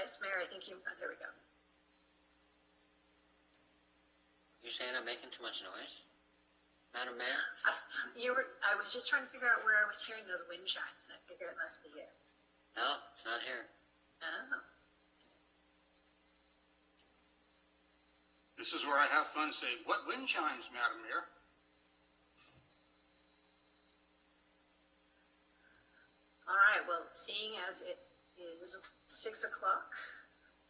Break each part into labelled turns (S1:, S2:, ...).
S1: Vice Mayor, I think you, there we go.
S2: You saying I'm making too much noise, Madam Mayor?
S1: I was just trying to figure out where I was hearing those wind chimes, and I figure it must be you.
S2: No, it's not here.
S1: Oh.
S3: This is where I have fun saying, what wind chimes, Madam Mayor?
S1: All right, well, seeing as it is 6 o'clock,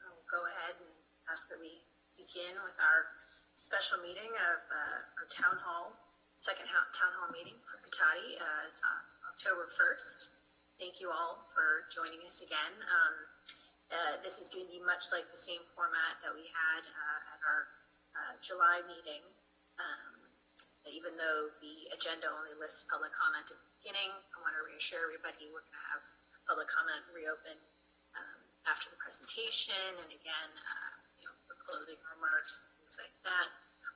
S1: I'll go ahead and ask that we begin with our special meeting of our town hall, town hall meeting for Cotati. It's on October 1st. Thank you all for joining us again. This is going to be much like the same format that we had at our July meeting. Even though the agenda only lists public comment at the beginning, I want to reassure everybody we're going to have public comment reopen after the presentation, and again, for closing remarks, things like that.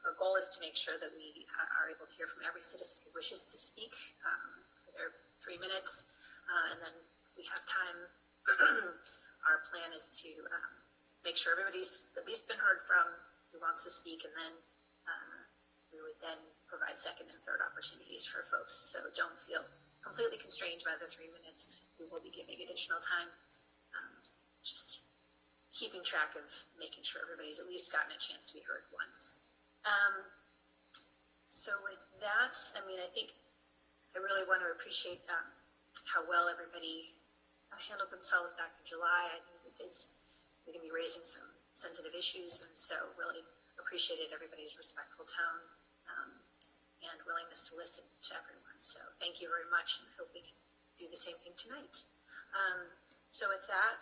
S1: Our goal is to make sure that we are able to hear from every citizen who wishes to speak for their 3 minutes, and then we have time. Our plan is to make sure everybody's at least been heard from who wants to speak, and then we would then provide second and third opportunities for folks. So don't feel completely constrained by the 3 minutes. We will be giving additional time. Just keeping track of making sure everybody's at least gotten a chance to be heard once. So with that, I mean, I think I really want to appreciate how well everybody handled themselves back in July. I think it is going to be raising some sensitive issues, and so really appreciated everybody's respectful tone and willingness to listen to everyone. So thank you very much, and I hope we can do the same thing tonight. So with that,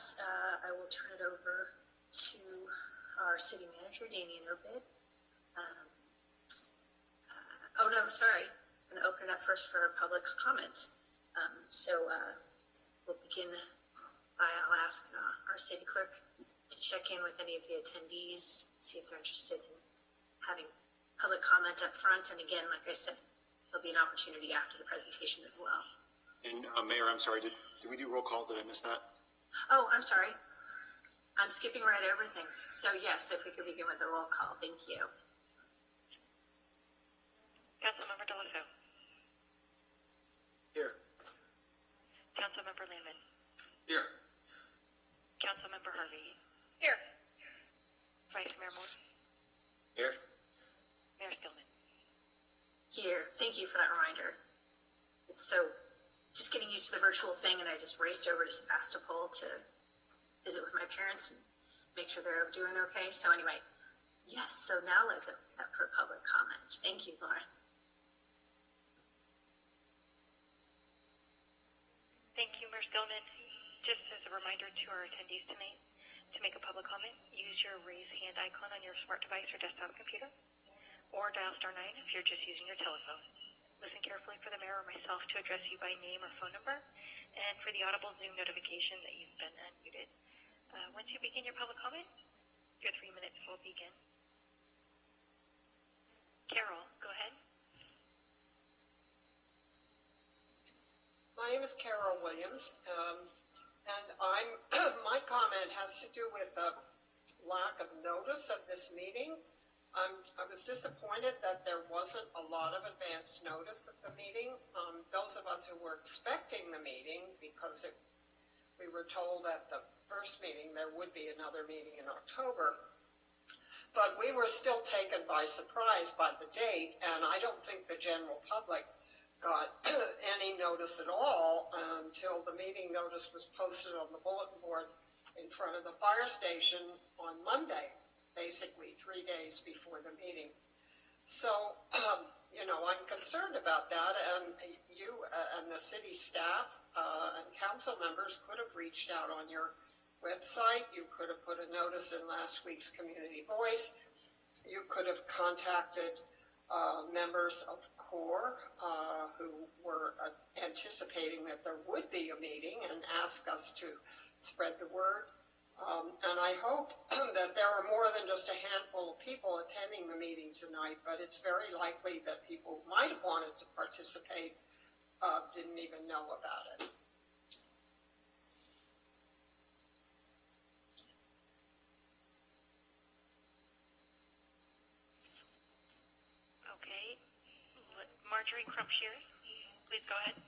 S1: I will turn it over to our city manager, Damien Obid. Oh no, sorry. I'm going to open it up first for public comment. We'll begin by, I'll ask our city clerk to check in with any of the attendees, see if they're interested in having public comment up front. And again, like I said, there'll be an opportunity after the presentation as well.
S4: And Mayor, I'm sorry, did we do roll call? Did I miss that?
S1: Oh, I'm sorry. I'm skipping right over things. So yes, if we could begin with a roll call, thank you.
S5: Councilmember Delasso.
S3: Here.
S5: Councilmember Lehman.
S3: Here.
S5: Councilmember Harvey.
S1: Here.
S5: Vice Mayor Moore.
S2: Here.
S5: Mayor Stillman.
S1: Here. Thank you for that reminder. It's so just getting used to the virtual thing, and I just raced over to Sebastopol to visit with my parents and make sure they're doing okay. So anyway, yes, so now let's open up for public comments. Thank you, Lauren.
S5: Thank you, Mayor Stillman. Just as a reminder to our attendees tonight, to make a public comment, use your raise hand icon on your smart device or desktop computer, or dial *9 if you're just using your telephone. Listen carefully for the mayor or myself to address you by name or phone number, and for the audible Zoom notification that you've been unmuted. Once you begin your public comment, your 3 minutes will begin. Carol, go ahead.
S6: My name is Carol Williams, and my comment has to do with a lack of notice of this meeting. I was disappointed that there wasn't a lot of advance notice of the meeting. Those of us who were expecting the meeting, because we were told at the first meeting there would be another meeting in October, but we were still taken by surprise by the date, and I don't think the general public got any notice at all until the meeting notice was posted on the bulletin board in front of the fire station on Monday, basically 3 days before the meeting. So, I'm concerned about that, and you and the city staff and council members could have reached out on your website. You could have put a notice in last week's Community Voice. You could have contacted members of CORE who were anticipating that there would be a meeting and ask us to spread the word. And I hope that there are more than just a handful of people attending the meeting tonight, but it's very likely that people who might have wanted to participate didn't even know about it.
S5: Marjorie Crump Shears. Please go ahead.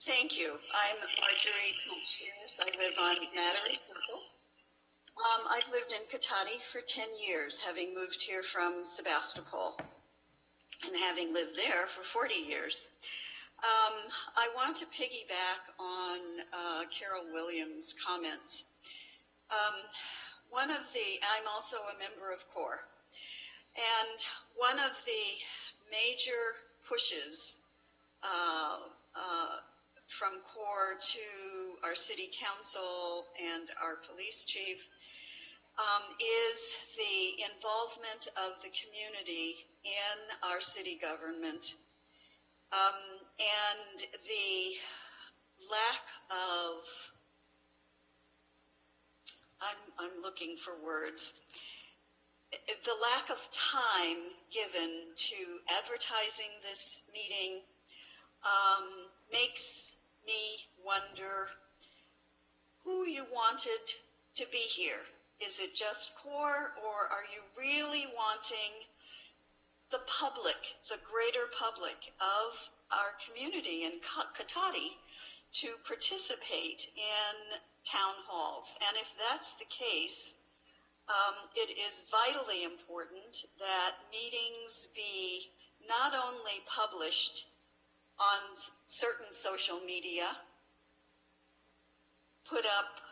S7: Thank you. I'm Marjorie Shears. I live on Mattery Circle. I've lived in Cotati for 10 years, having moved here from Sebastopol and having lived there for 40 years. I want to piggyback on Carol Williams' comments. I'm also a member of CORE, and one of the major pushes from CORE to our city council and our police chief is the involvement of the community in our city government, and the lack of, I'm looking for words, the lack of time given to advertising this meeting makes me wonder who you wanted to be here. Is it just CORE, or are you really wanting the public, the greater public of our community in Cotati to participate in town halls? And if that's the case, it is vitally important that meetings be not only published on certain social media, put up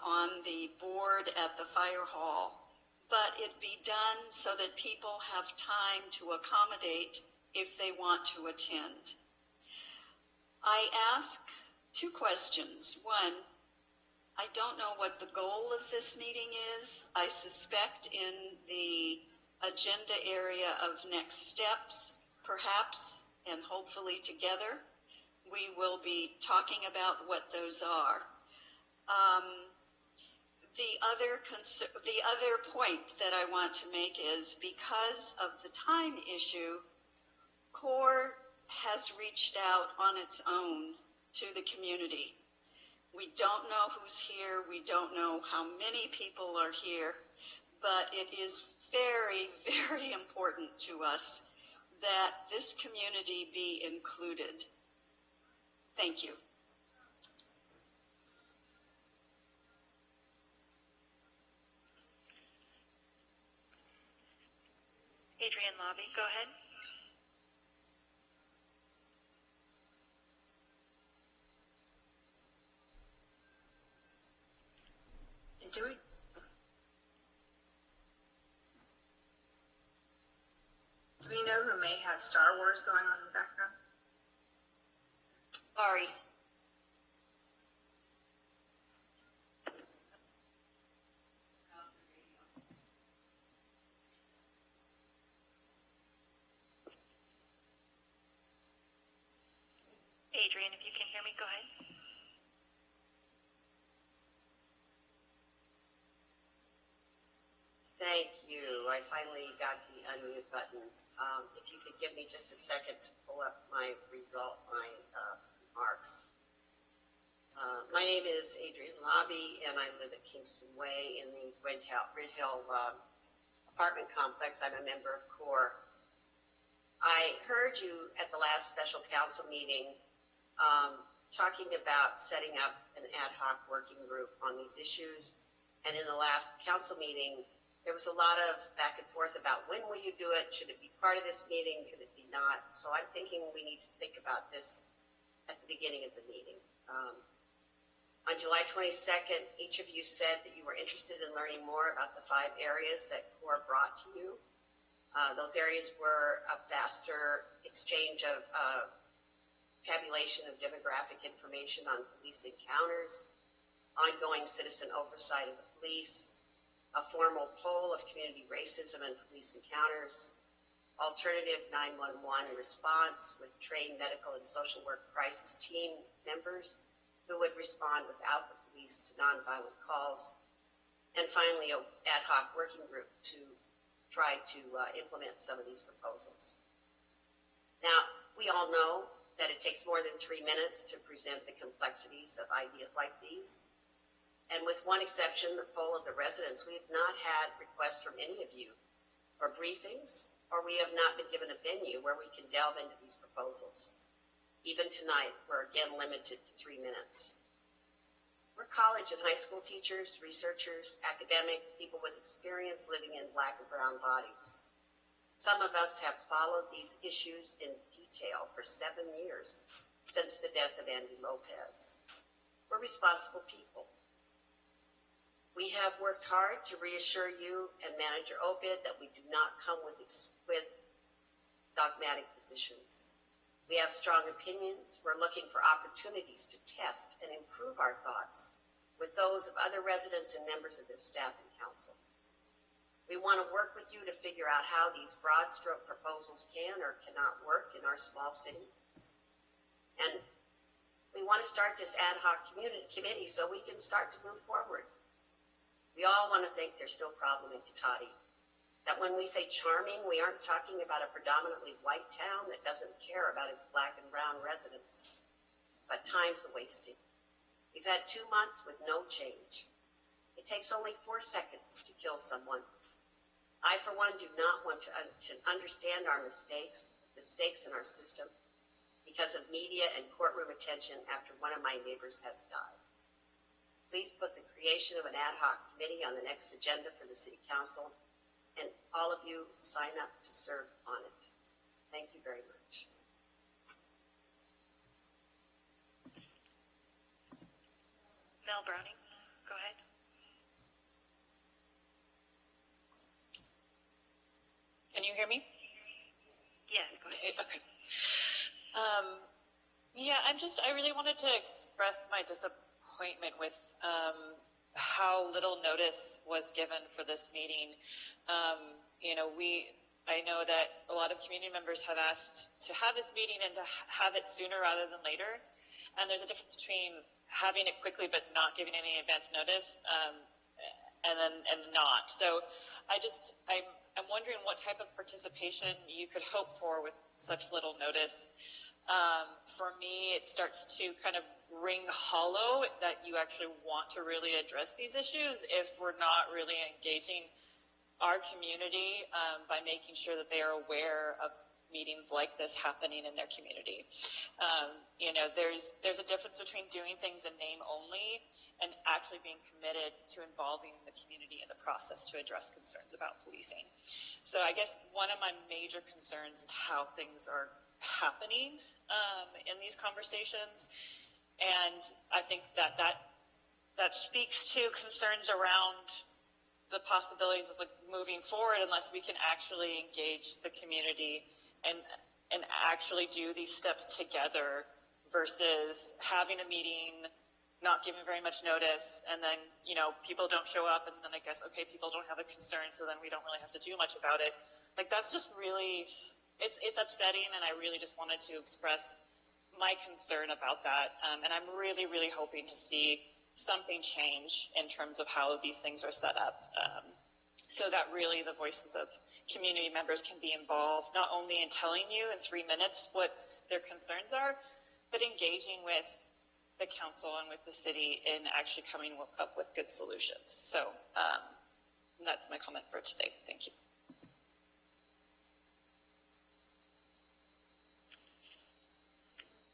S7: on the board at the fire hall, but it be done so that people have time to accommodate if they want to attend. I ask two questions. One, I don't know what the goal of this meeting is. I suspect in the agenda area of next steps, perhaps, and hopefully together, we will be talking about what those are. The other point that I want to make is, because of the time issue, CORE has reached out on its own to the community. We don't know who's here. We don't know how many people are here, but it is very, very important to us that this community be included. Thank you.
S5: Adrienne Lobby, go ahead.
S1: Do we know who may have Star Wars going on in the background?
S7: Sorry.
S5: Adrienne, if you can hear me, go ahead.
S8: Thank you. I finally got the unmute button. If you could give me just a second to pull up my remarks. My name is Adrienne Lobby, and I live at Kingston Way in the Red Hill apartment complex. I'm a member of CORE. I heard you at the last special council meeting talking about setting up an ad hoc working group on these issues. And in the last council meeting, there was a lot of back and forth about when will you do it? Should it be part of this meeting? Could it be not? So I'm thinking we need to think about this at the beginning of the meeting. On July 22nd, each of you said that you were interested in learning more about the 5 areas that CORE brought to you. Those areas were a faster exchange of tabulation of demographic information on police encounters, ongoing citizen oversight of the police, a formal poll of community racism and police encounters, alternative 911 response with trained medical and social work crisis team members who would respond without the police to nonviolent calls, and finally an ad hoc working group to try to implement some of these proposals. Now, we all know that it takes more than 3 minutes to present the complexities of ideas like these. And with one exception, the poll of the residents, we have not had requests from any of you or briefings, or we have not been given a venue where we can delve into these proposals. Even tonight, we're again limited to 3 minutes. We're college and high school teachers, researchers, academics, people with experience living in Black and brown bodies. Some of us have followed these issues in detail for 7 years since the death of Andy Lopez. We're responsible people. We have worked hard to reassure you and Manager Obid that we do not come with dogmatic positions. We have strong opinions. We're looking for opportunities to test and improve our thoughts with those of other residents and members of this staff and council. We want to work with you to figure out how these broad stroke proposals can or cannot work in our small city. And we want to start this ad hoc committee so we can start to move forward. We all want to think there's no problem in Cotati. That when we say charming, we aren't talking about a predominantly white town that doesn't care about its Black and brown residents. But time's wasting. We've had 2 months with no change. It takes only 4 seconds to kill someone. I, for one, do not want to understand our mistakes in our system because of media and courtroom attention after one of my neighbors has died. Please put the creation of an ad hoc committee on the next agenda for the City Council, and all of you sign up to serve on it. Thank you very much.
S5: Mel Browning, go ahead.
S9: Can you hear me?
S5: Yes, go ahead.
S9: Okay. Yeah, I really wanted to express my disappointment with how little notice was given for this meeting. I know that a lot of community members have asked to have this meeting and to have it sooner rather than later. And there's a difference between having it quickly but not giving any advance notice and not. So I'm wondering what type of participation you could hope for with such little notice. For me, it starts to kind of ring hollow that you actually want to really address these issues if we're not really engaging our community by making sure that they are aware of meetings like this happening in their community. There's a difference between doing things in name only and actually being committed to involving the community in the process to address concerns about policing. So I guess one of my major concerns is how things are happening in these conversations. And I think that speaks to concerns around the possibilities of moving forward unless we can actually engage the community and actually do these steps together versus having a meeting, not giving very much notice, and then, people don't show up, and then I guess, okay, people don't have a concern, so then we don't really have to do much about it. That's just really, it's upsetting, and I really just wanted to express my concern about that. And I'm really, really hoping to see something change in terms of how these things are set up, so that really the voices of community members can be involved, not only in telling you in 3 minutes what their concerns are, but engaging with the council and with the city in actually coming up with good solutions. So that's my comment for today. Thank you.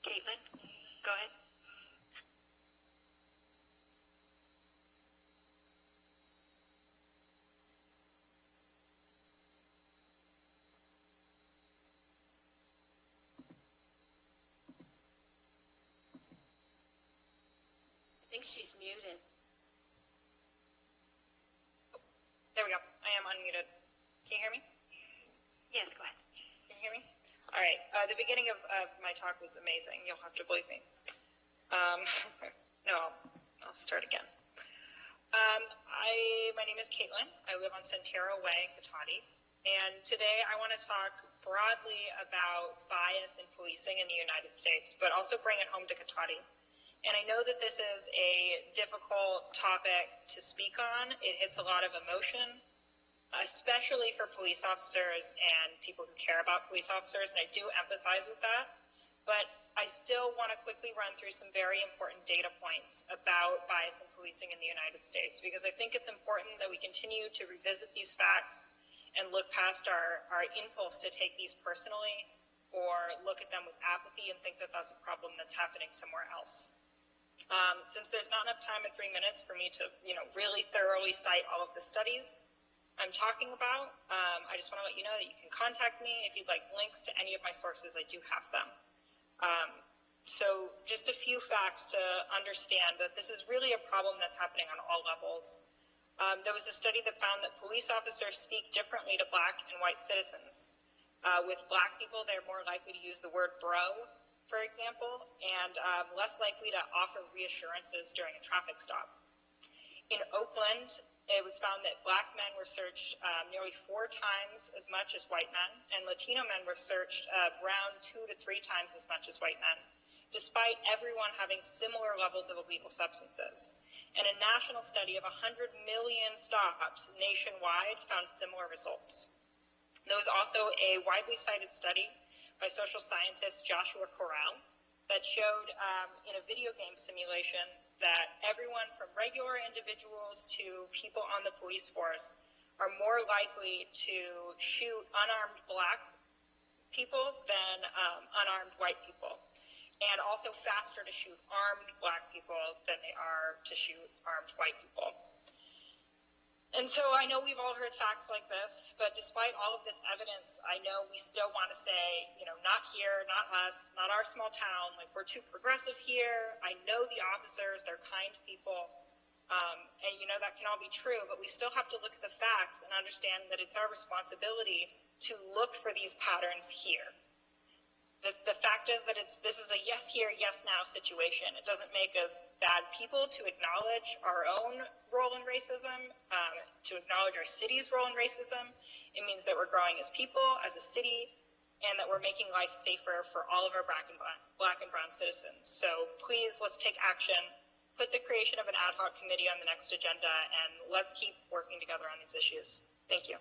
S5: Caitlin, go ahead.
S8: I think she's muted.
S9: There we go. I am unmuted. Can you hear me?
S5: Yes, go ahead.
S9: Can you hear me? All right. The beginning of my talk was amazing. You'll have to believe me. No, I'll start again. My name is Caitlin. I live on Sentero Way in Cotati. And today I want to talk broadly about bias in policing in the United States, but also bring it home to Cotati. And I know that this is a difficult topic to speak on. It hits a lot of emotion, especially for police officers and people who care about police officers, and I do empathize with that. But I still want to quickly run through some very important data points about bias in policing in the United States, because I think it's important that we continue to revisit these facts
S10: and look past our impulse to take these personally or look at them with apathy and think that that's a problem that's happening somewhere else. Since there's not enough time in 3 minutes for me to, really thoroughly cite all of the studies I'm talking about, I just want to let you know that you can contact me if you'd like links to any of my sources. I do have them. So just a few facts to understand that this is really a problem that's happening on all levels. There was a study that found that police officers speak differently to Black and white citizens. With Black people, they're more likely to use the word bro, for example, and less likely to offer reassurances during a traffic stop. In Oakland, it was found that Black men were searched nearly 4 times as much as white men, and Latino men were searched around 2 to 3 times as much as white men, despite everyone having similar levels of illegal substances. And a national study of 100 million stops nationwide found similar results. There was also a widely cited study by social scientist Joshua Correll that showed in a video game simulation that everyone from regular individuals to people on the police force are more likely to shoot unarmed Black people than unarmed white people, and also faster to shoot armed Black people than they are to shoot armed white people. And so I know we've all heard facts like this, but despite all of this evidence, I know we still want to say, not here, not us, not our small town, like we're too progressive here. I know the officers, they're kind people, and that can all be true, but we still have to look at the facts and understand that it's our responsibility to look for these patterns here. The fact is that this is a yes here, yes now situation. It doesn't make us bad people to acknowledge our own role in racism, to acknowledge our city's role in racism. It means that we're growing as people, as a city, and that we're making life safer for all of our Black and brown citizens. So please, let's take action. Put the creation of an ad hoc committee on the next agenda, and let's keep working together on these issues. Thank you.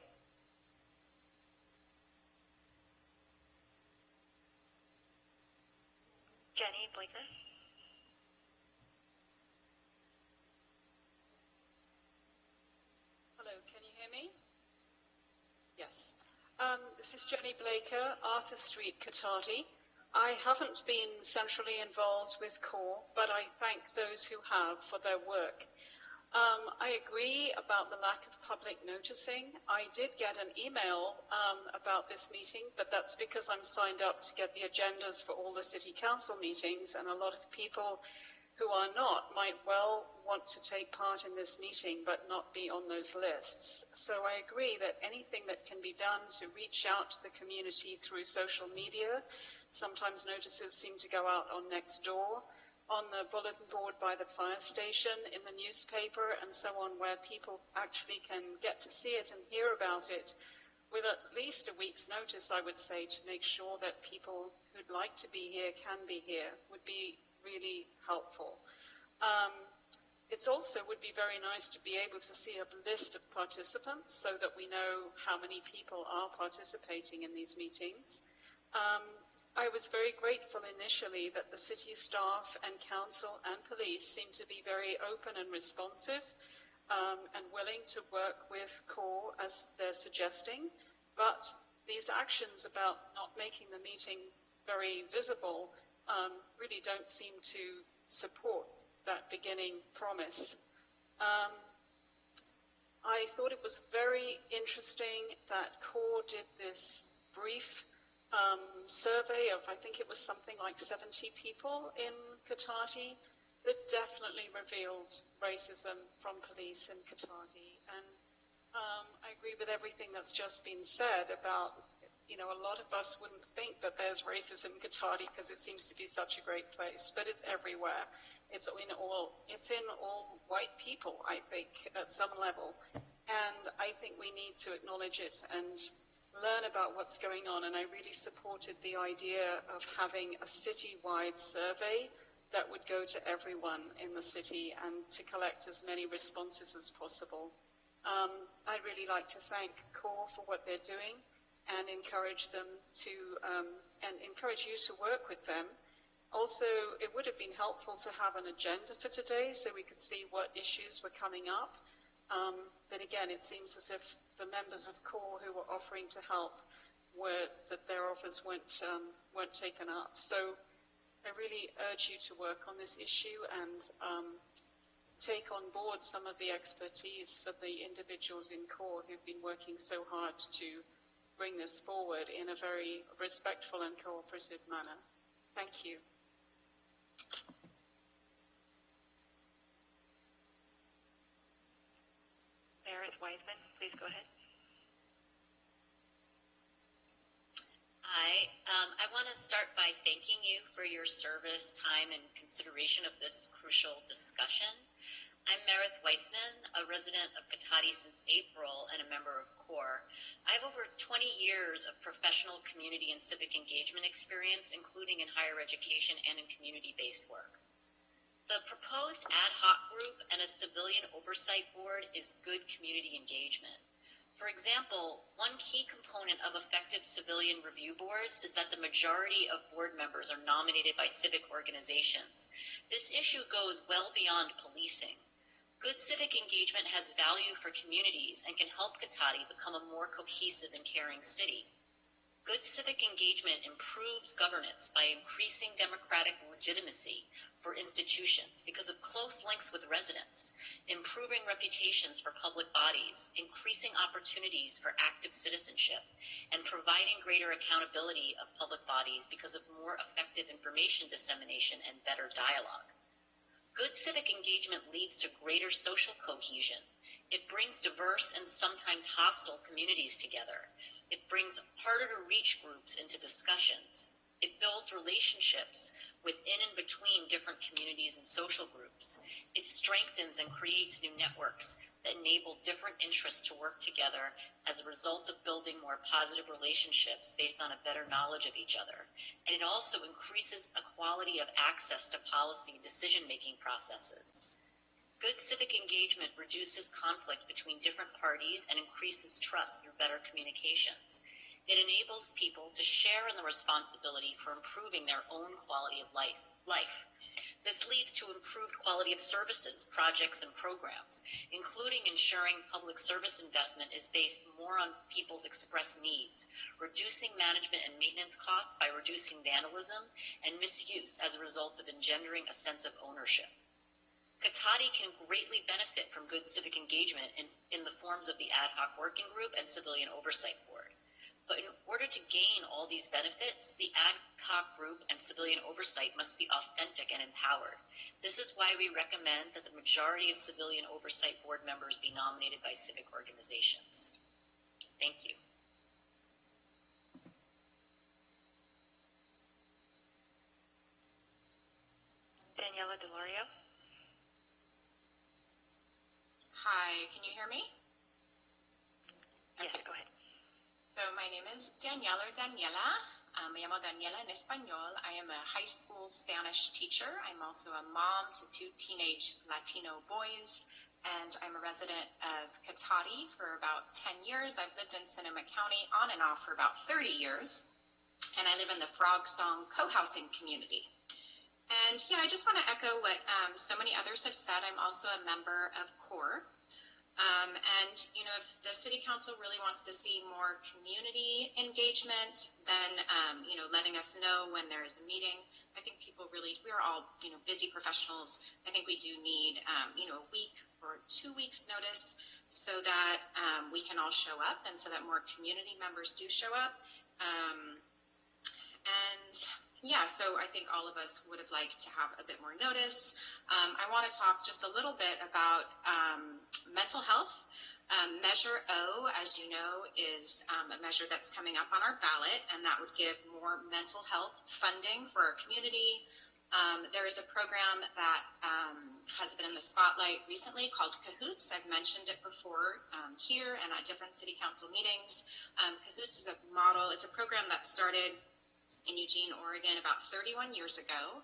S5: Jenny Blaker.
S11: Hello, can you hear me? Yes. This is Jenny Blaker, Arthur Street, Cotati. I haven't been centrally involved with CORE, but I thank those who have for their work. I agree about the lack of public noticing. I did get an email about this meeting, but that's because I'm signed up to get the agendas for all the city council meetings, and a lot of people who are not might well want to take part in this meeting but not be on those lists. So I agree that anything that can be done to reach out to the community through social media, sometimes notices seem to go out on Nextdoor, on the bulletin board by the fire station, in the newspaper, and so on, where people actually can get to see it and hear about it with at least a week's notice, I would say, to make sure that people who'd like to be here can be here, would be really helpful. It also would be very nice to be able to see a list of participants so that we know how many people are participating in these meetings. I was very grateful initially that the city staff and council and police seem to be very open and responsive and willing to work with CORE as they're suggesting. But these actions about not making the meeting very visible really don't seem to support that beginning promise. I thought it was very interesting that CORE did this brief survey of, I think it was something like 70 people in Cotati, that definitely revealed racism from police in Cotati. And I agree with everything that's just been said about, a lot of us wouldn't think that there's racism in Cotati because it seems to be such a great place, but it's everywhere. It's in all white people, I think, at some level. And I think we need to acknowledge it and learn about what's going on. And I really supported the idea of having a citywide survey that would go to everyone in the city and to collect as many responses as possible. I'd really like to thank CORE for what they're doing and encourage them to, and encourage you to work with them. Also, it would have been helpful to have an agenda for today so we could see what issues were coming up. But again, it seems as if the members of CORE who were offering to help that their offers weren't taken up. So I really urge you to work on this issue and take on board some of the expertise for the individuals in CORE who've been working so hard to bring this forward in a very respectful and cooperative manner. Thank you.
S5: Meredith Wiseman, please go ahead.
S12: Hi, I want to start by thanking you for your service, time, and consideration of this crucial discussion. I'm Meredith Weissman, a resident of Cotati since April and a member of CORE. I have over 20 years of professional community and civic engagement experience, including in higher education and in community-based work. The proposed ad hoc group and a civilian oversight board is good community engagement. For example, one key component of effective civilian review boards is that the majority of board members are nominated by civic organizations. This issue goes well beyond policing. Good civic engagement has value for communities and can help Cotati become a more cohesive and caring city. Good civic engagement improves governance by increasing democratic legitimacy for institutions because of close links with residents, improving reputations for public bodies, increasing opportunities for active citizenship, and providing greater accountability of public bodies because of more effective information dissemination and better dialogue. Good civic engagement leads to greater social cohesion. It brings diverse and sometimes hostile communities together. It brings harder to reach groups into discussions. It builds relationships within and between different communities and social groups. It strengthens and creates new networks that enable different interests to work together as a result of building more positive relationships based on a better knowledge of each other. And it also increases equality of access to policy decision-making processes. Good civic engagement reduces conflict between different parties and increases trust through better communications. It enables people to share in the responsibility for improving their own quality of life. This leads to improved quality of services, projects, and programs, including ensuring public service investment is based more on people's express needs, reducing management and maintenance costs by reducing vandalism and misuse as a result of engendering a sense of ownership. Cotati can greatly benefit from good civic engagement in the forms of the ad hoc working group and civilian oversight board. But in order to gain all these benefits, the ad hoc group and civilian oversight must be authentic and empowered. This is why we recommend that the majority of civilian oversight board members be nominated by civic organizations. Thank you.
S5: Daniela Delorio.
S13: Hi, can you hear me?
S5: Yes, go ahead.
S13: So my name is Daniela or Daniela. Me llamo Daniela en español. I am a high school Spanish teacher. I'm also a mom to 2 teenage Latino boys, and I'm a resident of Cotati for about 10 years. I've lived in Sonoma County on and off for about 30 years, and I live in the Frog Song co-housing community. And yeah, I just want to echo what so many others have said. I'm also a member of CORE. And, you know, if the city council really wants to see more community engagement, then, you know, letting us know when there is a meeting. I think people really, we're all, you know, busy professionals. I think we do need, you know, a week or 2 weeks notice so that we can all show up and so that more community members do show up. And yeah, so I think all of us would have liked to have a bit more notice. I want to talk just a little bit about mental health. Measure O, as you know, is a measure that's coming up on our ballot, and that would give more mental health funding for our community. There is a program that has been in the spotlight recently called Cahoots. I've mentioned it before here and at different city council meetings. Cahoots is a model, it's a program that started in Eugene, Oregon about 31 years ago.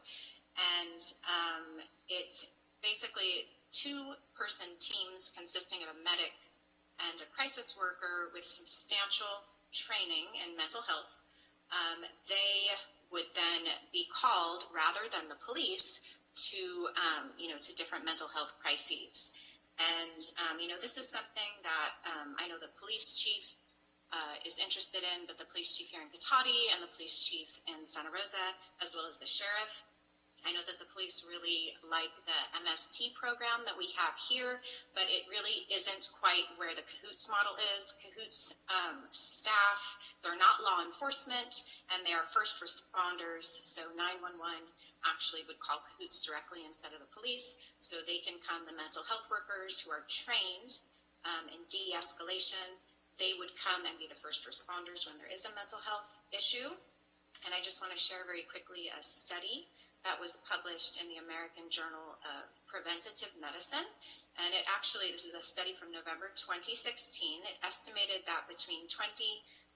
S13: And it's basically 2-person teams consisting of a medic and a crisis worker with substantial training in mental health. They would then be called, rather than the police, to, you know, to different mental health crises. And, this is something that I know the police chief is interested in, but the police chief here in Cotati and the police chief in Santa Rosa, as well as the sheriff. I know that the police really like the MST program that we have here, but it really isn't quite where the Cahoots model is. Cahoots staff, they're not law enforcement, and they are first responders, so 911 actually would call Cahoots directly instead of the police, so they can come, the mental health workers who are trained in de-escalation, they would come and be the first responders when there is a mental health issue. And I just want to share very quickly a study that was published in the American Journal of Preventative Medicine. And it actually, this is a study from November 2016. It estimated that between 20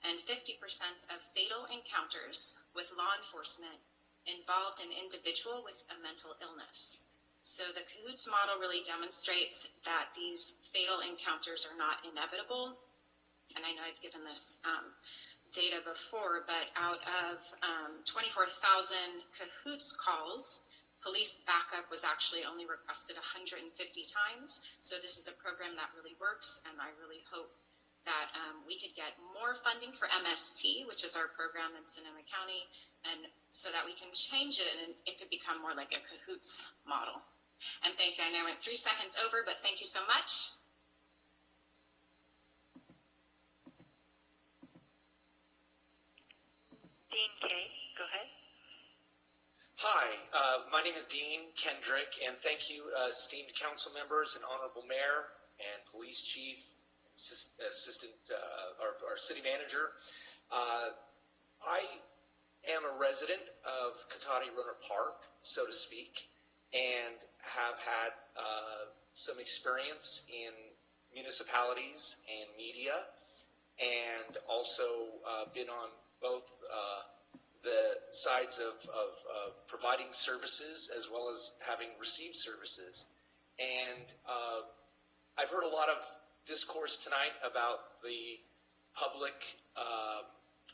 S13: and 50% of fatal encounters with law enforcement involved an individual with a mental illness. So the Cahoots model really demonstrates that these fatal encounters are not inevitable. And I know I've given this data before, but out of 24,000 Cahoots calls, police backup was actually only requested 150 times. So this is a program that really works, and I really hope that we could get more funding for MST, which is our program in Sonoma County, and so that we can change it and it could become more like a Cahoots model. And thank you. I know I went 3 seconds over, but thank you so much.
S5: Dean Kay, go ahead.
S14: Hi, my name is Dean Kendrick, and thank you, esteemed council members and honorable mayor and police chief, assistant, our city manager. I am a resident of Cotati Runner Park, so to speak, and have had some experience in municipalities and media, and also been on both the sides of providing services as well as having received services. And I've heard a lot of discourse tonight about the public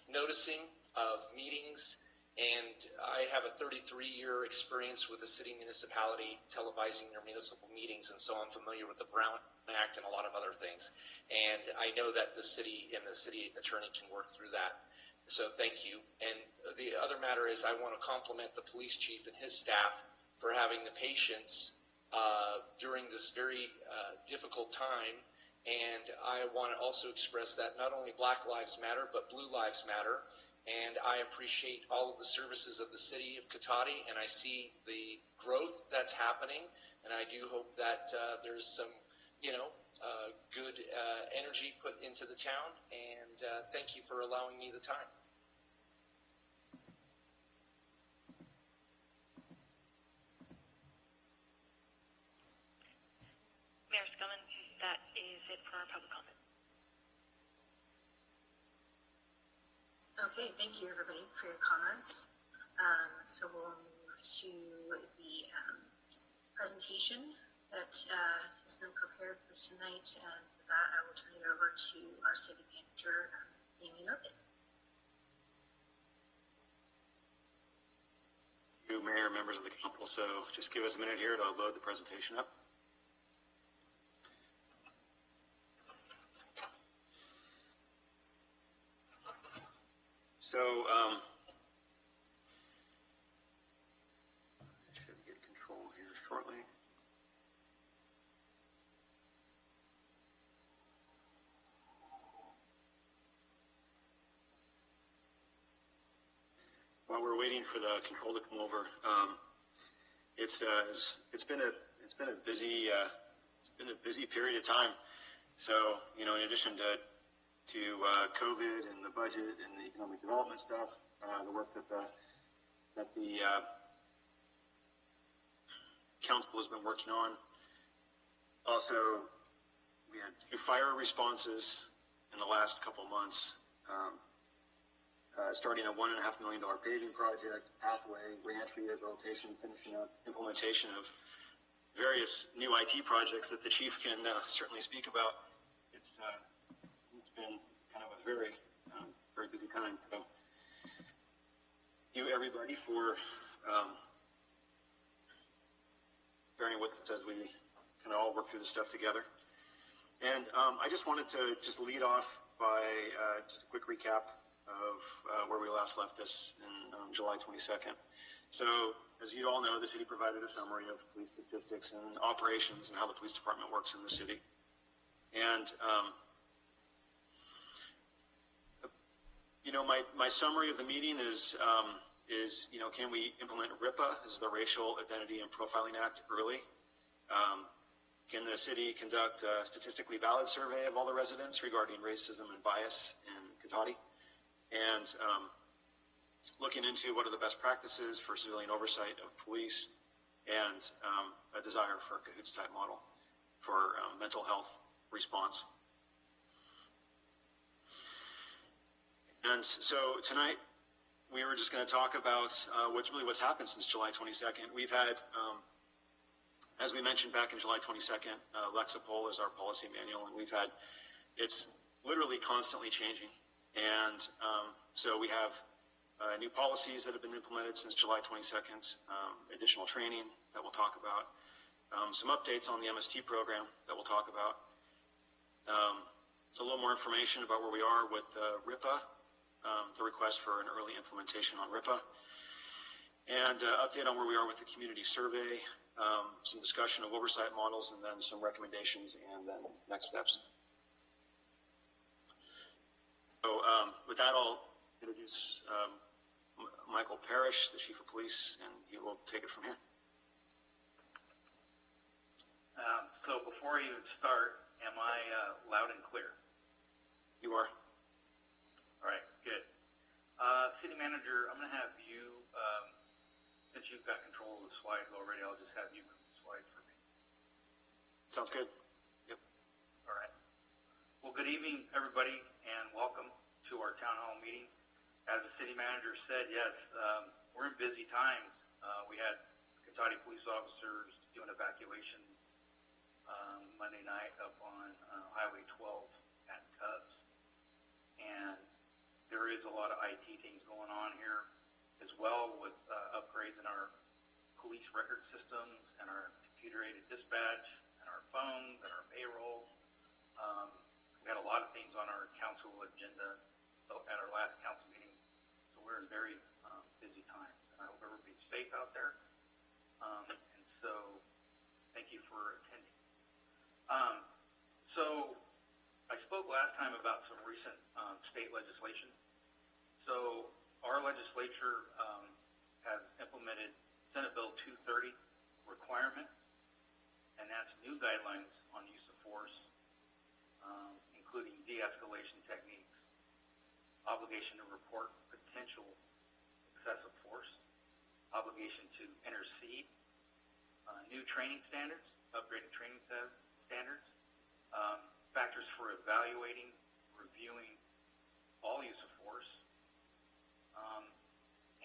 S14: noticing of meetings, and I have a 33-year experience with the city municipality televising their municipal meetings, and so I'm familiar with the Brown Act and a lot of other things. And I know that the city and the city attorney can work through that. So thank you. And the other matter is I want to compliment the police chief and his staff for having the patience during this very difficult time. And I want to also express that not only Black Lives Matter, but Blue Lives Matter. And I appreciate all of the services of the city of Cotati, and I see the growth that's happening. And I do hope that there's some, good energy put into the town. And thank you for allowing me the time.
S5: Mayor Skillman, that is it for our public comment.
S1: Okay, thank you everybody for your comments. So we'll move to the presentation that has been prepared for tonight, and for that I will turn it over to our city manager, Damien Urban.
S4: You, Mayor, members of the council, so just give us a minute here to load the presentation up. So, should get control here shortly. While we're waiting for the control to come over, it's been a busy period of time. So, in addition to COVID and the budget and the economic development stuff, the work that the council has been working on. Also, we had 2 fire responses in the last couple of months, starting a $1.5 million paving project, pathway, reentry rehabilitation, finishing up implementation of various new IT projects that the chief can certainly speak about. It's been kind of a very busy time. So, thank you everybody for bearing with us as we kind of all work through this stuff together. And I just wanted to just lead off by just a quick recap of where we last left this in July 22nd. So, as you all know, the city provided a summary of police statistics and operations and how the police department works in the city. And, you know, my summary of the meeting is, you know, can we implement RIPA, this is the Racial Identity and Profiling Act, early? Can the city conduct a statistically valid survey of all the residents regarding racism and bias in Cotati? And looking into what are the best practices for civilian oversight of police, and a desire for a CAHOOTS type model for mental health response. And so tonight we were just going to talk about what's happened since July 22nd. We've had, as we mentioned back in July 22nd, Lexipol is our policy manual, and it's literally constantly changing. And so we have new policies that have been implemented since July 22nd, additional training that we'll talk about, some updates on the MST program that we'll talk about, a little more information about where we are with RIPA, the request for an early implementation on RIPA, and update on where we are with the community survey, some discussion of oversight models, and then some recommendations and then next steps. So with that, I'll introduce Michael Parrish, the Chief of Police, and he will take it from here.
S15: So before you start, am I loud and clear?
S4: You are.
S15: All right, good. City Manager, I'm going to have you, since you've got control of the slides already, I'll just have you move the slides for me.
S4: Sounds good. Yep.
S15: All right. Well, good evening, everybody, and welcome to our town hall meeting. As the city manager said, yes, we're in busy times. We had Cotati police officers doing evacuation Monday night up on Highway 12 at Tubbs. And there is a lot of IT things going on here as well with upgrades in our police record systems and our computer-aided dispatch and our phones and our payroll. We had a lot of things on our council agenda at our last council meeting. So we're in very busy times. And I hope everybody's safe out there. And so thank you for attending. So I spoke last time about some recent state legislation. So our legislature has implemented Senate Bill 230 requirement, and that's new guidelines on use of force, including de-escalation techniques, obligation to report potential excessive force, obligation to intercede, new training standards, upgraded training standards, factors for evaluating, reviewing all use of force,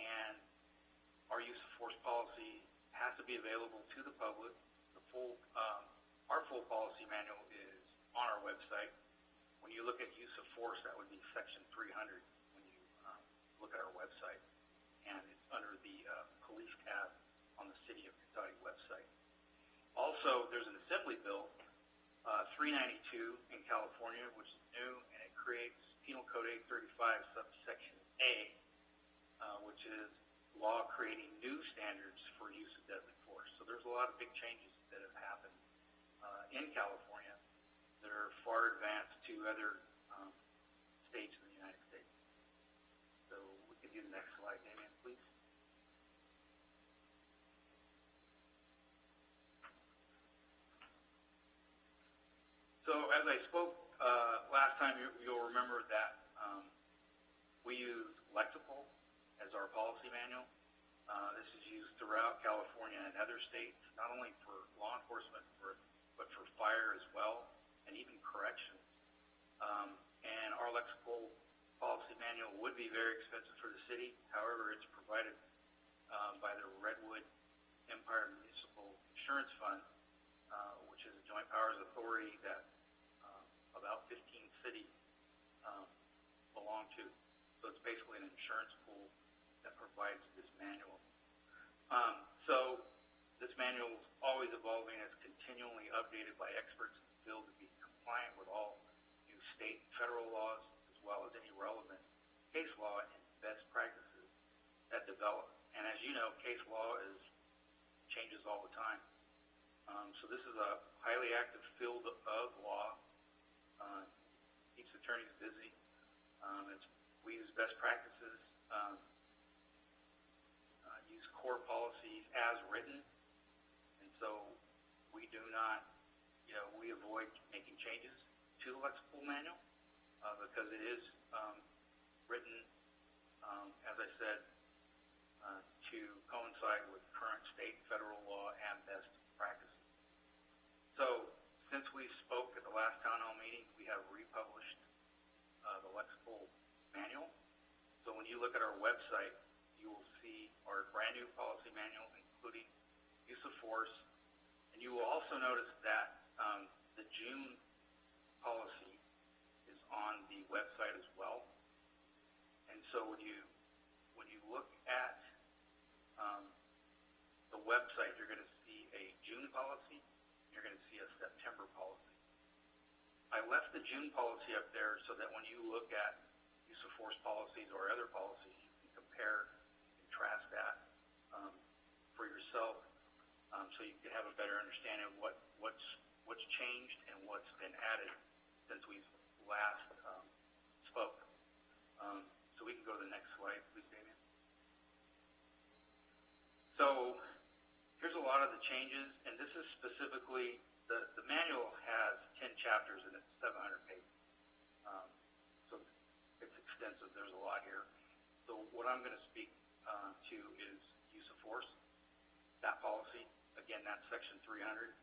S15: and our use of force policy has to be available to the public. Our full policy manual is on our website. When you look at use of force, that would be section 300 when you look at our website, and it's under the police tab on the City of Cotati website. Also, there's an Assembly Bill 392 in California, which is new, and it creates Penal Code 835 subsection A, which is law creating new standards for use of deadly force. So there's a lot of big changes that have happened in California that are far advanced to other states in the United States. So we can do the next slide, Damien, please. So as I spoke last time, you'll remember that we use Lexipol as our policy manual. This is used throughout California and other states, not only for law enforcement, but for fire as well, and even corrections. And our Lexipol policy manual would be very expensive for the city. However, it's provided by the Redwood Empire Municipal Insurance Fund, which is a joint powers authority that about 15 cities belong to. So it's basically an insurance pool that provides this manual. So this manual is always evolving. It's continually updated. updated by experts in the field to be compliant with all new state and federal laws, as well as any relevant case law and best practices that develop. And as you know, case law changes all the time. So this is a highly active field of law. Keeps attorneys busy. We use best practices, use core policies as written, and so we do not, we avoid making changes to the lexical manual because it is written, as I said, to coincide with current state and federal law and best practices. So since we spoke at the last town hall meeting, we have republished the lexical manual. So when you look at our website, you will see our brand new policy manual, including use of force. And you will also notice that the June policy is on the website as well. And so when you look at the website, you're going to see a June policy, you're going to see a September policy. I left the June policy up there so that when you look at use of force policies or other policies, you can compare, contrast that for yourself, so you can have a better understanding of what's changed and what's been added since we last spoke. So we can go to the next slide, please, Damien. So here's a lot of the changes, and this is specifically, the manual has 10 chapters and it's 700 pages. So it's extensive, there's a lot here. So what I'm going to speak to is use of force, that policy. Again, that's section 300.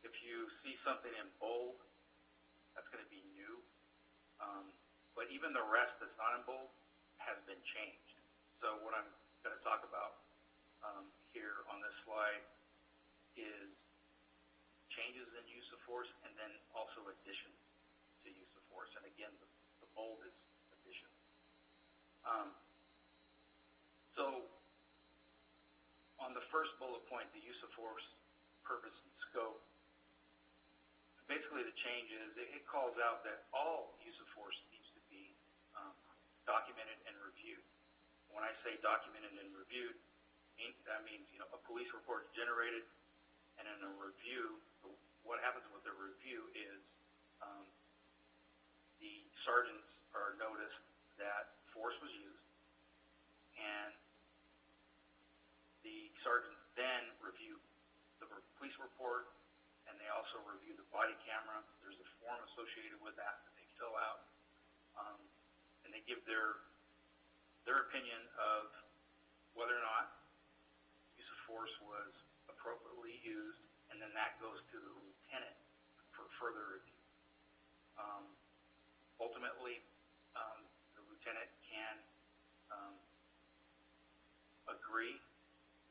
S15: If you see something in bold, that's going to be new. But even the rest that's not in bold has been changed. So what I'm going to talk about here on this slide is changes in use of force and then also additions to use of force. And again, the bold is addition. So on the first bullet point, the use of force, purpose, and scope, basically the change is it calls out that all use of force needs to be documented and reviewed. When I say documented and reviewed, that means a police report is generated, and in a review, what happens with the review is the sergeants are noticed that force was used, and the sergeants then review the police report, and they also review the body camera. There's a form associated with that they fill out, and they give their opinion of whether or not use of force was appropriately used, and then that goes to the lieutenant for further review. Ultimately, the lieutenant can agree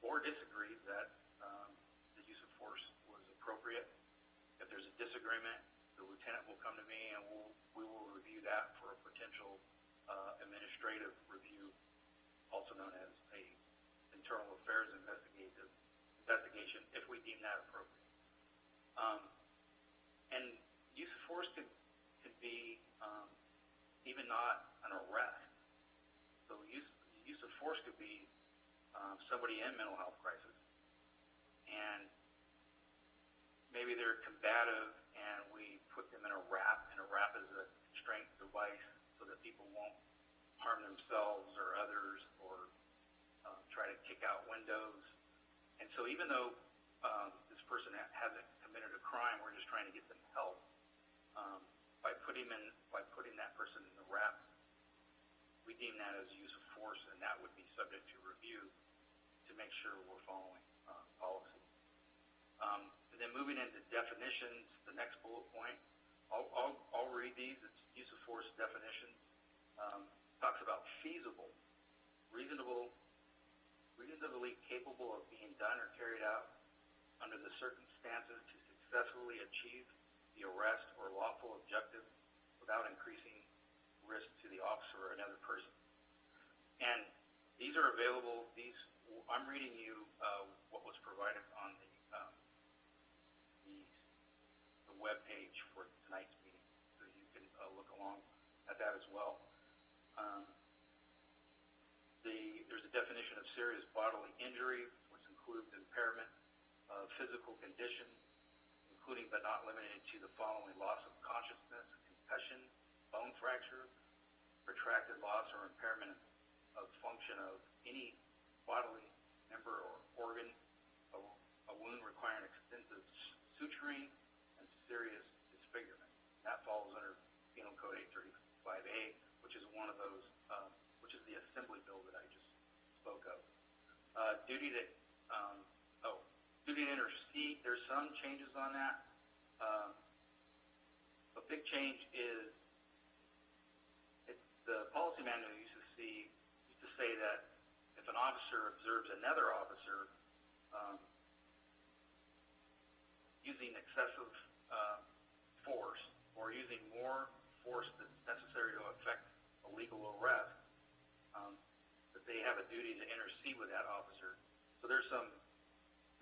S15: or disagree that the use of force was appropriate. If there's a disagreement, the lieutenant will come to me and we will review that for a potential administrative review, also known as a internal affairs investigation, if we deem that appropriate. And use of force could be even not an arrest. So use of force could be somebody in mental health crisis, and maybe they're combative, and we put them in a wrap, and a wrap is a constraint device so that people won't harm themselves or others or try to kick out windows. And so even though this person hasn't committed a crime, we're just trying to get them help. By putting that person in the wrap, we deem that as use of force, and that would be subject to review to make sure we're following policy. And then moving into definitions, the next bullet point, I'll read these. It's use of force definitions. Talks about feasible, reasonably capable of being done or carried out under the circumstances to successfully achieve the arrest or lawful objective without increasing risk to the officer or another person. And these are available. I'm reading you what was provided on the the webpage for tonight's meeting, so you can look along at that as well. There's a definition of serious bodily injury, which includes impairment of physical condition, including but not limited to the following: loss of consciousness, concussion, bone fracture, protracted loss or impairment of function of any bodily member or organ, a wound requiring extensive suturing, and serious disfigurement. That falls under Penal Code 835A, which is one of those, which is the assembly bill that I just spoke of. Duty to intercede. There's some changes on that. A big change is the policy manual used to say that if an officer observes another officer using excessive force or using more force that's necessary to effect a legal arrest, that they have a duty to intercede with that officer. So there's some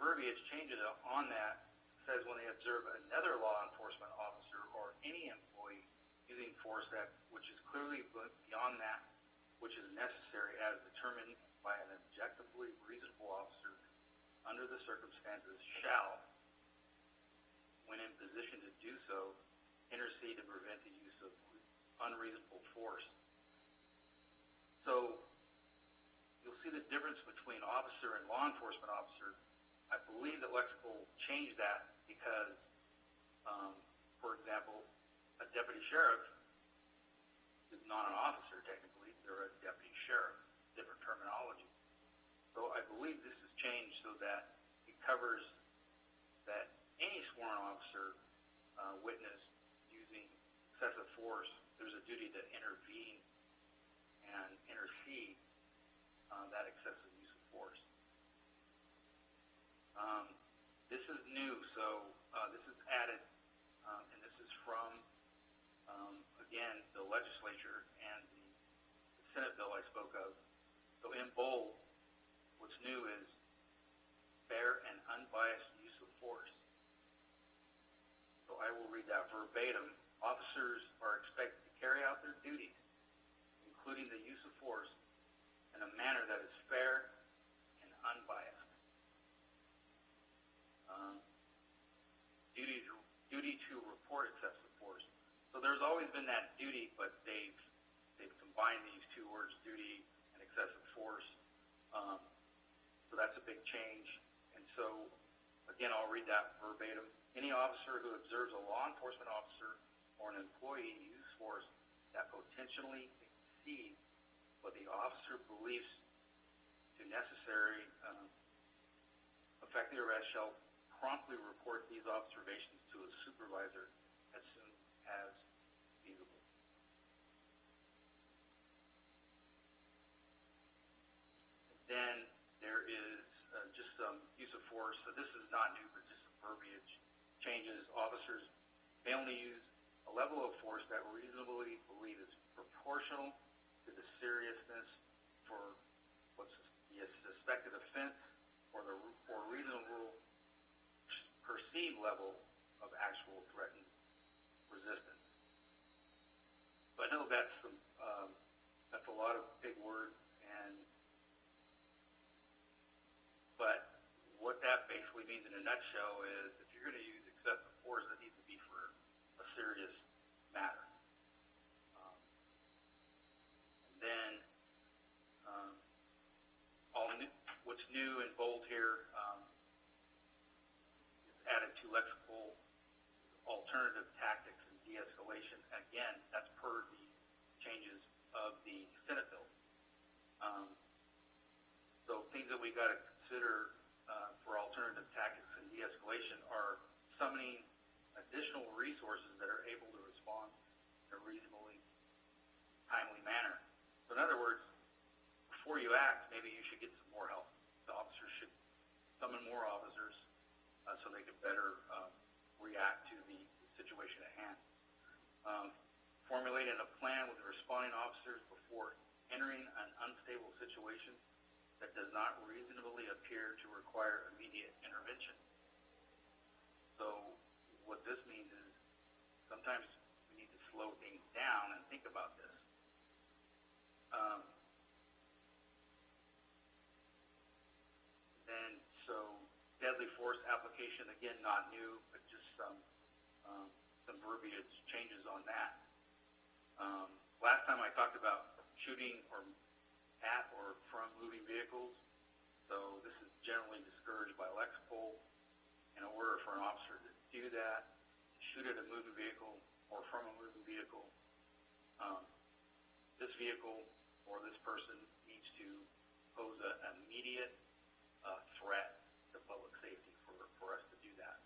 S15: verbiage changes on that. It says when they observe another law enforcement officer or any employee using force which is clearly beyond that which is necessary as determined by an objectively reasonable officer under the circumstances shall, when in position to do so, intercede to prevent the use of unreasonable force. So you'll see the difference between officer and law enforcement officer. I believe that Lexical changed that because, for example, a deputy sheriff is not an officer technically. They're a deputy sheriff, different terminology. So I believe this has changed so that it covers that any sworn officer witness using excessive force, there's a duty to intervene and intercede that excessive use of force. This is new, so this is added, and this is from, again, the legislature and the Senate bill I spoke of. So in bold, what's new is fair and unbiased use of force. So I will read that verbatim. Officers are expected to carry out their duties, including the use of force, in a manner that is fair and unbiased. Duty to report excessive force. So there's always been that duty, but they've combined these two words, duty and excessive force. So that's a big change. And so, again, I'll read that verbatim. Any officer who observes a law enforcement officer or an employee use force that potentially exceeds what the officer believes to necessary effect the arrest shall promptly report these observations to a supervisor as soon as feasible. Then there is just some use of force. So this is not new, but just some verbiage changes. Officers may only use a level of force that reasonably believe is proportional to the seriousness for what's the suspected offense or reasonable perceived level of actual threatened resistance. So I know that's a lot of big words, but what that basically means in a nutshell is if you're going to use excessive force, it needs to be for a serious matter. And then what's new and bold here is added to lexical alternative tactics and de-escalation. Again, that's per the changes of the Senate bill. So things that we got to consider for alternative tactics and de-escalation are summoning additional resources that are able to respond in a reasonably timely manner. So in other words, before you act, maybe you should get some more help. The officers should summon more officers so they can better react to the situation at hand. Formulating a plan with the responding officers before entering an unstable situation that does not reasonably appear to require immediate intervention. So what what this means is sometimes we need to slow things down and think about this. Then, so deadly force application, again, not new, but just some verbiage changes on that. Last time I talked about shooting or at or from moving vehicles, so this is generally discouraged by Lexipol. In order for an officer to do that, shoot at a moving vehicle or from a moving vehicle, this vehicle or this person needs to pose an immediate threat to public safety for us to do that.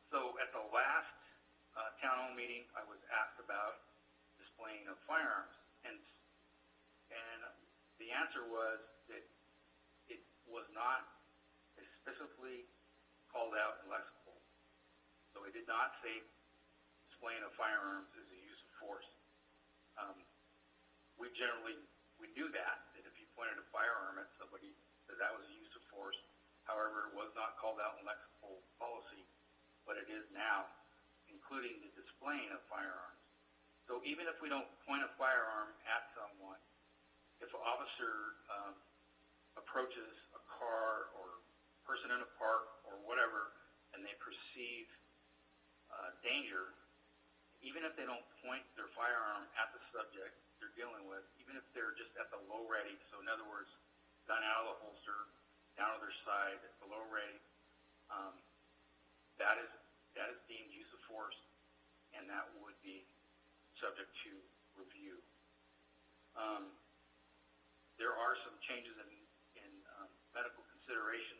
S15: So at the last town hall meeting, I was asked about displaying of firearms, and the answer was that it was not specifically called out in Lexipol. So it did not say displaying of firearms is a use of force. We knew that if you pointed a firearm at somebody, that was a use of force. However, it was not called out in Lexipol policy, but it is now, including the displaying of firearms. So even if we don't point a firearm at someone, if an officer approaches a car or person in a park or whatever, and they perceive danger, even if they don't point their firearm at the subject they're dealing with, even if they're just at the low ready, so in other words, gun out of the holster, down to their side, at the low ready, that is deemed use of force, and that would be subject to review. There are some changes in medical consideration,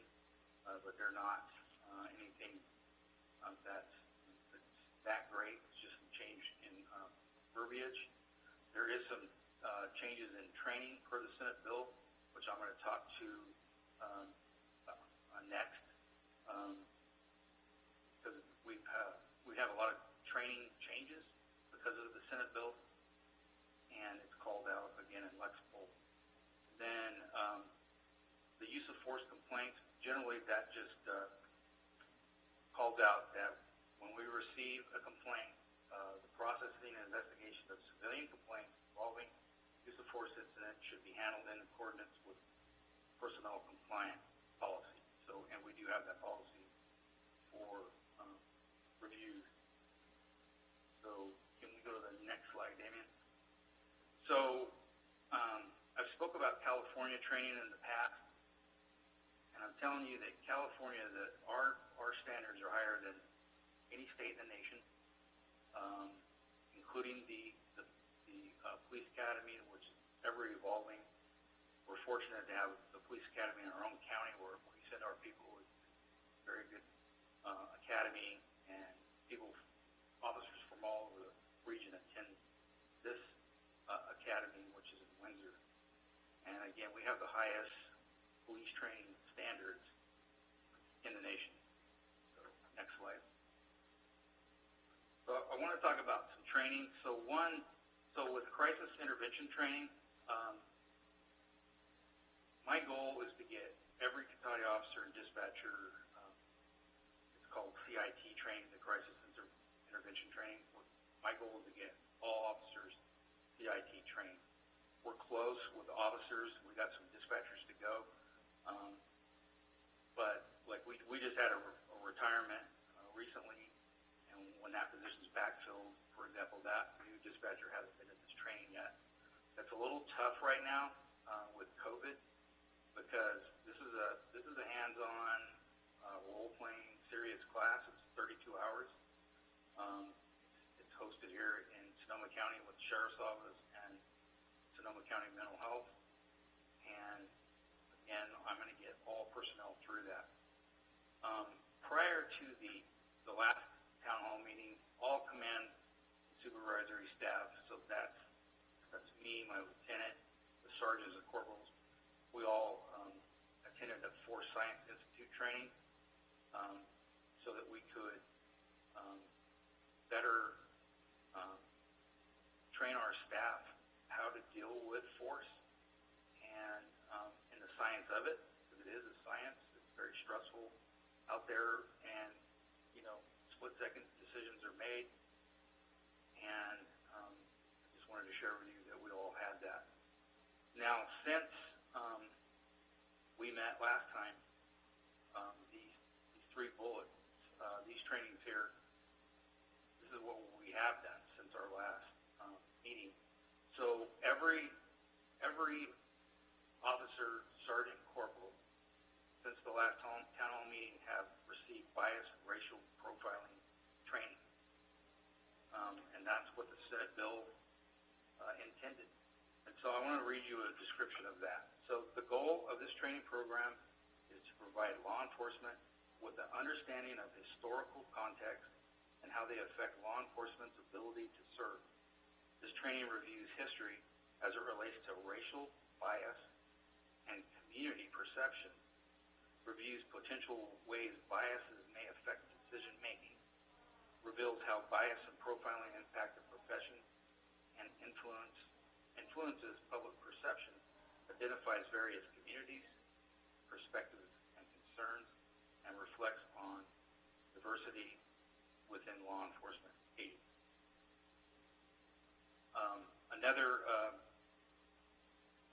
S15: but they're not anything that's that great. It's just some change in verbiage. There is some changes in training per the Senate bill, which I'm going to talk to next, because we have a lot of training changes because of the Senate bill, and it's called out again in Lexipol. Then the use of force complaints, generally that just calls out that when we receive a complaint, the processing and investigation of civilian complaints involving use of force incident should be handled in accordance with personnel compliance policy. So, and we do have that policy for reviews. So, can we go to the next slide, Damien? So, I've spoke about California training in the past, and I'm telling you that California, that our standards are higher than any state in the nation, including the police academy, which is ever evolving. We're fortunate to have the police academy in our own county where we send our people. It's a very good academy, and officers from all over the region attend this academy, which is in Windsor. And again, we have the highest police training standards in the nation. So, next slide. So I want to talk about some training. So with crisis intervention training, my goal is to get every Cotati officer and dispatcher, it's called CIT training, the crisis intervention training. My goal is to get all officers CIT trained. We're close with officers. We got some dispatchers to go. But like we just had a retirement recently, and when that position's backfilled, for example, that new dispatcher hasn't been in this training yet. That's a little tough right now with COVID, because this is a hands-on role-playing serious class. It's 32 hours. It's hosted here in Sonoma County with the Sheriff's Office and Sonoma County Mental Health. And again, I'm going to get all personnel through that. Prior to the last town hall meeting, all command supervisory staff, so that's me, my lieutenant, the sergeants and corporals, we all attended the Force Science Institute training so that we could better train our staff how to deal with force and in the science of it, because it is a science. It's very stressful out there, and Now, since we met last time, these three bullets, these trainings here, this is what we have done since our last meeting. So every officer, sergeant, corporal, since the last town hall meeting have received bias and racial profiling training. And that's what the Senate bill intended. And so I want to read you a description of that. So the goal of this training program is to provide law enforcement with an understanding of historical context and how they affect law enforcement's ability to serve. This training reviews history as it relates to racial bias and community perception, reviews potential ways biases may affect decision-making, reveals how bias and profiling impact the profession and influences public perception, identifies various communities, perspectives, and concerns, and reflects on diversity within law enforcement agencies.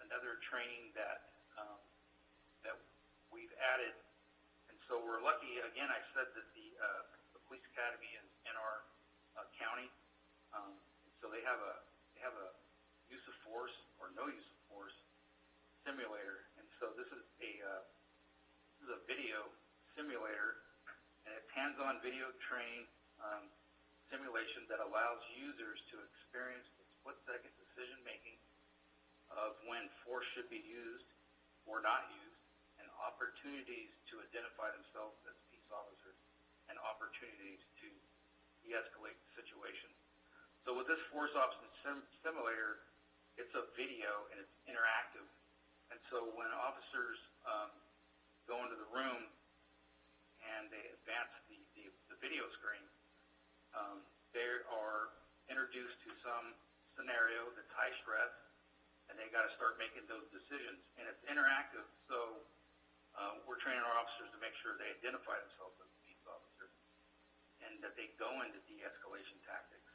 S15: Another training that we've added, and so we're lucky. Again, I said that the police academy is in our county, so they have a use of force or no use of force simulator, and so this is a video simulator, and it's hands-on video trained simulation that allows users to experience the split-second decision-making of when force should be used or not used, and opportunities to identify themselves as peace officers, and opportunities to de-escalate the situation. So with this force option simulator, it's a video and it's interactive. And so when officers go into the room and they advance the video screen, they are introduced to some scenario that's high stress, and they got to start making those decisions. And it's interactive, so we're training our officers to make sure they identify themselves as peace officers and that they go into de-escalation tactics.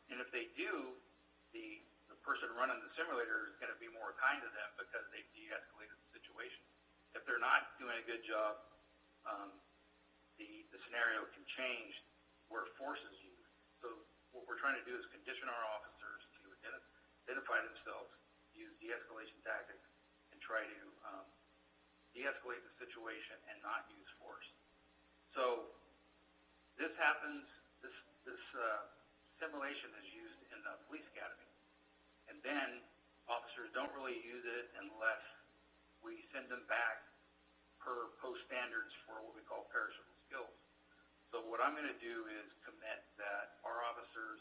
S15: And if they do, the person running the simulator is going to be more kind to them because they've de-escalated the situation. If they're not doing a good job, the scenario can change where force is used. So what we're trying to do is condition our officers to identify themselves, use de-escalation tactics, and try to de-escalate the situation and not use force. So this happens, this simulation is used in the police academy. And then officers don't really use it unless we send them back per post standards for what we call perishable skills. So what I'm going to do is commit that our officers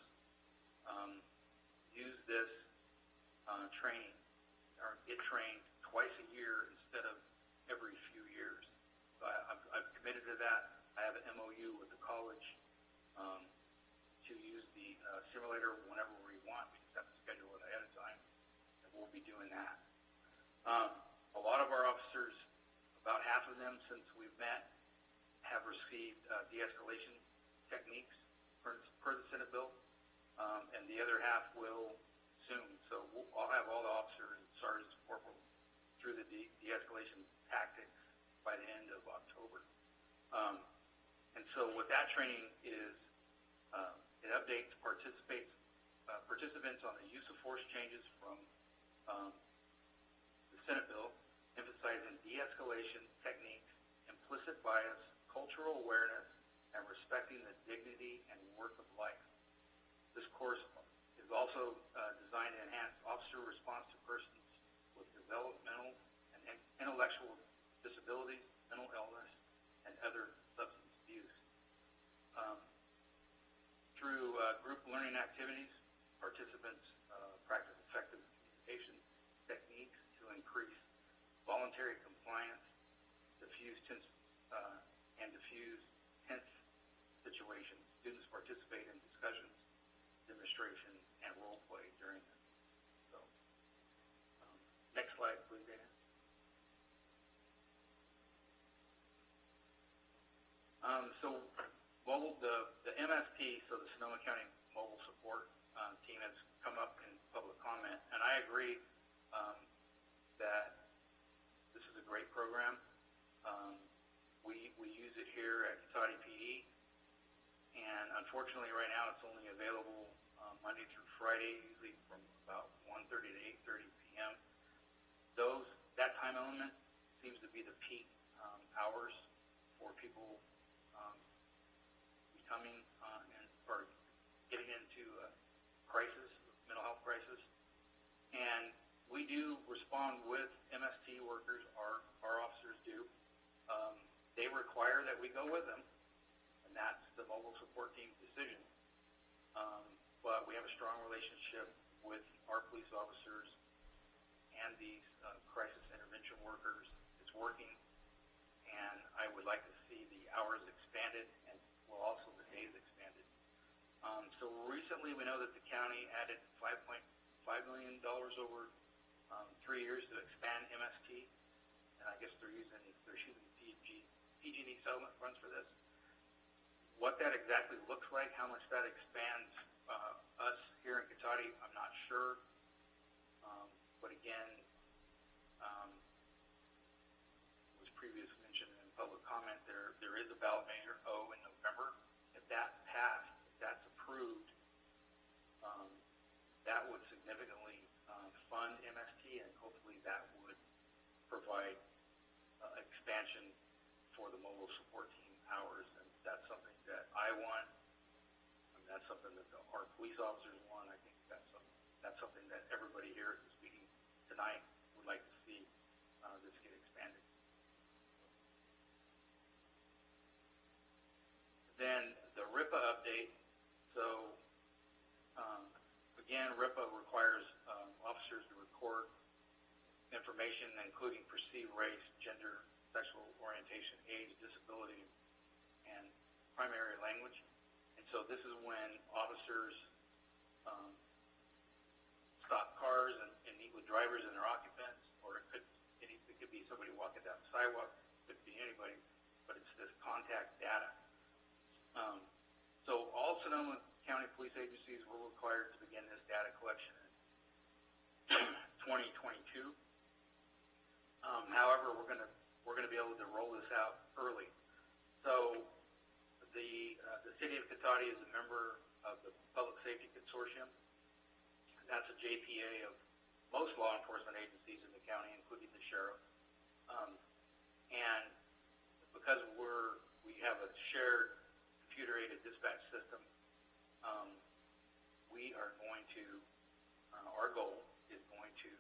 S15: use this training or get trained twice a year instead of every few years. So I've committed to that. I have an MOU with the college to use the simulator whenever we want. We just have to schedule it ahead of time, and we'll be doing that. A lot of our officers, about half of them since we've met, have received de-escalation techniques per the Senate bill, and the other half will soon. So I'll have all the officers, sergeants, corporals through the de-escalation tactics by the end of October. And so what that training is, it updates participants on the use of force changes from the Senate bill, emphasizing de-escalation techniques, implicit bias, cultural awareness, and respecting the dignity and worth of life. This course is also designed to enhance officer response to persons with developmental and intellectual disabilities, mental illness, and other substance abuse. Through group learning activities, participants practice effective communication techniques to increase voluntary compliance, diffuse tense situations. Students participate in discussions, demonstrations, and role play during them. So, next slide, please, Dana. So, the MSP, so the Sonoma County Mobile Support Team, has come up in public comment, and I agree. that this is a great program. We use it here at Cotati PD, and unfortunately right now it's only available Monday through Friday, usually from about 1:30 to 8:30 p.m. That time element seems to be the peak hours for people becoming or getting into a crisis, mental health crisis. And we do respond with MST workers, our officers do. They require that we go with them, and that's the mobile support team's decision. But we have a strong relationship with our police officers and these crisis intervention workers. It's working, and I would like to see the hours expanded and also the days expanded. So recently we know that the county added $5.5 million over 3 years to expand MST, and I guess they're using PG&E settlement funds for this. What that exactly looks like, how much that expands us here in Cotati, I'm not sure. But again, was previously mentioned in public comment, there is a ballot measure O in November. If that's passed, if that's approved, that would significantly fund MST, and hopefully that would provide expansion for the mobile support team hours. And that's something that I want. I mean, that's something that our police officers want. I think that's something that everybody here who's speaking tonight would like to see this get expanded. Then the RIPA update. So again, RIPA requires officers to record information including perceived race, gender, sexual orientation, age, disability, and primary language. And so this is when officers stop cars and meet with drivers and their occupants, or it could be somebody walking down the sidewalk, it could be anybody, but it's this contact data. So all Sonoma County police agencies were required to begin this data collection in 2022. However, we're gonna be able to roll this out early. So the city of Cotati is a member of the Public Safety Consortium. That's a JPA of most law enforcement agencies in the county, including the sheriff. And because we have a shared computer-aided dispatch system, we are going to, our goal is going to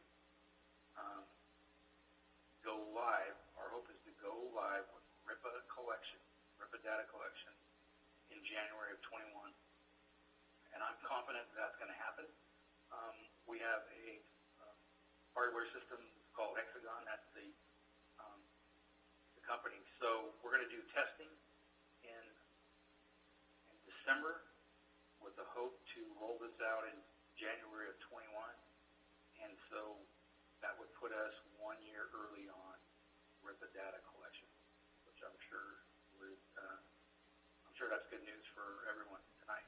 S15: go live. Our hope is to go live with RIPA data collection in January of 21. And I'm confident that's going to happen. We have a hardware system called Hexagon. That's the company. So we're going to do testing in December with the hope to roll this out in January of 21. And so that would put us 1 year early on with the data collection, which I'm sure that's good news for everyone tonight.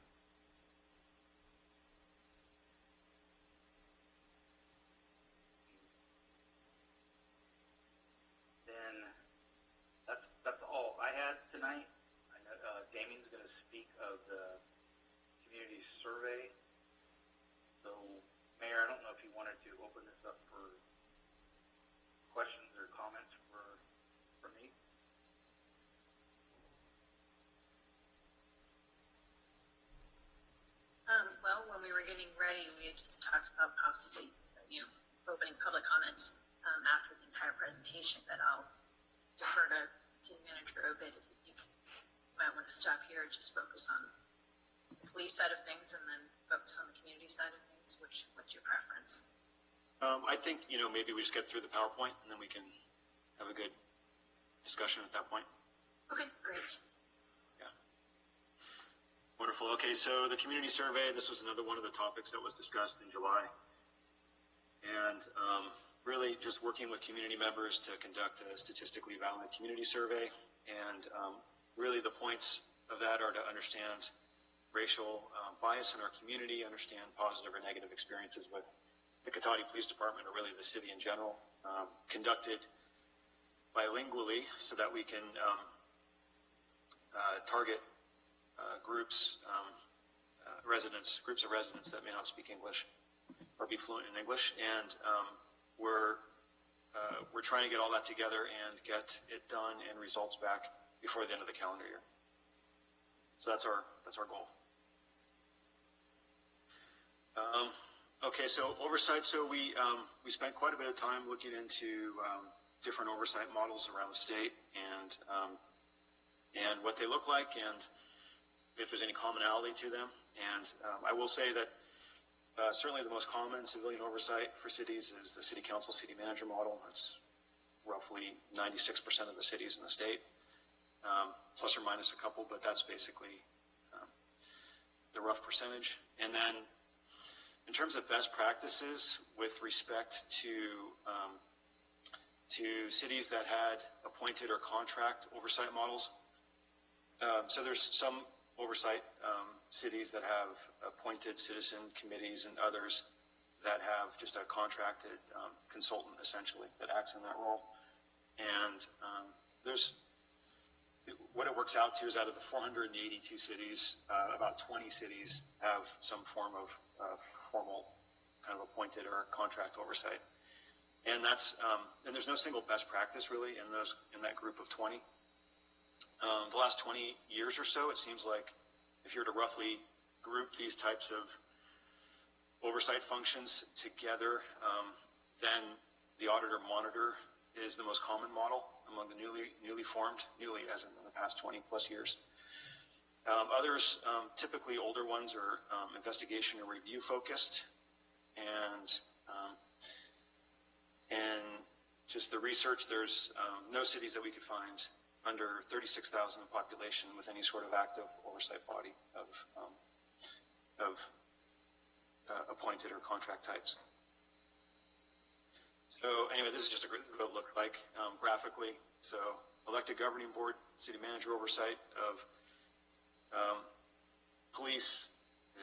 S15: Then that's all I had tonight. I know Damien's going to speak of the community survey. So, Mayor, I don't know if you wanted to open this up for questions or comments for me.
S1: Well, when we were getting ready, we had just talked about possibly, opening public comments after the entire presentation, but I'll defer to City Manager Obid if you think you might want to stop here and just focus on the police side of things and then focus on the community side of things. What's your preference?
S4: I think, maybe we just get through the PowerPoint and then we can have a good discussion at that point.
S1: Okay, great.
S4: Yeah. Wonderful. Okay, so the community survey, this was another one of the topics that was discussed in July. And really just working with community members to conduct a statistically valid community survey. And really the points of that are to understand racial bias in our community, understand positive or negative experiences with the Cotati Police Department, or really the city in general, conducted bilingually so that we can target groups of residents that may not speak English or be fluent in English. And we're trying to get all that together and get it done and results back before the end of the calendar year. So that's our goal. Okay, so oversight. So we spent quite a bit of time looking into different oversight models around the state and what they look like and if there's any commonality to them. And I will say that certainly the most common civilian oversight for cities is the city council, city manager model. That's roughly 96% of the cities in the state, plus or minus a couple, but that's basically the rough percentage. And then in terms of best practices with respect to cities that had appointed or contract oversight models, so there's some oversight cities that have appointed citizen committees and others that have just a contracted consultant essentially that acts in that role. And what it works out to is out of the 482 cities, about 20 cities have some form of formal kind of appointed or contract oversight. And that's and there's no single best practice really in that group of 20. The last 20 years or so, it seems like if you were to roughly group these types of oversight functions together, then the auditor monitor is the most common model among the newly formed, as in the past 20 plus years. Others, typically older ones, are investigation or review focused, and just the research. There's no cities that we could find under 36,000 in population with any sort of active oversight body of appointed or contract types. So anyway, this is just what it looked like graphically. So elected governing board, city manager oversight of police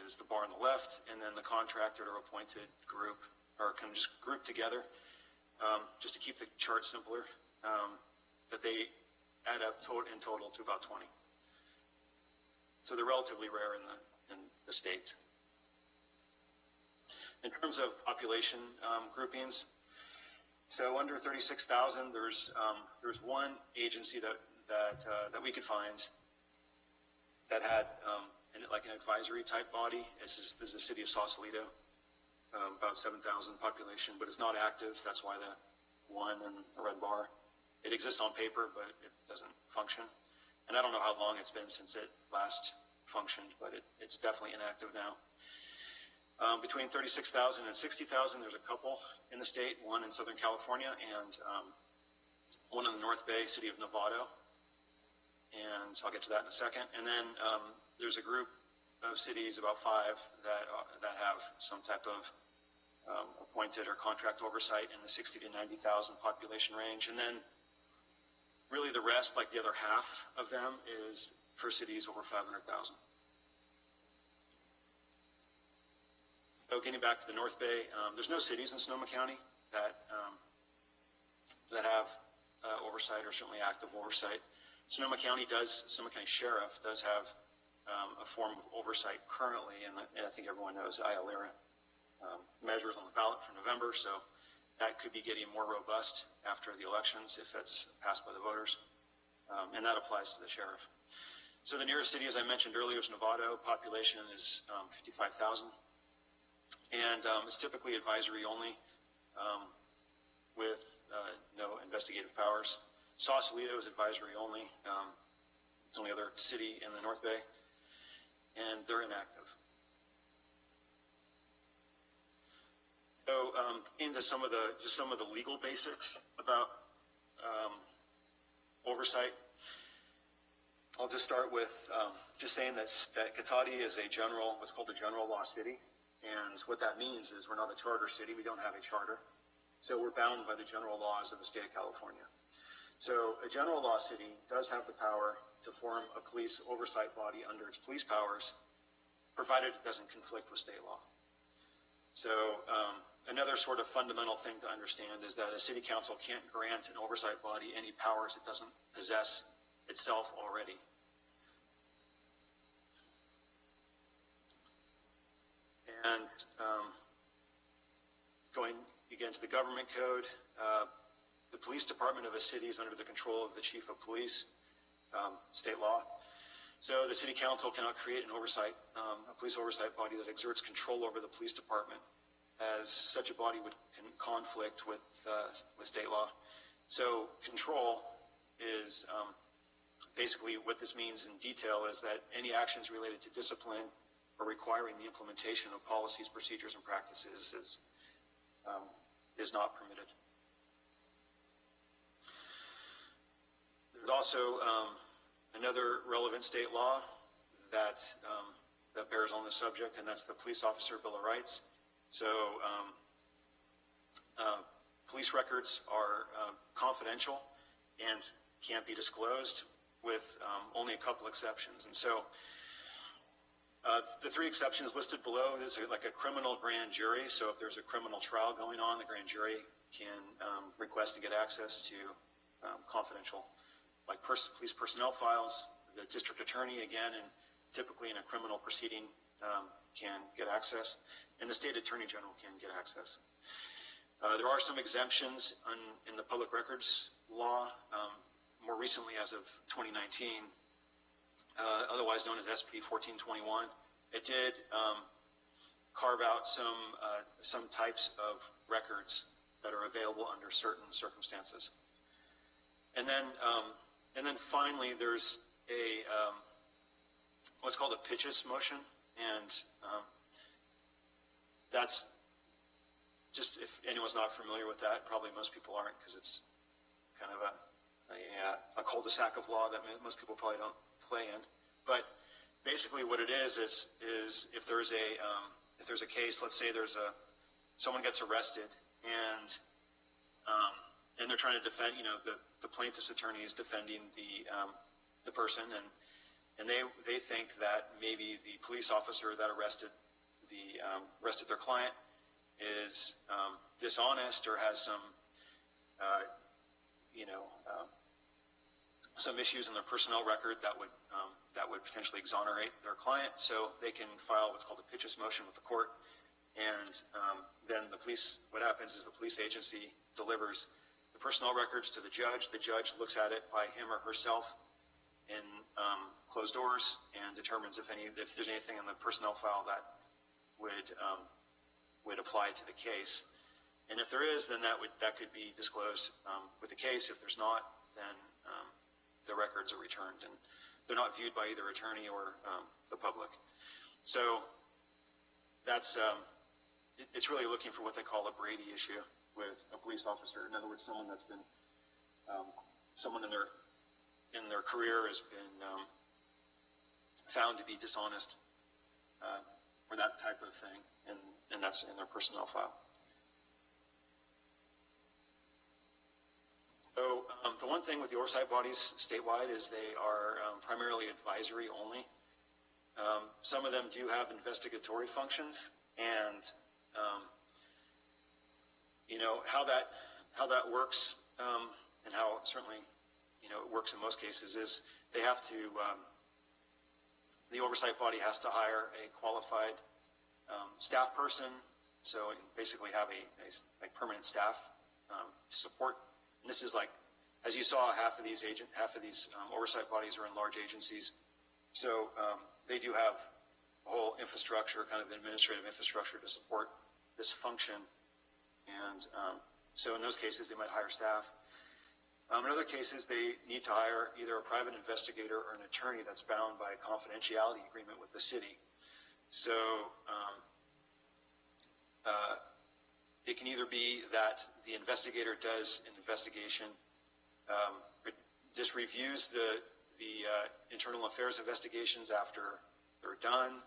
S4: is the bar on the left, and then the contracted or appointed group are kind of just grouped together just to keep the chart simpler. But they add up in total to about 20. So they're relatively rare in the state. In terms of population groupings, so under 36,000, there's one agency that we could find that had like an advisory type body. This is the city of Sausalito, about 7,000 population, but it's not active. That's why the one and the red bar. It exists on paper, but it doesn't function. And I don't know how long it's been since it last functioned, but it's definitely inactive now. Between 36,000 and 60,000, there's a couple in the state, one in Southern California and one in the North Bay, city of Novato. And so I'll get to that in a second. And then there's a group of cities, about 5, that have some type of appointed or contract oversight in the 60 to 90,000 population range. And then really the rest, like the other half of them, is for cities over 500,000. So getting back to the North Bay, there's no cities in Sonoma County that have oversight or certainly active oversight. Sonoma County Sheriff does have a form of oversight currently, and I think everyone knows ILERA measures on the ballot for November, so that could be getting more robust after the elections if it's passed by the voters, and that applies to the sheriff. So the nearest city, as I mentioned earlier, is Novato. Population is 55,000, and it's typically advisory only with no investigative powers. Sausalito is advisory only. It's the only other city in the North Bay, and they're inactive. So into some of the legal basics about oversight. I'll just start with just saying that Cotati is what's called a general law city, and what that means is we're not a charter city. We don't have a charter, so we're bound by the general laws of the state of California. So a general law city does have the power to form a police oversight body under its police powers, provided it doesn't conflict with state law. So Another sort of fundamental thing to understand is that a city council can't grant an oversight body any powers it doesn't possess itself already. And going again to the government code, the police department of a city is under the control of the chief of police, state law. So the city council cannot create an oversight, a police oversight body that exerts control over the police department, as such a body would conflict with state law. So control is basically what this means in detail is that any actions related to discipline or requiring the implementation of policies, procedures, and practices is not permitted. There's also another relevant state law that bears on the subject, and that's the Police Officer Bill of Rights. So police records are confidential and can't be disclosed with only a couple exceptions. And so the three exceptions listed below is like a criminal grand jury. So if there's a criminal trial going on, the grand jury can request to get access to confidential, like police personnel files. The district attorney, again, and typically in a criminal proceeding, can get access, and the state attorney general can get access. There are some exemptions in the public records law, more recently as of 2019, otherwise known as SB 1421. It did carve out some types of records that are available under certain circumstances. And then finally, there's a what's called a Pitchess motion, and that's just, if anyone's not familiar with that, probably most people aren't, because it's kind of a cul-de-sac of law that most people probably don't play in. But basically, what it is if there's a case, let's say someone gets arrested, and they're trying to defend, the plaintiff's attorney is defending the person, and they think that maybe the police officer that arrested their client is dishonest or has some issues in their personnel record that would potentially exonerate their client. So they can file what's called a Pitchess motion with the court, and then what happens is the police agency delivers the personnel records to the judge. The judge looks at it by him or herself in closed doors and determines if there's anything in the personnel file that would apply to the case. And if there is, then that could be disclosed with the case. If there's not, then the records are returned, and they're not viewed by either attorney or the public. So that's it's really looking for what they call a Brady issue with a police officer. In other words, someone that's been someone in their career has been found to be dishonest or that type of thing, and that's in their personnel file. So the one thing with the oversight bodies statewide is they are primarily advisory only. Some of them do have investigatory functions, and how that works, and how certainly it works in most cases is they have to. The oversight body has to hire a qualified staff person, so basically have a permanent staff to support. And this is like, as you saw, half of these oversight bodies are in large agencies, so they do have a whole infrastructure, kind of administrative infrastructure to support this function. And so in those cases, they might hire staff. In other cases, they need to hire either a private investigator or an attorney that's bound by a confidentiality agreement with the city. So it can either be that the investigator does an investigation, just reviews the internal affairs investigations after they're done,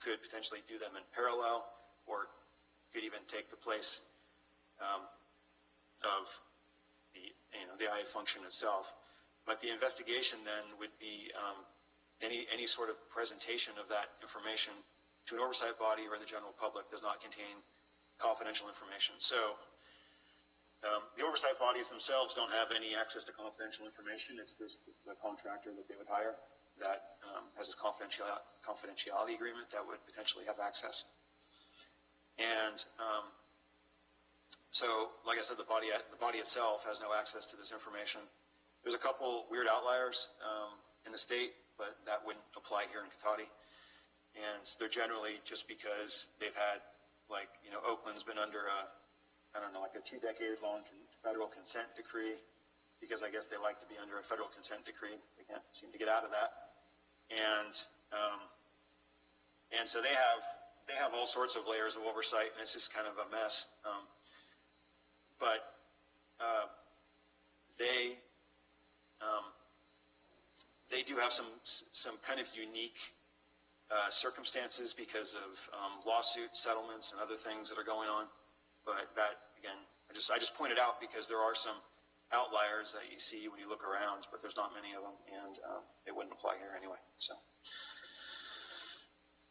S4: could potentially do them in parallel, or could even take the place of the IA function itself. But the investigation then would be any sort of presentation of that information to an oversight body or the general public does not contain confidential information. So the oversight bodies themselves don't have any access to confidential information. It's just the contractor that they would hire that has a confidentiality agreement that would potentially have access. And so, like I said, the body itself has no access to this information. There's a couple weird outliers in the state, but that wouldn't apply here in Cotati. And they're generally just because they've had, like, you know, Oakland's been under a, I don't know, like a 2-decade-long federal consent decree, because I guess they like to be under a federal consent decree. They can't seem to get out of that. And so they have all sorts of layers of oversight, and it's just kind of a mess. But they do have some kind of unique circumstances because of lawsuits, settlements, and other things that are going on. But that, again, I just pointed out because there are some outliers that you see when you look around, but there's not many of them, and it wouldn't apply here anyway. So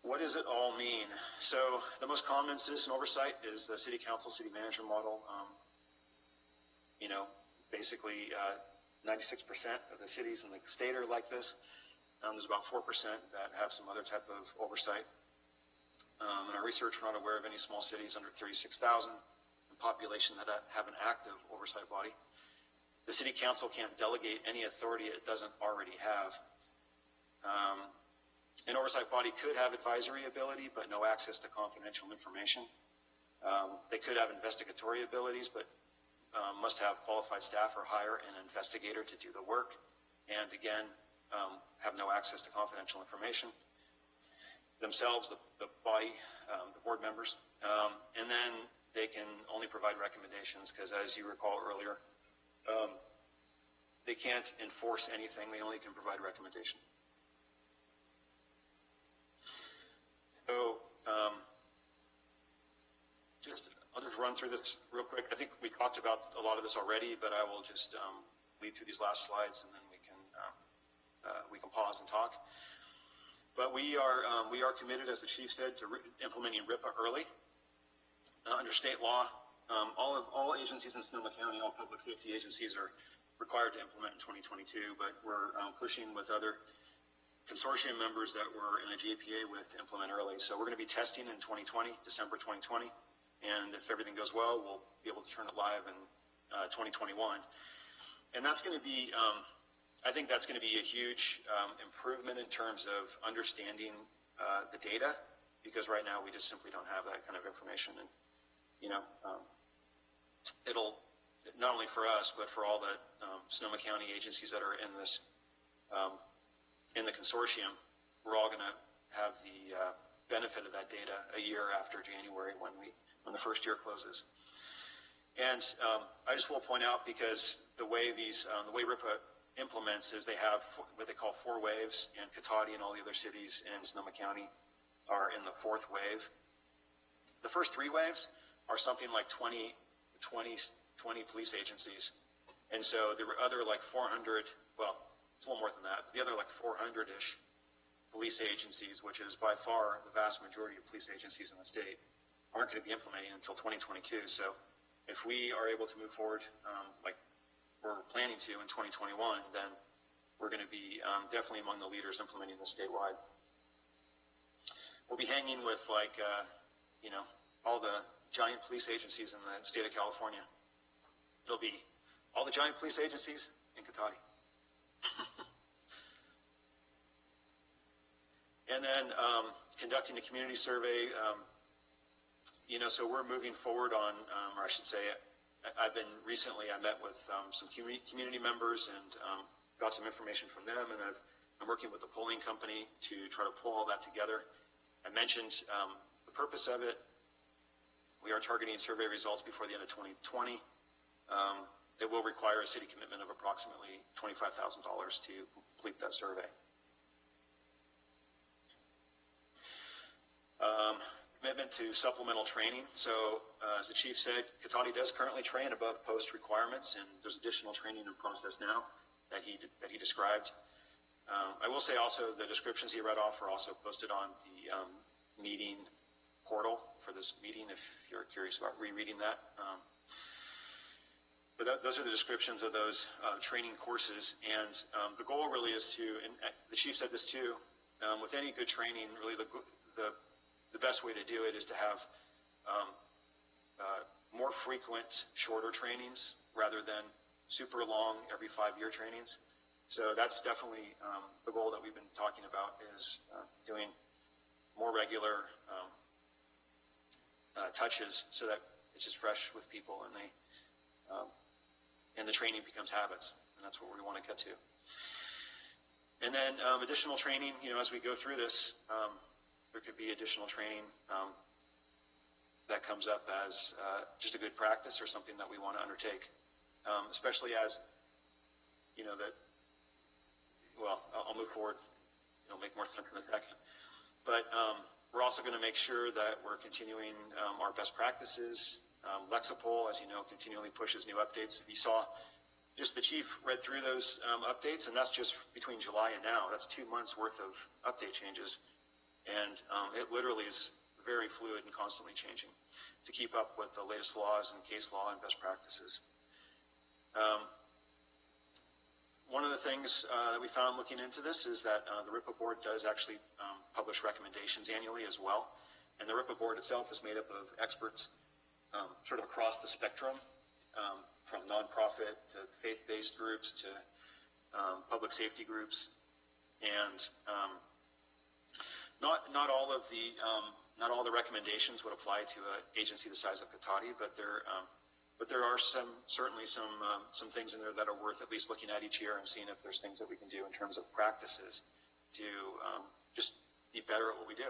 S4: what does it all mean? So the most common citizen oversight is the city council, city manager model. You know, basically 96% of the cities in the state are like this. There's about 4% that have some other type of oversight. In our research, we're not aware of any small cities under 36,000 in population that have an active oversight body. The city council can't delegate any authority it doesn't already have. An oversight body could have advisory ability, but no access to confidential information. They could have investigatory abilities, but must have qualified staff or hire an investigator to do the work. And again, have no access to confidential information. Themselves, the body, the board members, and then they can only provide recommendations because, as you recall earlier, they can't enforce anything. They only can provide recommendations. So I'll just run through this real quick. I think we talked about a lot of this already, but I will just lead through these last slides, and then we can pause and talk. But we are committed, as the chief said, to implementing RIPA early. Under state law, all agencies in Sonoma County, all public safety agencies are required to implement in 2022, but we're pushing with other consortium members that we're in a JPA with to implement early. So we're going to be testing in 2020, December 2020, and if everything goes well, we'll be able to turn it live in 2021. And that's going to be, I think that's going to be a huge improvement in terms of understanding the data, because right now we just simply don't have that kind of information. And, you know, it'll, not only for us, but for all the Sonoma County agencies that are in this, in the consortium, we're all going to have the benefit of that data a year after January when the first year closes. And I just will point out, because the way the way RIPA implements is they have what they call 4 waves, and Cotati and all the other cities in Sonoma County are in the 4th wave. The first 3 waves are something like 20 police agencies. And so there were other like 400, well, it's a little more than that, but the other like 400-ish police agencies, which is by far the vast majority of police agencies in the state, aren't going to be implementing until 2022. So if we are able to move forward like we're planning to in 2021, then we're going to be definitely among the leaders implementing this statewide. We'll be hanging with like, you know, all the giant police agencies in the state of California. It'll be all the giant police agencies in Cotati. And then conducting a community survey, you know, so we're moving forward on, or I should say, I met with some community members and got some information from them, and I'm working with the polling company to try to pull all that together. I mentioned the purpose of it. We are targeting survey results before the end of 2020. It will require a city commitment of approximately $25,000 to complete that survey. Commitment to supplemental training. So as the chief said, Cotati does currently train above post requirements, and there's additional training in process now that he described. I will say also the descriptions he read off are also posted on the meeting portal for this meeting if you're curious about rereading that. But those are the descriptions of those training courses. And the goal really is to, and the chief said this too, with any good training, really the best way to do it is to have more frequent, shorter trainings rather than super long every 5-year trainings. So that's definitely the goal that we've been talking about, is doing more regular touches so that it's just fresh with people and they and the training becomes habits, and that's what we want to get to. And then additional training, as we go through this, there could be additional training that comes up as just a good practice or something that we want to undertake, especially as, that, well, I'll move forward. It'll make more sense in a second. But we're also going to make sure that we're continuing our best practices. Lexipol, as you know, continually pushes new updates. You saw just the chief read through those updates, and that's just between July and now. That's 2 months worth of update changes. And it literally is very fluid and constantly changing to keep up with the latest laws and case law and best practices. One of the things that we found looking into this is that the RIPA board does actually publish recommendations annually as well. And the RIPA board itself is made up of experts sort of across the spectrum, from nonprofit to faith-based groups to public safety groups. And not all the recommendations would apply to an agency the size of Cotati, but there are certainly some things in there that are worth at least looking at each year and seeing if there's things that we can do in terms of practices to just be better at what we do.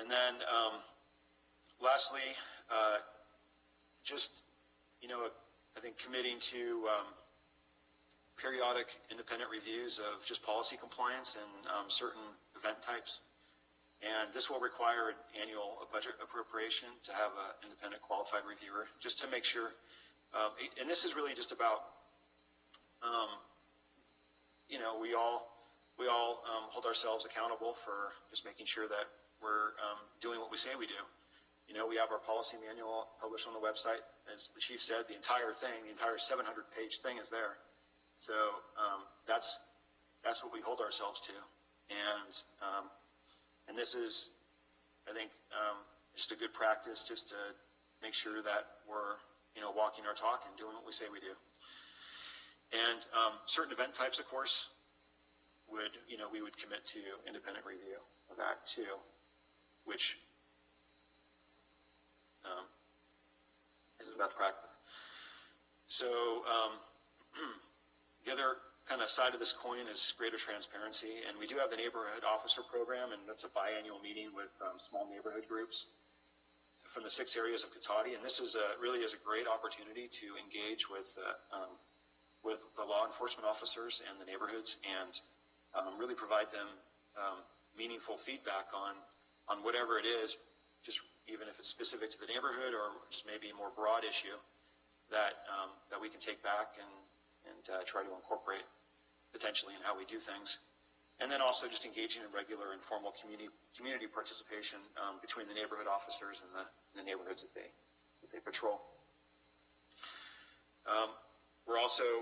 S4: And then lastly, I think committing to periodic independent reviews of just policy compliance and certain event types. And this will require an annual budget appropriation to have an independent qualified reviewer, just to make sure, and this is really just about, we all hold ourselves accountable for just making sure that we're doing what we say we do. We have our policy manual published on the website. As the chief said, the entire 700-page thing is there. So that's what we hold ourselves to. And this is, I think, just a good practice just to make sure that we're, walking our talk and doing what we say we do. And certain event types, of course, we would commit to independent review of that too, which is the best practice. So the other kind of side of this coin is greater transparency, and we do have the neighborhood officer program, and that's a biannual meeting with small neighborhood groups from the 6 areas of Cotati, and this is really is a great opportunity to engage with the law enforcement officers and the neighborhoods, and really provide them meaningful feedback on whatever it is, just even if it's specific to the neighborhood or just maybe a more broad issue that we can take back and try to incorporate potentially in how we do things. And then also just engaging in regular informal community participation between the neighborhood officers and the neighborhoods that they patrol. We're also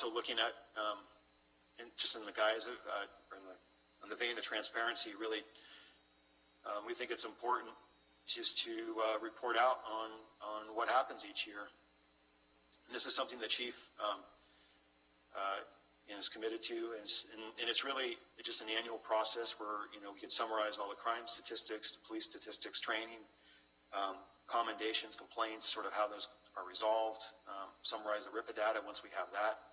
S4: looking at, and just in the guise of, in the vein of transparency, really, we think it's important just to report out on what happens each year. And this is something the chief is committed to, and it's really just an annual process where we can summarize all the crime statistics, police statistics, training, commendations, complaints, sort of how those are resolved, summarize the RIPA data once we have that.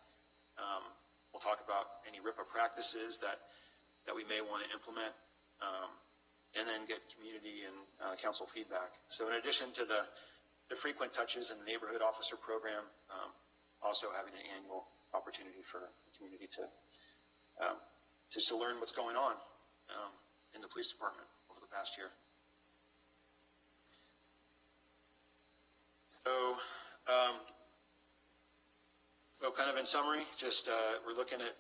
S4: We'll talk about any RIPA practices that we may want to implement, and then get community and council feedback. So in addition to the frequent touches in the neighborhood officer program, also having an annual opportunity for the community to learn what's going on in the police department over the past year. So kind of in summary, just we're looking at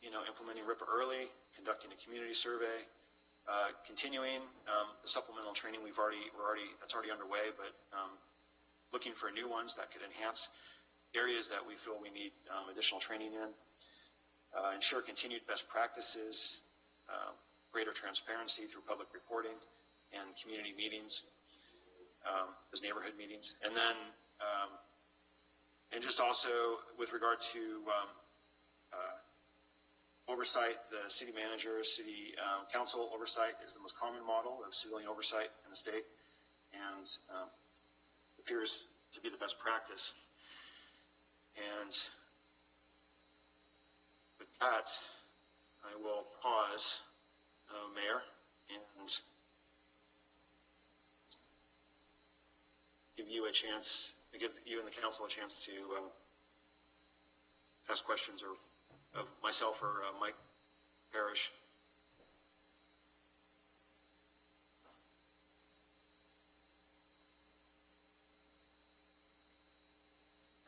S4: implementing RIPA early, conducting a community survey, continuing the supplemental training that's already underway, but looking for new ones that could enhance areas that we feel we need additional training in. Ensure continued best practices, greater transparency through public reporting and community meetings, those neighborhood meetings. And then, and just also with regard to oversight, the city manager, city council oversight is the most common model of civilian oversight in the state, and appears to be the best practice. And with that, I will pause, Mayor, and give you a chance, give you and the council a chance to ask questions or of myself or Mike Parrish.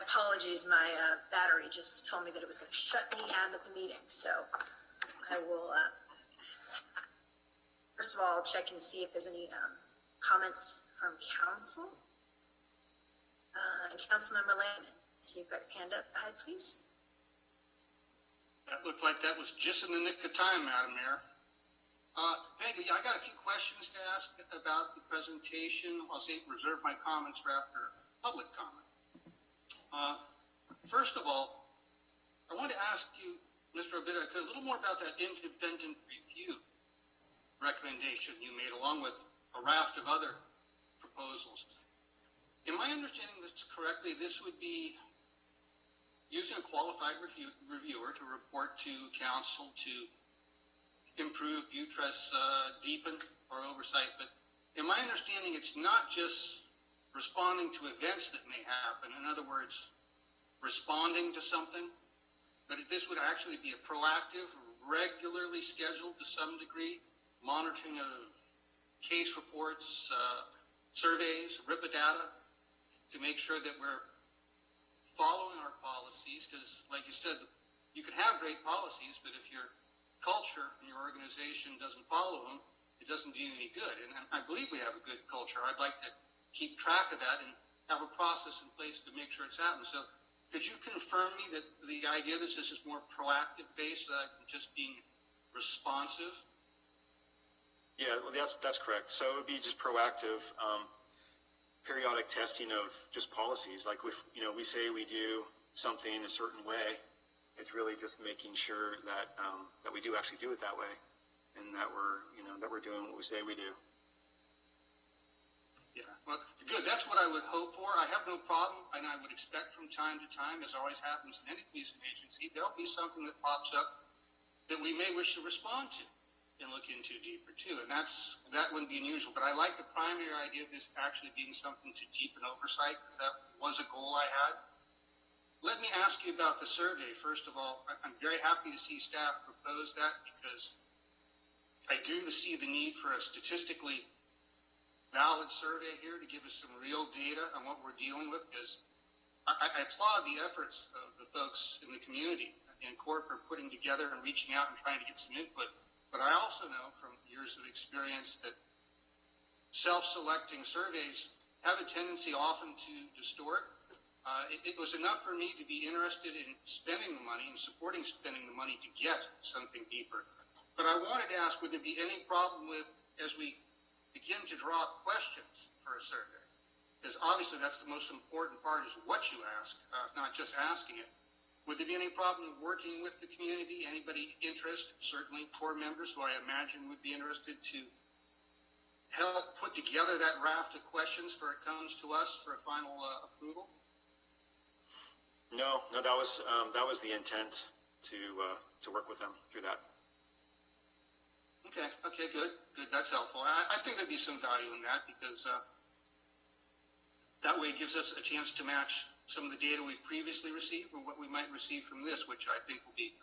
S1: Apologies, my battery just told me that it was going to shut me out of the meeting, so I will first of all check and see if there's any comments from council. Councilmember Layman, so you've got your hand up. Go ahead, please.
S3: That looked like that was just in the nick of time, Madam Mayor. Thank you. I got a few questions to ask about the presentation. I'll reserve my comments for after public comment. First of all, I wanted to ask you, Mr. Obida, a little more about that independent review recommendation you made, along with a raft of other proposals. Am I understanding this correctly? This would be using a qualified reviewer to report to council to improve, buttress, deepen our oversight. But am I understanding it's not just responding to events that may happen, in other words, responding to something, but this would actually be a proactive, regularly scheduled to some degree, monitoring of case reports, surveys, RIPA data, to make sure that we're following our policies, because like you said, you can have great policies, but if your culture and your organization doesn't follow them, it doesn't do you any good. And I believe we have a good culture. I'd like to keep track of that and have a process in place to make sure it's happening. So could you confirm me that the idea of this is more proactive based rather than just being responsive?
S4: Yeah, well, that's correct. So it would be just proactive, periodic testing of just policies. Like we say we do something a certain way. It's really just making sure that that we do actually do it that way, and that we're doing what we say we do.
S3: Yeah, well, good. That's what I would hope for. I have no problem, and I would expect from time to time, as always happens in any policing agency, there'll be something that pops up that we may wish to respond to and look into deeper too, and that wouldn't be unusual. But I like the primary idea of this actually being something to deepen oversight, because that was a goal I had. Let me ask you about the survey. First of all, I'm very happy to see staff propose that, because I do see the need for a statistically valid survey here to give us some real data on what we're dealing with, because I applaud the efforts of the folks in the community in court for putting together and reaching out and trying to get some input. But I also know from years of experience that self-selecting surveys have a tendency often to distort. It was enough for me to be interested in spending the money and supporting spending the money to get something deeper. But I wanted to ask, would there be any problem with, as we begin to draw up questions for a survey, because obviously that's the most important part, is what you ask, not just asking it. Would there be any problem working with the community? Anybody interested? Certainly core members, who I imagine would be interested, to help put together that raft of questions before it comes to us for a final approval?
S4: No, that was the intent to work with them through that.
S3: Okay, good. That's helpful. I think there'd be some value in that, because that way it gives us a chance to match some of the data we previously received with what we might receive from this, which I think will be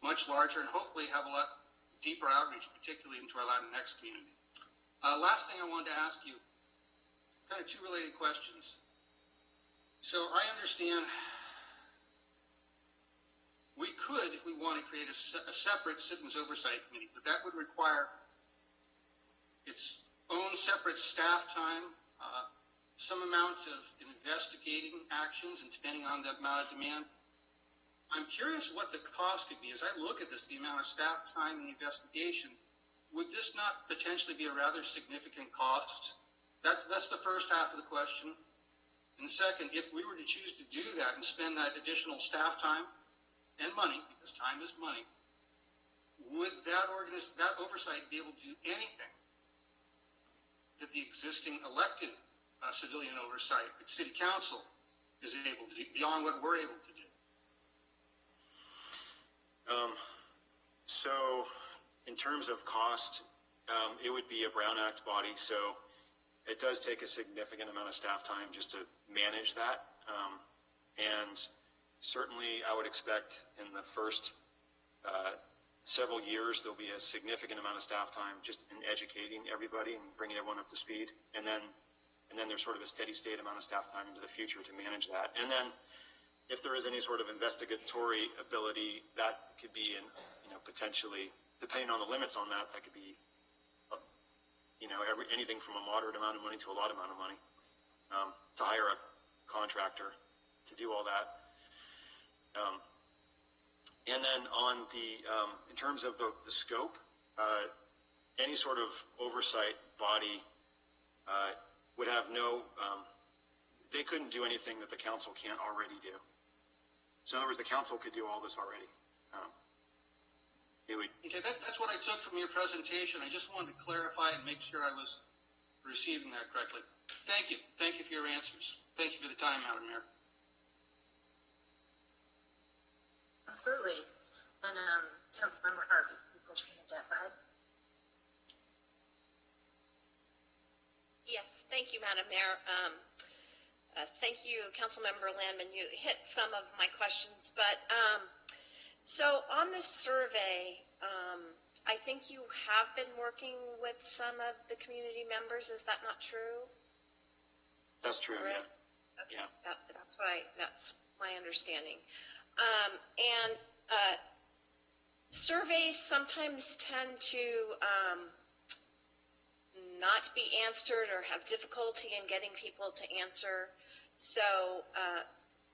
S3: much larger and hopefully have a lot deeper outreach, particularly into our Latinx community. Last thing I wanted to ask you, kind of two related questions. So I understand we could, if we want to, create a separate citizens oversight committee, but that would require its own separate staff time, some amount of investigating actions, and depending on the amount of demand. I'm curious what the cost could be. As I look at this, the amount of staff time and investigation, would this not potentially be a rather significant cost? That's the first half of the question. And second, if we were to choose to do that and spend that additional staff time and money, because time is money, would that oversight be able to do anything that the existing elected civilian oversight, the city council, is able to do beyond what we're able to do?
S4: So in terms of cost, it would be a Brown Act body, so it does take a significant amount of staff time just to manage that. And certainly I would expect in the first several years, there'll be a significant amount of staff time just in educating everybody and bringing everyone up to speed. And then there's sort of a steady state amount of staff time into the future to manage that. And then if there is any sort of investigatory ability, that could be potentially, depending on the limits on that, that could be, anything from a moderate amount of money to a lot amount of money, to hire a contractor to do all that. And then on the, in terms of the scope, any sort of oversight body would have no, they couldn't do anything that the council can't already do. So in other words, the council could do all this already.
S3: Okay, that's what I took from your presentation. I just wanted to clarify and make sure I was receiving that correctly. Thank you. Thank you for your answers. Thank you for the time, Madam Mayor.
S1: Absolutely. And Councilmember Harvey, you put your hand up, right?
S16: Yes, thank you, Madam Mayor. Thank you, Councilmember Landman. You hit some of my questions, but so on this survey, I think you have been working with some of the community members. Is that not true?
S4: That's true.
S16: Correct?
S4: Yeah.
S16: Okay.
S4: Yeah.
S16: That's my understanding. And surveys sometimes tend to not be answered or have difficulty in getting people to answer. So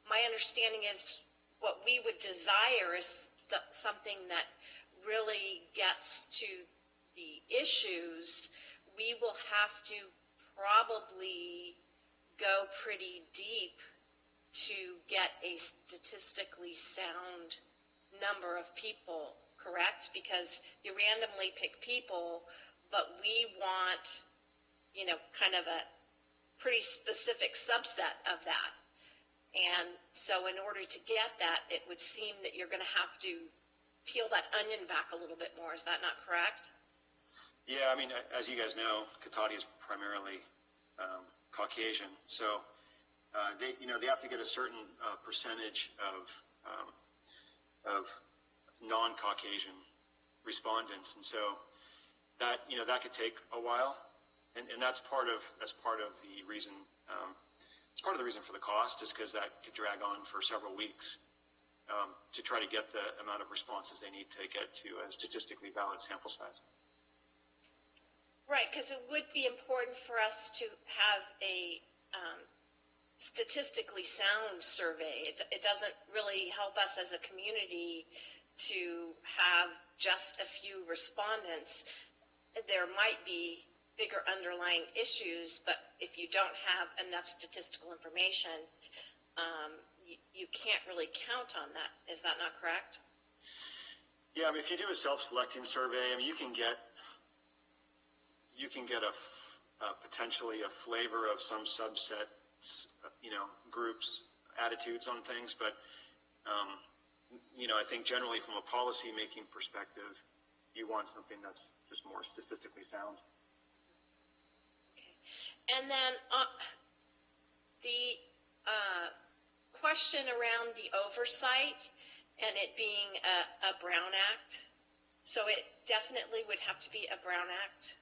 S16: my understanding is what we would desire is something that really gets to the issues. We will have to probably go pretty deep to get a statistically sound number of people, correct? Because you randomly pick people, but we want, kind of a pretty specific subset of that. And so in order to get that, it would seem that you're going to have to peel that onion back a little bit more. Is that not correct?
S4: Yeah, I mean, as you guys know, Cotati is primarily Caucasian, so they have to get a certain percentage of non-Caucasian respondents, and so that could take a while, and that's part of the reason. It's part of the reason for the cost, is because that could drag on for several weeks to try to get the amount of responses they need to get to a statistically valid sample size.
S16: Right, because it would be important for us to have a statistically sound survey. It doesn't really help us as a community to have just a few respondents. There might be bigger underlying issues, but if you don't have enough statistical information, you can't really count on that. Is that not correct?
S4: Yeah, I mean, if you do a self-selecting survey, I mean, you can get potentially a flavor of some subsets, groups' attitudes on things, but I think generally from a policy-making perspective, you want something that's just more statistically sound.
S16: And then the question around the oversight and it being a Brown Act, so it definitely would have to be a Brown Act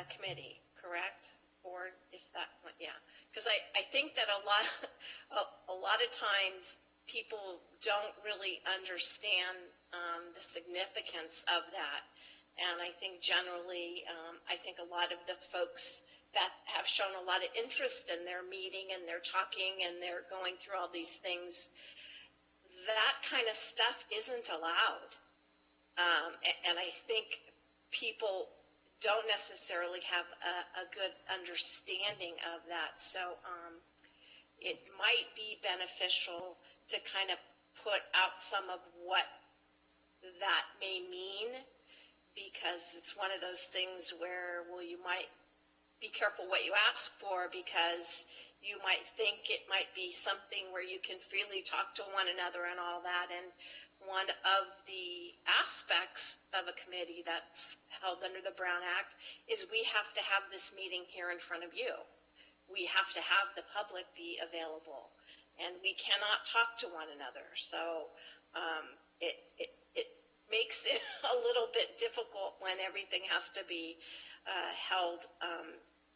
S16: committee, correct? Or if that, yeah, because I think that a lot of times people don't really understand the significance of that. And I think generally, I think a lot of the folks that have shown a lot of interest in their meeting and they're talking and they're going through all these things, that kind of stuff isn't allowed. And I think people don't necessarily have a good understanding of that. So it might be beneficial to kind of put out some of what that may mean, because it's one of those things where, well, you might be careful what you ask for, because you might think it might be something where you can freely talk to one another and all that. And one of the aspects of a committee that's held under the Brown Act is we have to have this meeting here in front of you. We have to have the public be available, and we cannot talk to one another. So it makes it a little bit difficult when everything has to be held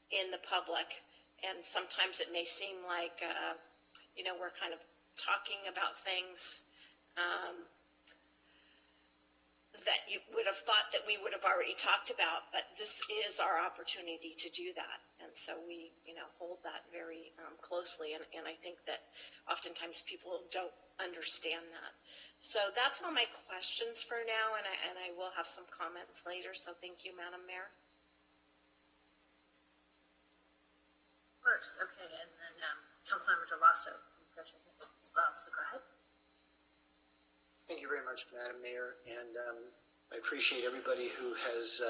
S16: in the public. And sometimes it may seem like, we're kind of talking about things that you would have thought that we would have already talked about, but this is our opportunity to do that. And so we, hold that very closely. And I think that oftentimes people don't understand that. So that's all my questions for now, and I will have some comments later. So thank you, Madam Mayor.
S1: Works. Okay, and then Councilmember Delasso as well, so go ahead.
S17: Thank you very much, Madam Mayor, and I appreciate everybody who has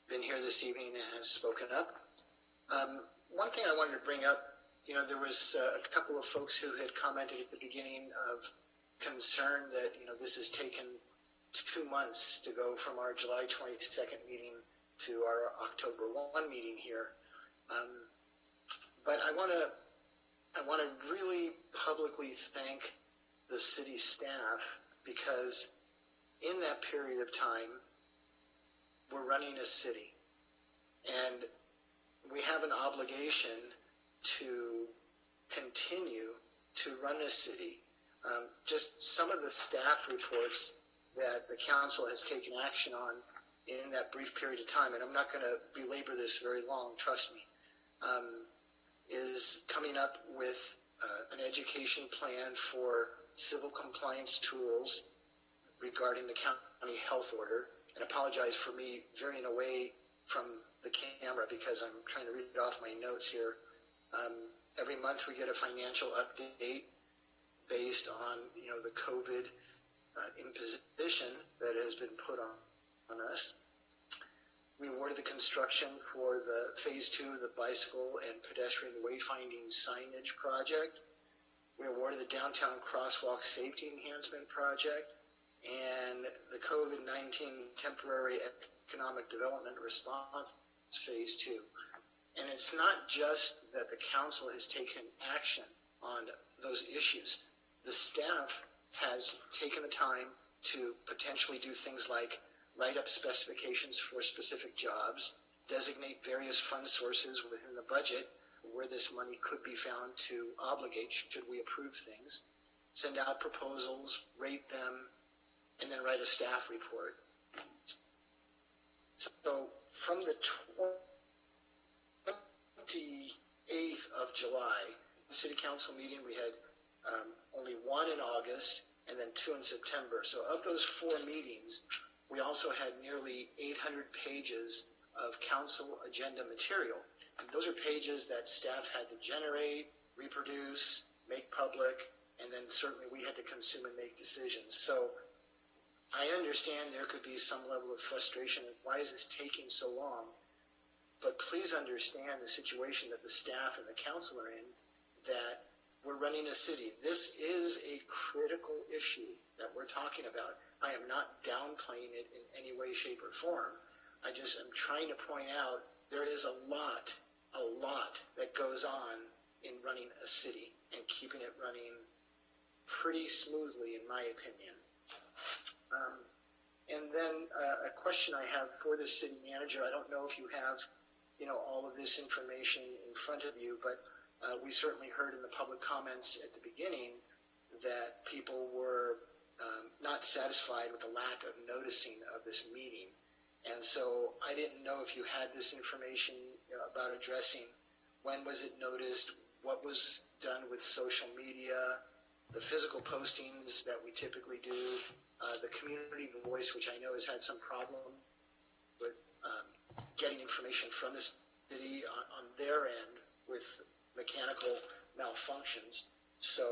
S17: been here this evening and has spoken up. One thing I wanted to bring up, there was a couple of folks who had commented at the beginning of concern that, this has taken 2 months to go from our July 22nd meeting to our October 1 meeting here. But I want to really publicly thank the city staff, because in that period of time, we're running a city, and we have an obligation to continue to run a city. Just some of the staff reports that the council has taken action on in that brief period of time, and I'm not going to belabor this very long, trust me, is coming up with an education plan for civil compliance tools regarding the county health order. And apologize for me veering away from the camera because I'm trying to read it off my notes here. Every month we get a financial update based on, the COVID imposition that has been put on us. We awarded the construction for the phase 2 of the bicycle and pedestrian wayfinding signage project. We awarded the downtown crosswalk safety enhancement project and the COVID-19 temporary economic development response phase 2. And it's not just that the council has taken action on those issues. The staff has taken the time to potentially do things like write up specifications for specific jobs, designate various fund sources within the budget where this money could be found to obligate should we approve things, send out proposals, rate them, and then write a staff report. So from the 28th of July, the city council meeting, we had only 1 in August and then 2 in September. So of those 4 meetings, we also had nearly 800 pages of council agenda material. And those are pages that staff had to generate, reproduce, make public, and then certainly we had to consume and make decisions. So I understand there could be some level of frustration of why is this taking so long? But please understand the situation that the staff and the council are in, that we're running a city. This is a critical issue that we're talking about. I am not downplaying it in any way, shape, or form. I just am trying to point out there is a lot that goes on in running a city and keeping it running pretty smoothly, in my opinion. And then a question I have for the city manager. I don't know if you have, all of this information in front of you, but we certainly heard in the public comments at the beginning that people were not satisfied with the lack of noticing of this meeting. And so I didn't know if you had this information about addressing when was it noticed, what was done with social media, the physical postings that we typically do, the community voice, which I know has had some problem with getting information from the city on their end with mechanical malfunctions. So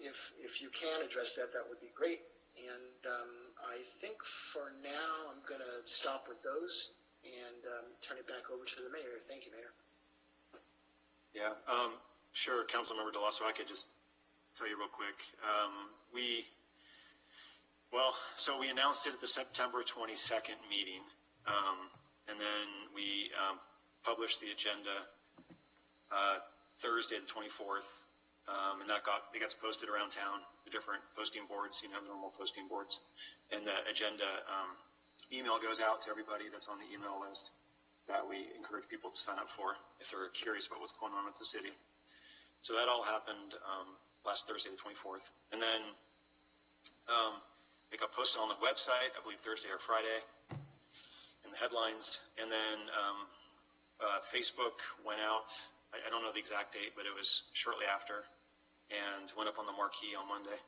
S17: if you can address that, that would be great. And I think for now I'm going to stop with those and turn it back over to the mayor. Thank you, Mayor.
S4: Yeah, sure, Councilmember Delasso, I could just tell you real quick. So we announced it at the September 22nd meeting, and then we published the agenda Thursday the 24th, and it gets posted around town, the different posting boards, the normal posting boards, and the agenda email goes out to everybody that's on the email list that we encourage people to sign up for if they're curious about what's going on with the city. So that all happened last Thursday the 24th, and then it got posted on the website, I believe Thursday or Friday, in the headlines, and then Facebook went out, I don't know the exact date, but it was shortly after, and went up on the marquee on Monday,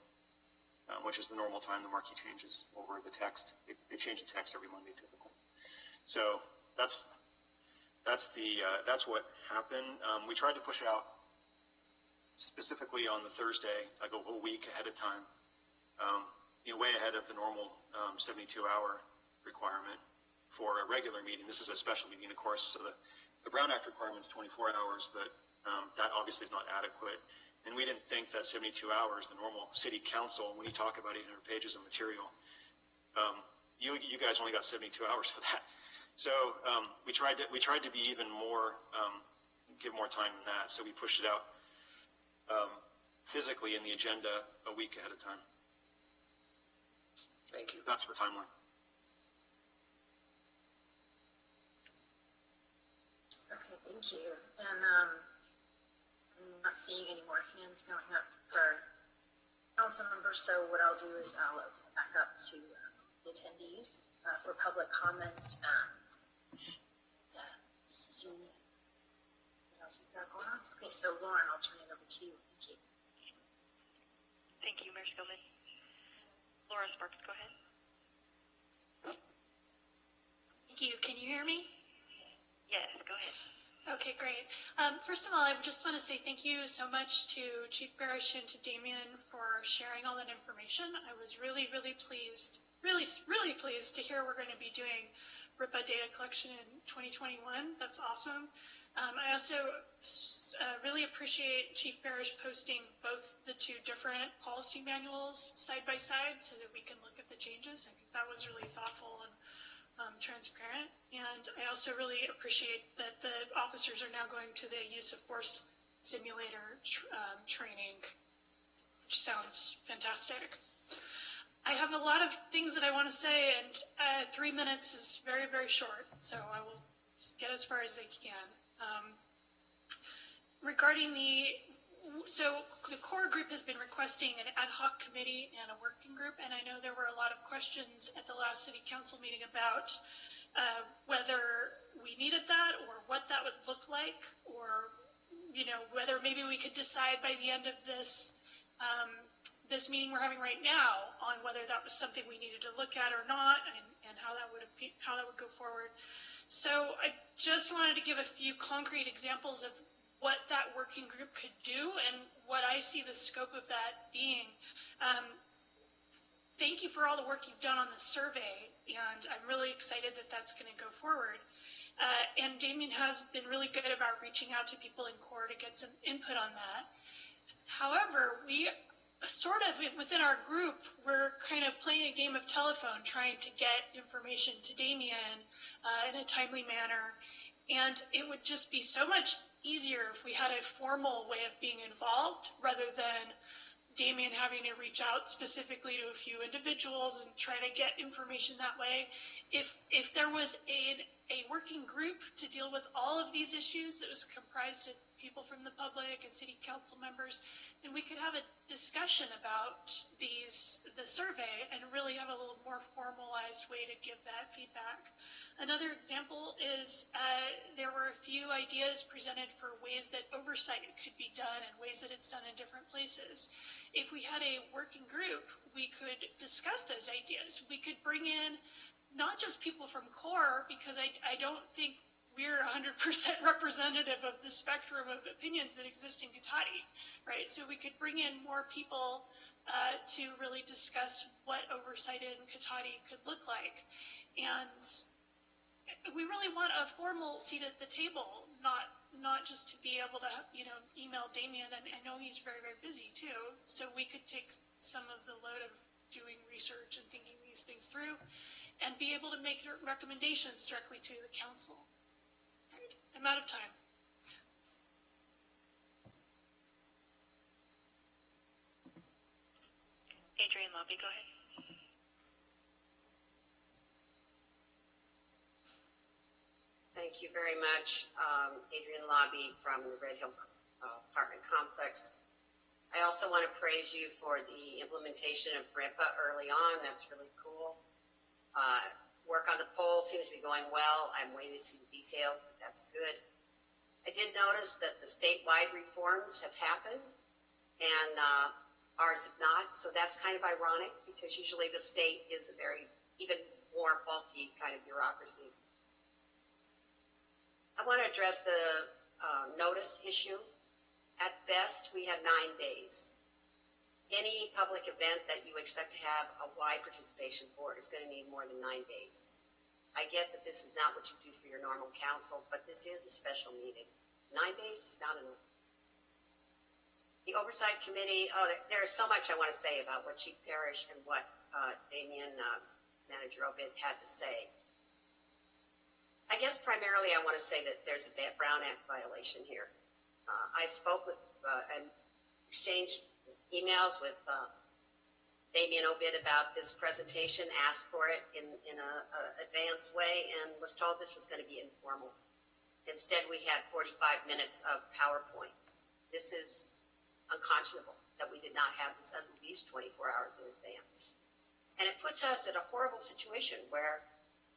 S4: which is the normal time the marquee changes over the text. They change the text every Monday typically. So that's what happened. We tried to push it out specifically on the Thursday, like a whole week ahead of time, way ahead of the normal 72-hour requirement for a regular meeting. This is a special meeting, of course, so the Brown Act requirement is 24 hours, but that obviously is not adequate. And we didn't think that 72 hours, the normal city council, when you talk about 800 pages of material, you guys only got 72 hours for that. So we tried to be even more, give more time than that. So we pushed it out physically in the agenda a week ahead of time.
S17: Thank you.
S4: That's the timeline.
S1: Okay, thank you. And I'm not seeing any more hands going up for council members, so what I'll do is I'll open it back up to the attendees for public comments. See what else we've got going on. Okay, so Lauren, I'll turn it over to you. Thank you.
S5: Thank you, Mayor Skillman. Laura Sparks, go ahead.
S18: Thank you. Can you hear me?
S5: Yes, go ahead.
S18: Okay, great. First of all, I just want to say thank you so much to Chief Parrish and to Damien for sharing all that information. I was really, really pleased, really pleased to hear we're going to be doing RIPA data collection in 2021. That's awesome. I also really appreciate Chief Parrish posting both the two different policy manuals side by side so that we can look at the changes. I think that was really thoughtful and transparent. And I also really appreciate that the officers are now going to the use of force simulator training, which sounds fantastic. I have a lot of things that I want to say, and 3 minutes is very, very short, so I will just get as far as I can. Regarding the core group has been requesting an ad hoc committee and a working group, and I know there were a lot of questions at the last city council meeting about whether we needed that or what that would look like, or whether maybe we could decide by the end of this this meeting we're having right now on whether that was something we needed to look at or not, and how that would go forward. So I just wanted to give a few concrete examples of what that working group could do and what I see the scope of that being. Thank you for all the work you've done on the survey, and I'm really excited that that's going to go forward. And Damien has been really good about reaching out to people in CORE to get some input on that. However, we sort of, within our group, we're kind of playing a game of telephone, trying to get information to Damien in a timely manner. And it would just be so much easier if we had a formal way of being involved rather than Damien having to reach out specifically to a few individuals and try to get information that way. If there was a working group to deal with all of these issues that was comprised of people from the public and city council members, then we could have a discussion about the survey and really have a little more formalized way to give that feedback. Another example is there were a few ideas presented for ways that oversight could be done and ways that it's done in different places. If we had a working group, we could discuss those ideas. We could bring in not just people from CORE, because I don't think we're 100% representative of the spectrum of opinions that exist in Cotati, right? So we could bring in more people to really discuss what oversight in Cotati could look like. And we really want a formal seat at the table, not just to be able to, email Damien, and I know he's very, very busy too, so we could take some of the load of doing research and thinking these things through and be able to make recommendations directly to the council. I'm out of time.
S5: Adrian Lobby, go ahead.
S8: Thank you very much. Adrian Lobby from the Red Hill Apartment Complex. I also want to praise you for the implementation of RIPA early on. That's really cool. Work on the poll seems to be going well. I'm waiting to see the details, but that's good. I did notice that the statewide reforms have happened and ours have not. So that's kind of ironic because usually the state is a very even more bulky kind of bureaucracy. I want to address the notice issue. At best, we have 9 days. Any public event that you expect to have a wide participation for is going to need more than 9 days. I get that this is not what you do for your normal council, but this is a special meeting. 9 days is not enough. The Oversight Committee, there is so much I want to say about what Chief Parrish and what Damien, Manager Obid, had to say. I guess primarily I want to say that there's a Brown Act violation here. I spoke with and exchanged emails with Damien Obid about this presentation, asked for it in an advanced way, and was told this was going to be informal. Instead, we had 45 minutes of PowerPoint. This is unconscionable that we did not have this at least 24 hours in advance. And it puts us in a horrible situation where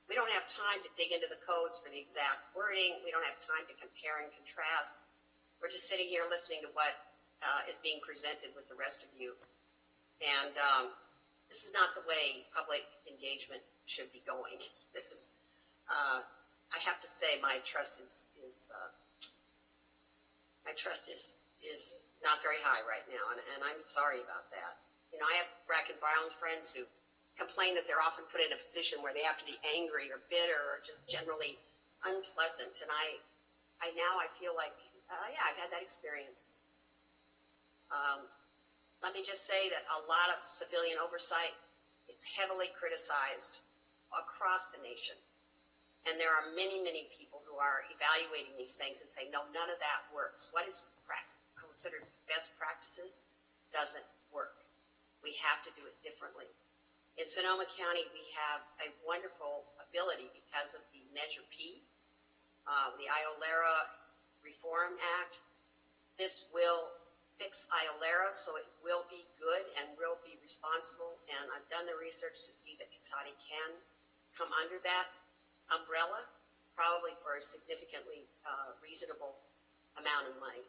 S8: we don't have time to dig into the codes for the exact wording. We don't have time to compare and contrast. We're just sitting here listening to what is being presented with the rest of you. And this is not the way public engagement should be going. This is, I have to say, my trust is not very high right now, and I'm sorry about that. You know, I have Bracken Brown friends who complain that they're often put in a position where they have to be angry or bitter or just generally unpleasant, and I feel like, yeah, I've had that experience. Let me just say that a lot of civilian oversight, it's heavily criticized across the nation. And there are many, many people who are evaluating these things and say, no, none of that works. What is considered best practices doesn't work. We have to do it differently. In Sonoma County, we have a wonderful ability because of the Measure P, the IOLERA Reform Act. This will fix IOLERA, so it will be good and will be responsible. And I've done the research to see that Cotati can come under that umbrella, probably for a significantly reasonable amount of money.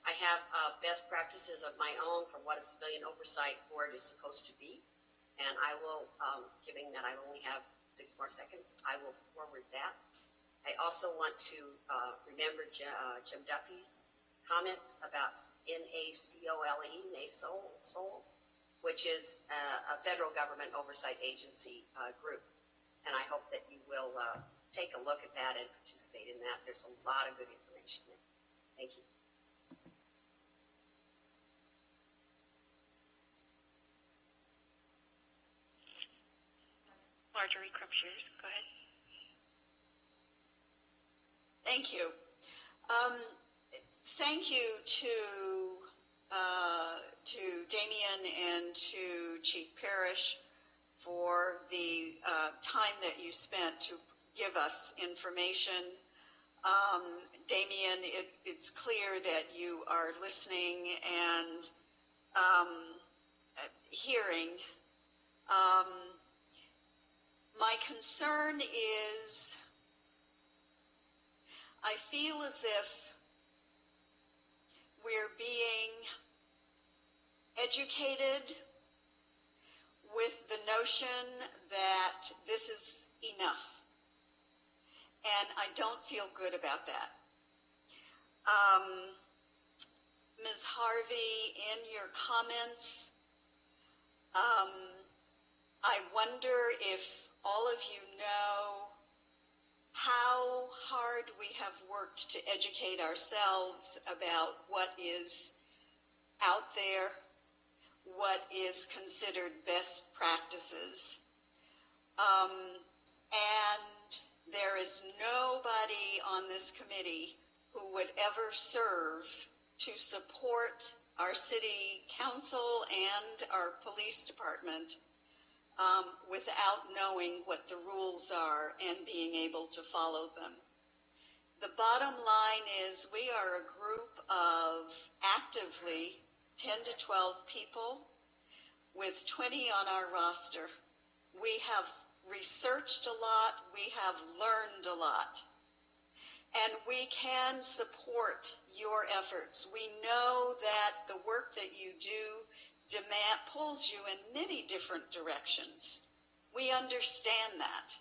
S8: I have best practices of my own for what a civilian oversight board is supposed to be. And I will, given that I only have 6 more seconds, I will forward that. I also want to remember Jim Duffy's comments about NACOLE, which is a federal government oversight agency group. And I hope that you will take a look at that and participate in that. There's a lot of good information there. Thank you.
S5: Marjorie Crumpshears, go ahead.
S7: Thank you. Thank you to Damien and to Chief Parrish for the time that you spent to give us information. Damien, it's clear that you are listening and hearing. My concern is I feel as if we're being educated with the notion that this is enough. And I don't feel good about that. Ms. Harvey, in your comments, I wonder if all of you know how hard we have worked to educate ourselves about what is out there, what is considered best practices. And there is nobody on this committee who would ever serve to support our city council and our police department without knowing what the rules are and being able to follow them. The bottom line is we are a group of actively 10 to 12 people with 20 on our roster. We have researched a lot, we have learned a lot, and we can support your efforts. We know that the work that you do pulls you in many different directions. We understand that.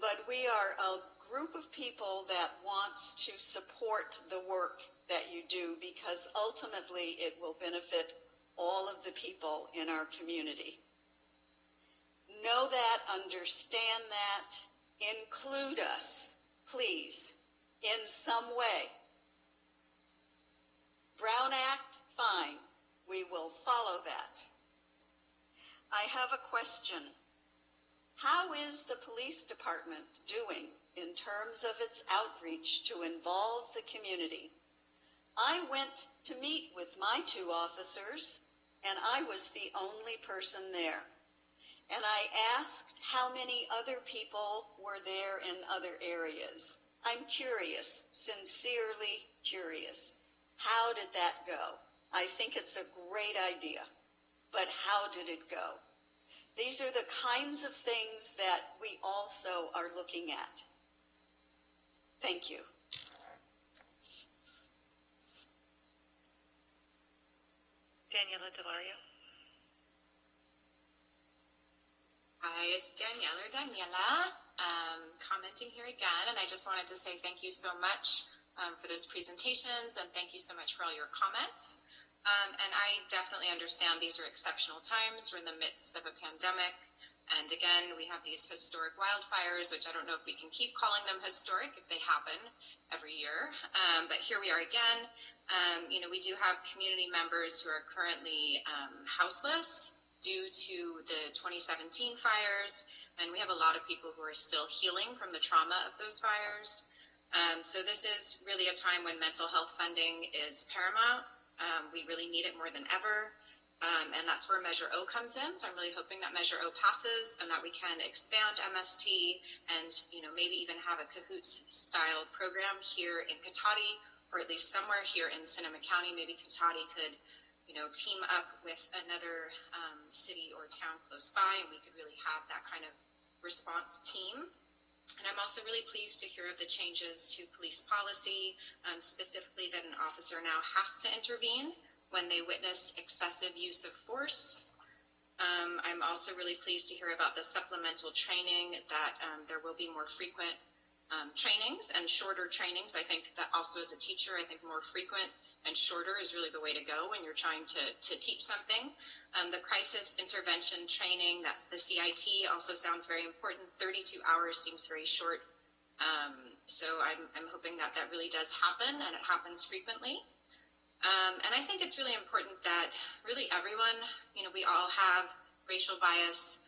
S7: But we are a group of people that wants to support the work that you do because ultimately it will benefit all of the people in our community. Know that, understand that, include us, please, in some way. Brown Act, fine. We will follow that. I have a question. How is the police department doing in terms of its outreach to involve the community? I went to meet with my 2 officers, and I was the only person there. And I asked how many other people were there in other areas. I'm curious, sincerely curious. How did that go? I think it's a great idea, but how did it go? These are the kinds of things that we also are looking at. Thank you.
S5: Daniela Delario.
S13: Hi, it's Daniela, commenting here again, and I just wanted to say thank you so much for those presentations, and thank you so much for all your comments. And I definitely understand these are exceptional times. We're in the midst of a pandemic. And again, we have these historic wildfires, which I don't know if we can keep calling them historic if they happen every year. But here we are again. We do have community members who are currently houseless due to the 2017 fires. And we have a lot of people who are still healing from the trauma of those fires. So this is really a time when mental health funding is paramount. We really need it more than ever, and that's where Measure O comes in. So I'm really hoping that Measure O passes and that we can expand MST and, maybe even have a Cahoots-style program here in Cotati, or at least somewhere here in Sonoma County. Maybe Cotati could, team up with another city or town close by, and we could really have that kind of response team. And I'm also really pleased to hear of the changes to police policy, specifically that an officer now has to intervene when they witness excessive use of force. I'm also really pleased to hear about the supplemental training, that there will be more frequent trainings and shorter trainings. I think that also as a teacher, I think more frequent and shorter is really the way to go when you're trying to teach something. The crisis intervention training, that's the CIT, also sounds very important. 32 hours seems very short. So I'm hoping that that really does happen and it happens frequently. And I think it's really important that really everyone, we all have racial bias.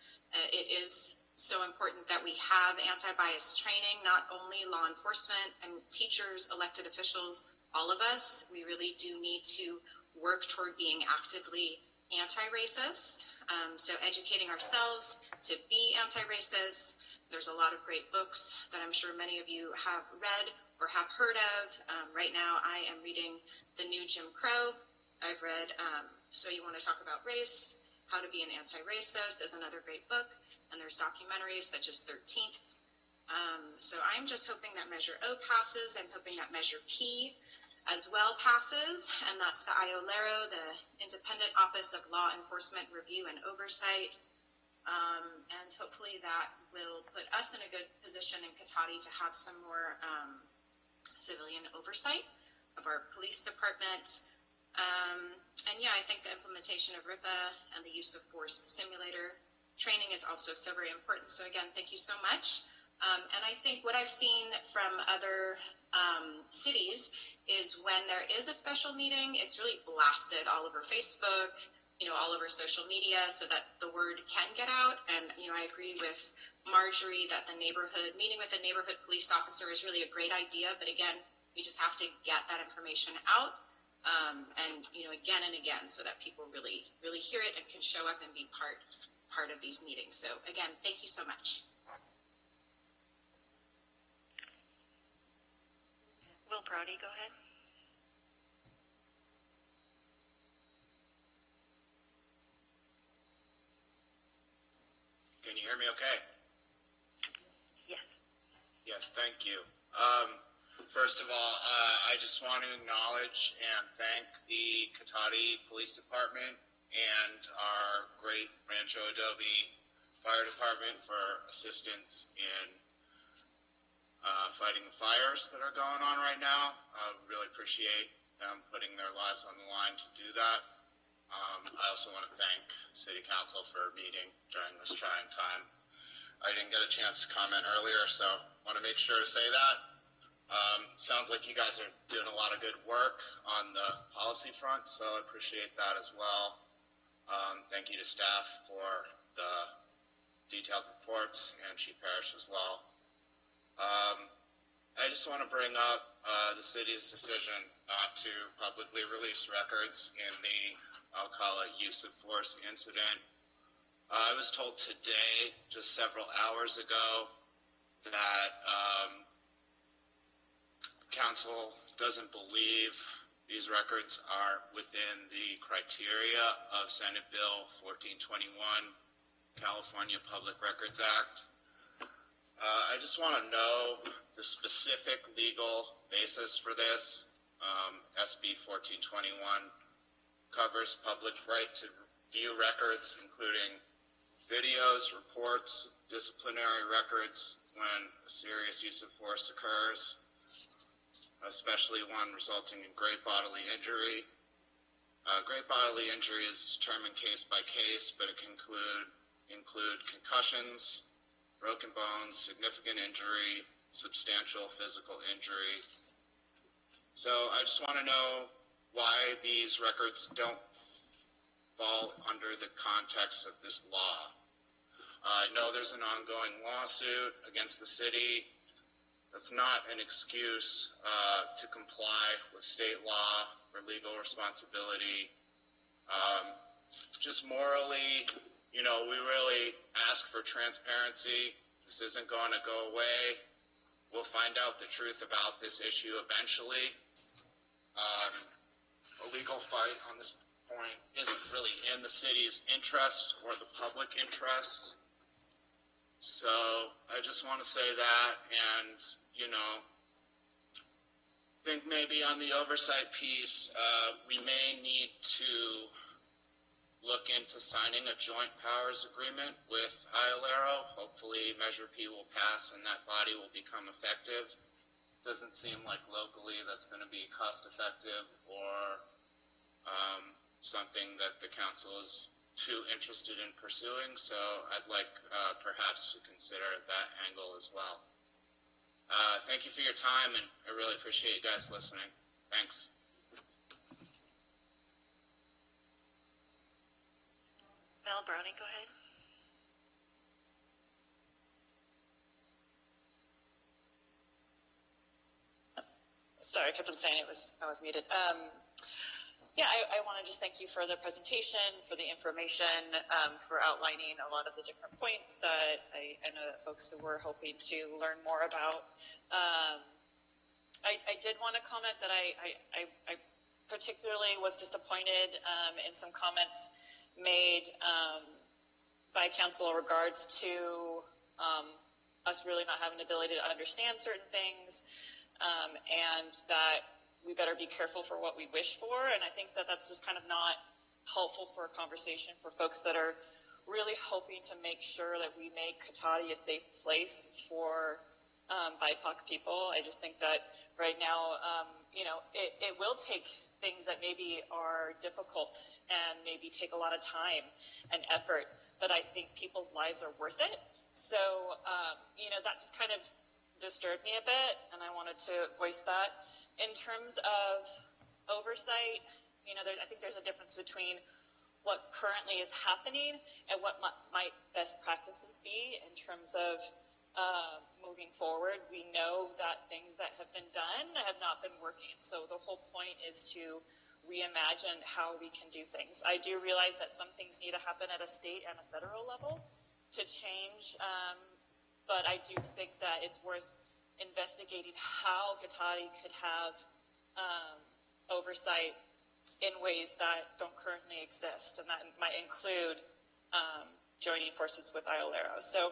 S13: It is so important that we have anti-bias training, not only law enforcement and teachers, elected officials, all of us. We really do need to work toward being actively anti-racist. So educating ourselves to be anti-racist. There's a lot of great books that I'm sure many of you have read or have heard of. Right now, I am reading the new Jim Crow. I've read So You Want to Talk About Race, How to Be an Anti-Racist is another great book, and there's documentaries such as 13th. So I'm just hoping that Measure O passes. I'm hoping that Measure P as well passes, and that's the IOLERO, the Independent Office of Law Enforcement Review and Oversight. And hopefully that will put us in a good position in Cotati to have some more civilian oversight of our police department. And yeah, I think the implementation of RIPA and the use of force simulator training is also so very important. So again, thank you so much. And I think what I've seen from other cities is when there is a special meeting, it's really blasted all over Facebook, all over social media so that the word can get out. And, I agree with Marjorie that meeting with a neighborhood police officer is really a great idea. But again, we just have to get that information out and, again and again so that people really, really hear it and can show up and be part of these meetings. So again, thank you so much.
S5: Will Browdy, go ahead.
S19: Can you hear me okay?
S5: Yes.
S19: Yes, thank you. First of all, I just want to acknowledge and thank the Cotati Police Department and our great Rancho Adobe Fire Department for assistance in fighting the fires that are going on right now. I really appreciate them putting their lives on the line to do that. I also want to thank City Council for meeting during this trying time. I didn't get a chance to comment earlier, so I want to make sure to say that. Sounds like you guys are doing a lot of good work on the policy front, so I appreciate that as well. Thank you to staff for the detailed reports and Chief Parrish as well. I just want to bring up the city's decision not to publicly release records in the, I'll call it, use of force incident. I was told today, just several hours ago, that council doesn't believe these records are within the criteria of Senate Bill 1421, California Public Records Act. I just want to know the specific legal basis for this. SB 1421 covers public right to view records, including videos, reports, disciplinary records when a serious use of force occurs, especially one resulting in great bodily injury. Great bodily injury is determined case by case, but it can include concussions, broken bones, significant injury, substantial physical injury. So I just want to know why these records don't fall under the context of this law. I know there's an ongoing lawsuit against the city. That's not an excuse to comply with state law or legal responsibility. Just morally, we really ask for transparency. This isn't going to go away. We'll find out the truth about this issue eventually. A legal fight on this point isn't really in the city's interest or the public interest. So I just want to say that, and, think maybe on the oversight piece, we may need to look into signing a joint powers agreement with IOLERO. Hopefully Measure P will pass and that body will become effective. Doesn't seem like locally that's going to be cost effective or something that the council is too interested in pursuing. So I'd like perhaps to consider that angle as well. Thank you for your time, and I really appreciate you guys listening. Thanks.
S5: Mel Browning, go ahead.
S9: Sorry, I kept on saying I was muted. I want to just thank you for the presentation, for the information, for outlining a lot of the different points that I know that folks were hoping to learn more about. I did want to comment that I particularly was disappointed in some comments made by council in regards to us really not having the ability to understand certain things, and that we better be careful for what we wish for. And I think that that's just kind of not helpful for a conversation for folks that are really hoping to make sure that we make Cotati a safe place for BIPOC people. I just think that right now, it will take things that maybe are difficult and maybe take a lot of time and effort, but I think people's lives are worth it. So, that just kind of disturbed me a bit, and I wanted to voice that. In terms of oversight, I think there's a difference between what currently is happening and what might best practices be in terms of moving forward. We know that things that have been done have not been working. So the whole point is to reimagine how we can do things. I do realize that some things need to happen at a state and a federal level to change, but I do think that it's worth investigating how Cotati could have oversight in ways that don't currently exist, and that might include joining forces with IOLERA. So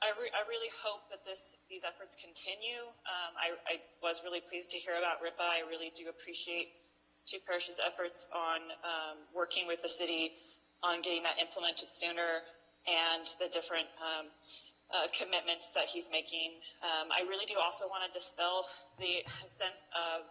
S9: I really hope that these efforts continue. I was really pleased to hear about RIPA. I really do appreciate Chief Parrish's efforts on working with the city on getting that implemented sooner, and the different commitments that he's making. I really do also want to dispel the sense of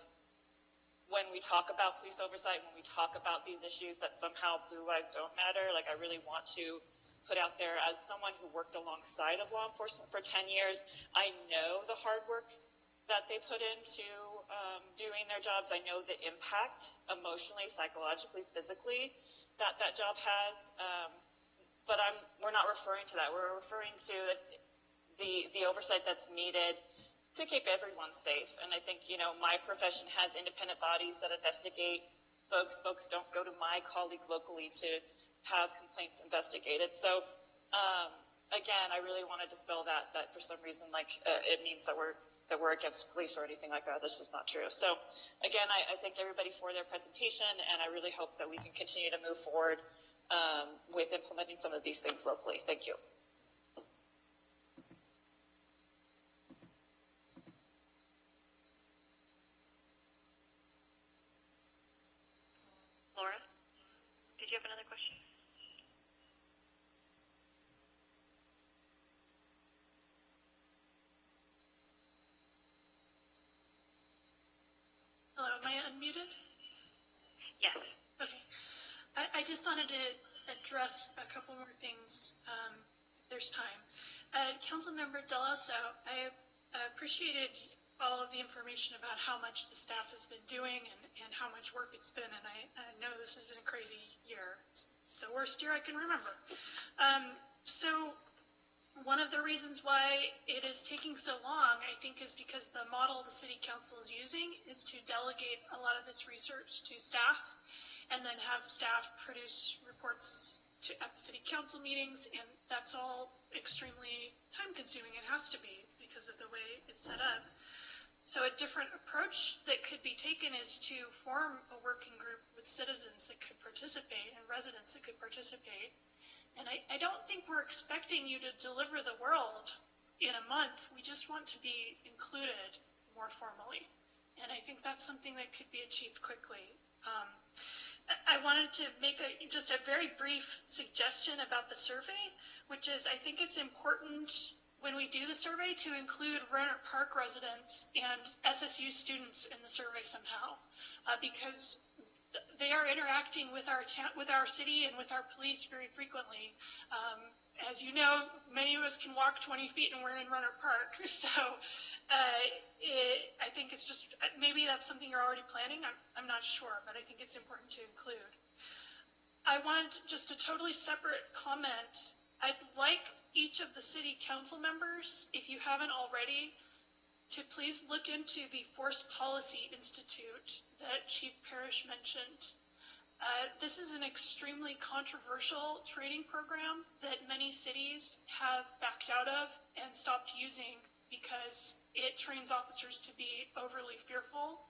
S9: when we talk about police oversight, when we talk about these issues, that somehow blue lives don't matter. Like, I really want to put out there, as someone who worked alongside of law enforcement for 10 years, I know the hard work that they put into doing their jobs. I know the impact emotionally, psychologically, physically that job has. But we're not referring to that. We're referring to the oversight that's needed to keep everyone safe. And I think, my profession has independent bodies that investigate folks. Folks don't go to my colleagues locally to have complaints investigated. So, again, I really want to dispel that for some reason, it means that we're against police or anything like that. This is not true. So, again, I thank everybody for their presentation, and I really hope that we can continue to move forward with implementing some of these things locally. Thank you.
S5: Laura, did you have another question?
S18: Hello, am I unmuted?
S5: Yes.
S18: Okay. I just wanted to address a couple more things, if there's time. Councilmember Delasso, I appreciated all of the information about how much the staff has been doing and how much work it's been, and I know this has been a crazy year. It's the worst year I can remember. So one of the reasons why it is taking so long, I think, is because the model the City Council is using is to delegate a lot of this research to staff, and then have staff produce reports at City Council meetings, and that's all extremely time-consuming. It has to be because of the way it's set up. So a different approach that could be taken is to form a working group with citizens that could participate and residents that could participate. And I don't think we're expecting you to deliver the world in a month. We just want to be included more formally. And I think that's something that could be achieved quickly. I wanted to make just a very brief suggestion about the survey, which is I think it's important when we do the survey to include Rohnert Park residents and SSU students in the survey somehow, because they are interacting with our city and with our police very frequently. As you know, many of us can walk 20 feet and we're in Rohnert Park. So I think it's just, maybe that's something you're already planning. I'm not sure, but I think it's important to include. I wanted just a totally separate comment. I'd like each of the city council members, if you haven't already, to please look into the Force Policy Institute that Chief Parrish mentioned. This is an extremely controversial training program that many cities have backed out of and stopped using because it trains officers to be overly fearful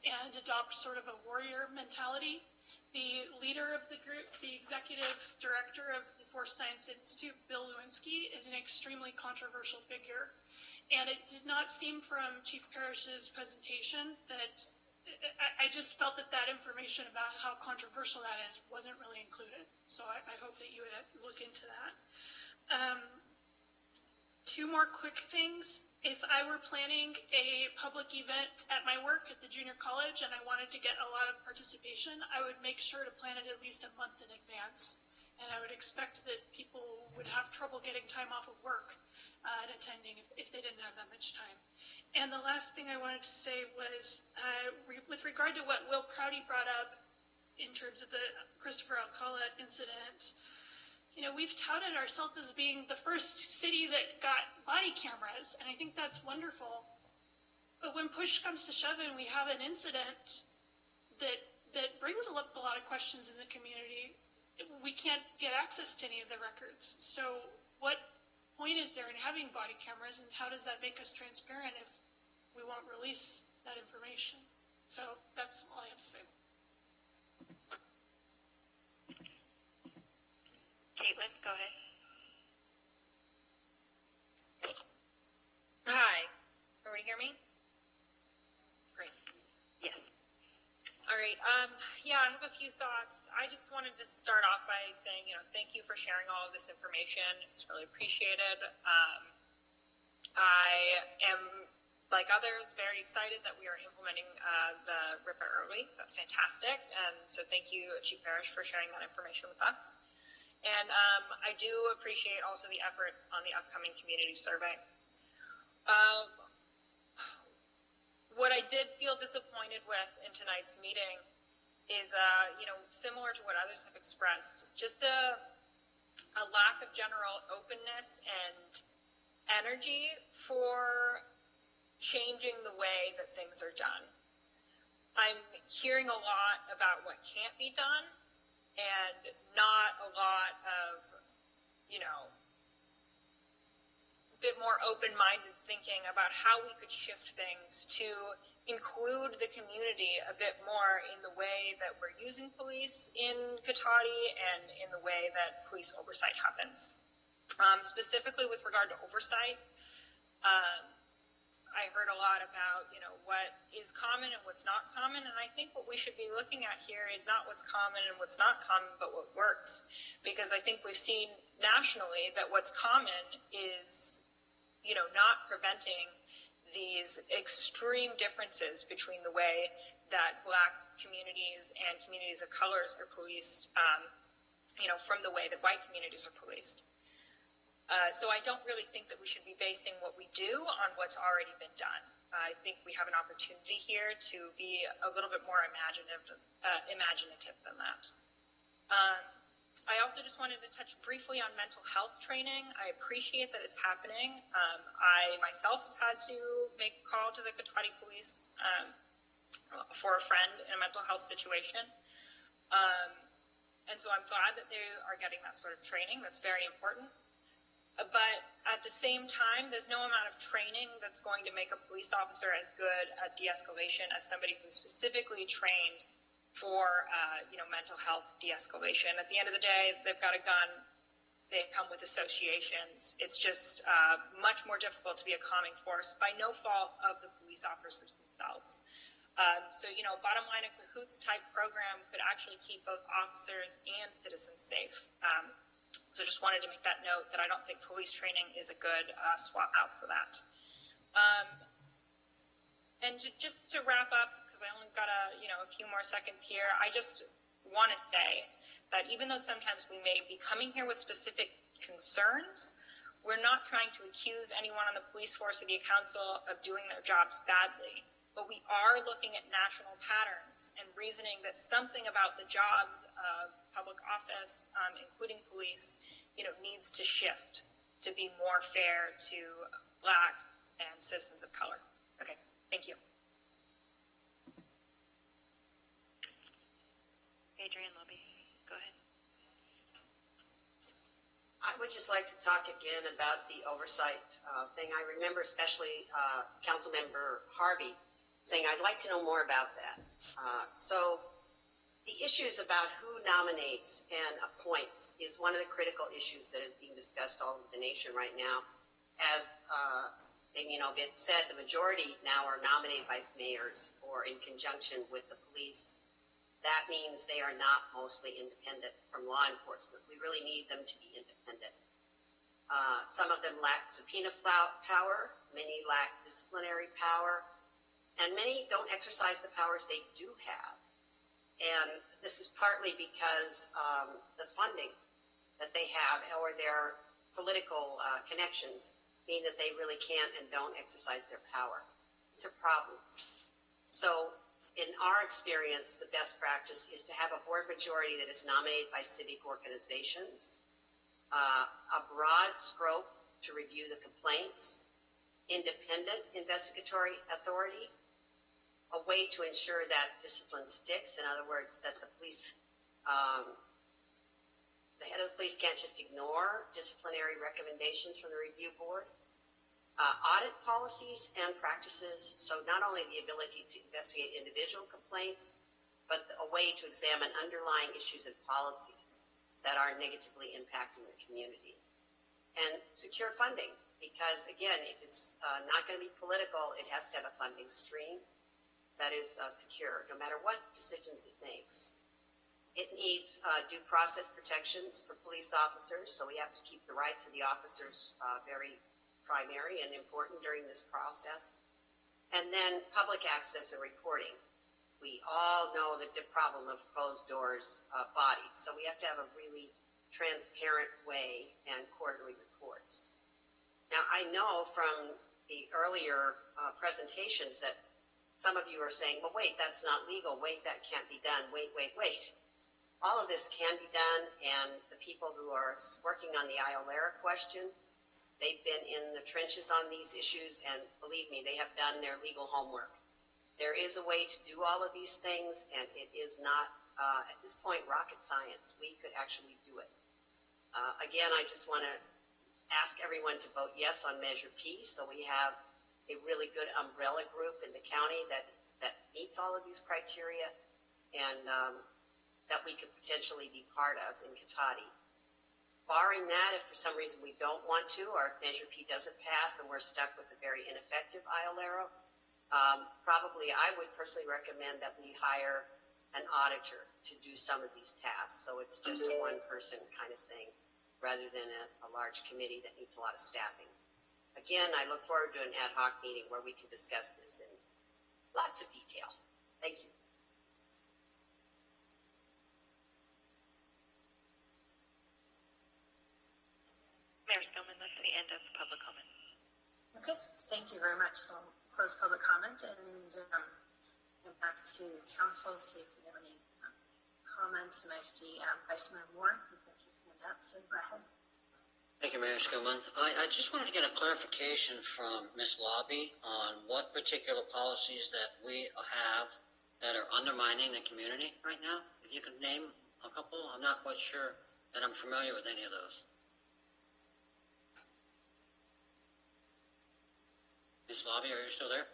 S18: and adopt sort of a warrior mentality. The leader of the group, the executive director of the Force Science Institute, Bill Lewinsky, is an extremely controversial figure. And it did not seem from Chief Parrish's presentation that, I just felt that that information about how controversial that is wasn't really included. So I hope that you would look into that. Two more quick things. If I were planning a public event at my work at the junior college and I wanted to get a lot of participation, I would make sure to plan it at least a month in advance. And I would expect that people would have trouble getting time off of work and attending if they didn't have that much time. And the last thing I wanted to say was, with regard to what Will Prouty brought up in terms of the Christopher Alcala incident, you know, we've touted ourselves as being the first city that got body cameras, and I think that's wonderful. But when push comes to shove and we have an incident that brings up a lot of questions in the community, we can't get access to any of the records. So what point is there in having body cameras, and how does that make us transparent if we won't release that information? So that's all I have to say.
S5: Caitlin, go ahead.
S20: Hi, everybody hear me? Great.
S5: Yes.
S20: All right. Yeah, I have a few thoughts. I just wanted to start off by saying, thank you for sharing all of this information. It's really appreciated. I am, like others, very excited that we are implementing the RIPA early. That's fantastic. And so thank you, Chief Parrish, for sharing that information with us. And I do appreciate also the effort on the upcoming community survey. What I did feel disappointed with in tonight's meeting is, similar to what others have expressed, just a lack of general openness and energy for changing the way that things are done. I'm hearing a lot about what can't be done, and not a lot of, a bit more open-minded thinking about how we could shift things to include the community a bit more in the way that we're using police in Cotati and in the way that police oversight happens. Specifically with regard to oversight, I heard a lot about, what is common and what's not common, and I think what we should be looking at here is not what's common and what's not common, but what works. Because I think we've seen nationally that what's common is, not preventing these extreme differences between the way that Black communities and communities of colors are policed, from the way that white communities are policed. So I don't really think that we should be basing what we do on what's already been done. I think we have an opportunity here to be a little bit more imaginative than that. I also just wanted to touch briefly on mental health training. I appreciate that it's happening. I myself have had to make a call to the Cotati Police for a friend in a mental health situation. And so I'm glad that they are getting that sort of training. That's very important. But at the same time, there's no amount of training that's going to make a police officer as good at de-escalation as somebody who's specifically trained for, mental health de-escalation. At the end of the day, they've got a gun. They come with associations. It's just much more difficult to be a calming force by no fault of the police officers themselves. So, bottom line, a cahoots type program could actually keep both officers and citizens safe. So just wanted to make that note that I don't think police training is a good swap out for that. And just to wrap up, because I only got a few more seconds here, I just want to say that even though sometimes we may be coming here with specific concerns, we're not trying to accuse anyone on the police force or the council of doing their jobs badly. But we are looking at national patterns and reasoning that something about the jobs of public office, including police, needs to shift to be more fair to Black and citizens of color. Okay, thank you.
S5: Adrienne Lobby, go ahead.
S1: I would
S8: would just like to talk again about the oversight thing. I remember especially Councilmember Harvey saying, I'd like to know more about that. So the issues about who nominates and appoints is one of the critical issues that is being discussed all over the nation right now. As Vince said, the majority now are nominated by mayors or in conjunction with the police. That means they are not mostly independent from law enforcement. We really need them to be independent. Some of them lack subpoena power, many lack disciplinary power, and many don't exercise the powers they do have. And this is partly because the funding that they have or their political connections mean that they really can't and don't exercise their power. It's a problem. So in our experience, the best practice is to have a board majority that is nominated by civic organizations, a broad scope to review the complaints, independent investigatory authority, a way to ensure that discipline sticks. In other words, that the police, the head of the police can't just ignore disciplinary recommendations from the review board. Audit policies and practices, so not only the ability to investigate individual complaints, but a way to examine underlying issues and policies that are negatively impacting the community. And secure funding, because again, if it's not going to be political, it has to have a funding stream that is secure, no matter what decisions it makes. It needs due process protections for police officers, so we have to keep the rights of the officers very primary and important during this process. And then public access and reporting. We all know the problem of closed doors bodies, so we have to have a really transparent way and quarterly reports. Now, I know from the earlier presentations that some of you are saying, well, wait, that's not legal. Wait, that can't be done. Wait. All of this can be done, and the people who are working on the IOLERA question, they've been in the trenches on these issues, and believe me, they have done their legal homework. There is a way to do all of these things, and it is not, at this point, rocket science. We could actually do it. Again, I just want to ask everyone to vote yes on Measure P, so we have a really good umbrella group in the county that meets all of these criteria, and that we could potentially be part of in Cotati. Barring that, if for some reason we don't want to, or if Measure P doesn't pass and we're stuck with a very ineffective IOLERA, probably I would personally recommend that we hire an auditor to do some of these tasks. So it's just a one-person kind of thing, rather than a large committee that needs a lot of staffing. Again, I look forward to an ad hoc meeting where we can discuss this in lots of detail. Thank you.
S5: Mayor Spillman, that's the end of public comment.
S1: Okay, thank you very much. So I'll close public comment and go back to council, see if we have any comments. And I see Vice Mayor Moore, who put your hand up, so go ahead.
S2: Thank you, Mayor Skillman. I just wanted to get a clarification from Ms. Lobby on what particular policies that we have that are undermining the community right now. If you could name a couple, I'm not quite sure that I'm familiar with any of those. Ms. Lobby, are you still there?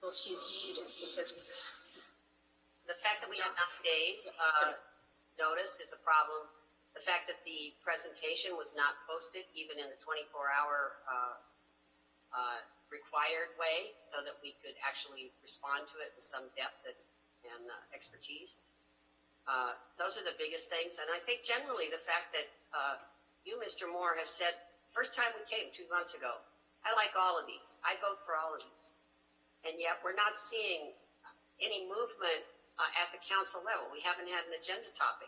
S1: Well, she's muted because
S8: the fact that we have 9 days notice is a problem. The fact that the presentation was not posted even in the 24-hour required way so that we could actually respond to it with some depth and expertise. Those are the biggest things. And I think generally the fact that you, Mr. Moore, have said, first time we came 2 months ago, I like all of these. I vote for all of these. And yet we're not seeing any movement at the council level. We haven't had an agenda topic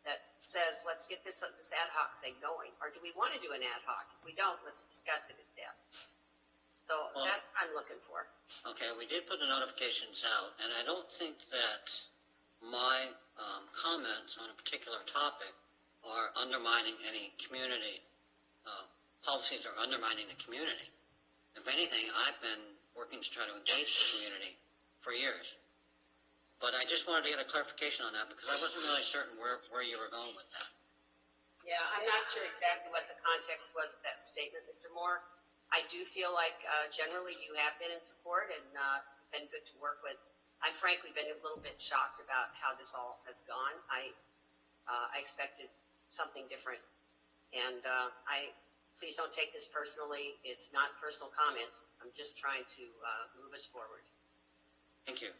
S8: that says, let's get this ad hoc thing going. Or do we want to do an ad hoc? If we don't, let's discuss it in depth. So that I'm looking for.
S2: Okay, we did put the notifications out, and I don't think that my comments on a particular topic are undermining any community policies are undermining the community. If anything, I've been working to try to engage the community for years. But I just wanted to get a clarification on that because I wasn't really certain where you were going with that.
S8: Yeah, I'm not not sure exactly what the context was of that statement, Mr. Moore. I do feel like generally you have been in support and been good to work with. I've frankly been a little bit shocked about how this all has gone. I expected something different, and please don't take this personally. It's not personal comments. I'm just trying to move us forward.
S2: Thank you.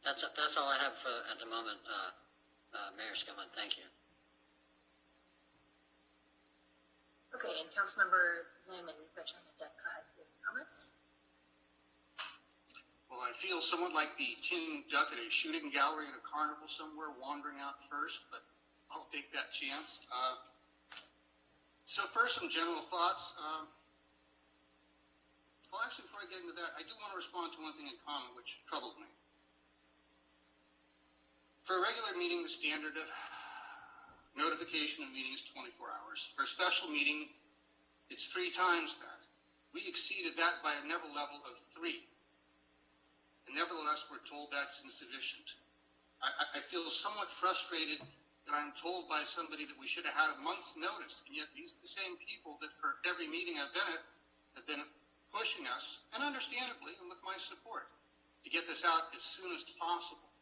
S2: That's all I have at the moment, Mayor Skillman. Thank you.
S1: Okay, and Councilmember Lim and Gretchen Hideka have comments?
S3: Well, I feel somewhat like the Tin Duck at a shooting gallery at a carnival somewhere, wandering out first, but I'll take that chance. So first, some general thoughts. Well, actually, before I get into that, I do want to respond to one thing in common, which troubled me. For a regular meeting, the standard of notification of meeting is 24 hours. For a special meeting, it's 3 times that. We exceeded that by a level of 3. And nevertheless, we're told that's insufficient. I feel somewhat frustrated that I'm told by somebody that we should have had a month's notice, and yet these are the same people that for every meeting I've been at have been pushing us, and understandably, and with my support, to get this out as soon as possible.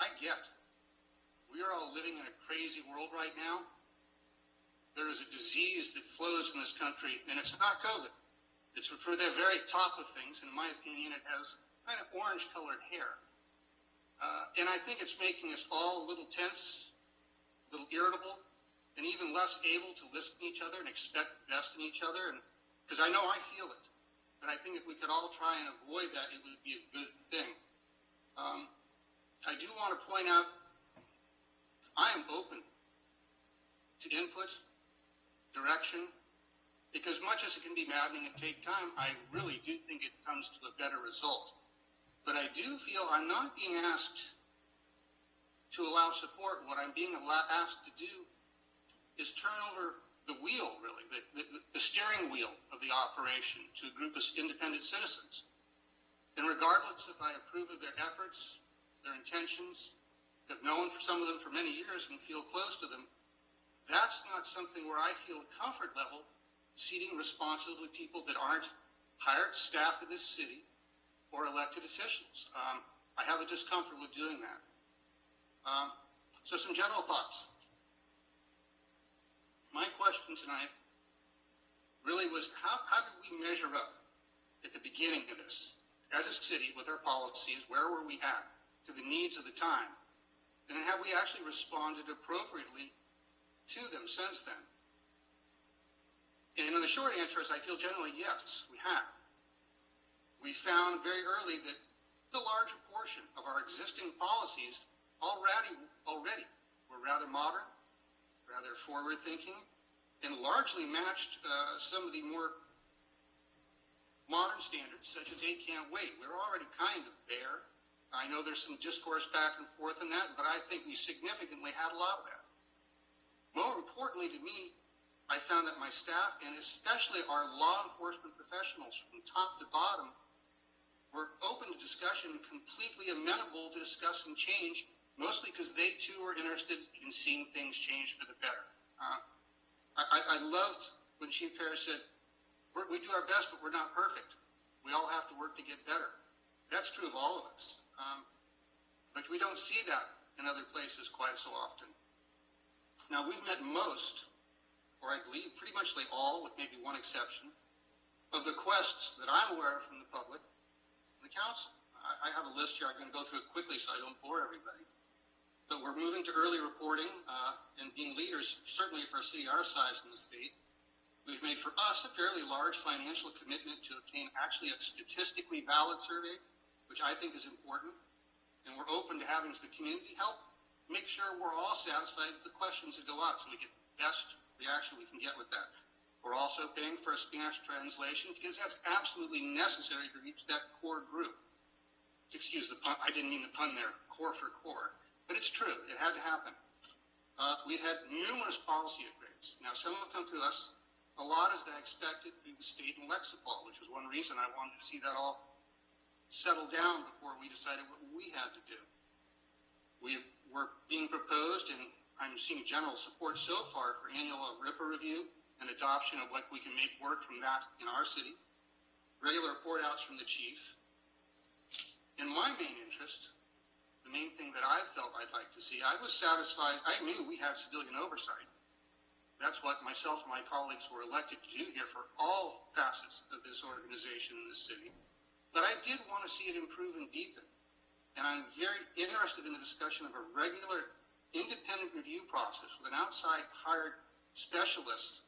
S3: I get we are all living in a crazy world right now. There is a disease that flows in this country, and it's not COVID. It's for the very top of things, and in my opinion, it has kind of orange-colored hair. And I think it's making us all a little tense, a little irritable, and even less able to listen to each other and expect the best in each other. And because I know I feel it, but I think if we could all try and avoid that, it would be a good thing. I do want to point out, I am open to input, direction, because much as it can be maddening and take time, I really do think it comes to a better result. But I do feel I'm not being asked to allow support. What I'm being asked to do is turn over the wheel, really, the steering wheel of the operation to a group of independent citizens. And regardless if I approve of their efforts, their intentions, have known for some of them for many years and feel close to them, that's not something where I feel a comfort level seating responsibly people that aren't hired staff of this city or elected officials. I have a discomfort with doing that. So some general thoughts. My question tonight really was how did we measure up at the beginning of this as a city with our policies? Where were we at to the needs of the time? And then have we actually responded appropriately to them since then? And the short answer is I feel generally yes, we have. We found very early that the larger portion of our existing policies already were rather modern, rather forward-thinking, and largely matched some of the more modern standards, such as They Can't Wait. We're already kind of there. I know there's some discourse back and forth in that, but I think we significantly had a lot of that. More importantly to me, I found that my staff, and especially our law enforcement professionals from top to bottom, were open to discussion and completely amenable to discussing change, mostly because they too were interested in seeing things change for the better. I loved when Chief Harris said, we do our best, but we're not perfect. We all have to work to get better. That's true of all of us. But we don't see that in other places quite so often. Now, we've met most, or I believe pretty much all, with maybe one exception, of the requests that I'm aware of from the public and the council. I have a list here. I'm going to go through it quickly so I don't bore everybody. But we're moving to early reporting and being leaders, certainly for a city our size in the state. We've made for us a fairly large financial commitment to obtain actually a statistically valid survey, which I think is important. And we're open to having the community help make sure we're all satisfied with the questions that go out so we get the best reaction we can get with that. We're also paying for a Spanish translation because that's absolutely necessary to reach that core group. Excuse the pun, I didn't mean the pun there, core for core. But it's true, it had to happen. We've had numerous policy upgrades. Now, some have come through us. A lot, as I expected, through the state and Lexipol, which was one reason I wanted to see that all settle down before we decided what we had to do. We've were being proposed, and I'm seeing general support so far for annual RIPA review and adoption of what we can make work from that in our city, regular report outs from the chief. In my main interest, the main thing that I felt I'd like to see, I was satisfied, I knew we had civilian oversight. That's what myself and my colleagues were elected to do here for all facets of this organization in this city. But I did want to see it improve and deepen. And I'm very interested in the discussion of a regular independent review process with an outside hired specialist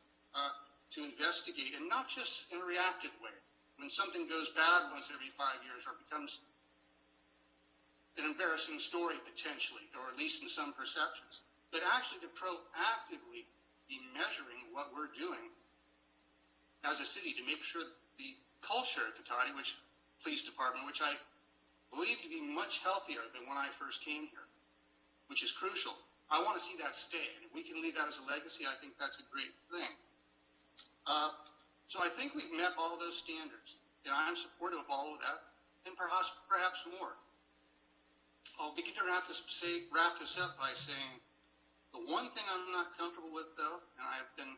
S3: to investigate, and not just in a reactive way. When something goes bad once every 5 years or becomes an embarrassing story potentially, or at least in some perceptions, but actually to proactively be measuring what we're doing as a city to make sure the culture at Cotati, which police department, which I believe to be much healthier than when I first came here, which is crucial. I want to see that stay. And if we can leave that as a legacy, I think that's a great thing. So I think we've met all those standards, and I'm supportive of all of that, and perhaps more. I'll begin to wrap this up by saying the one thing I'm not comfortable with, though, and I've been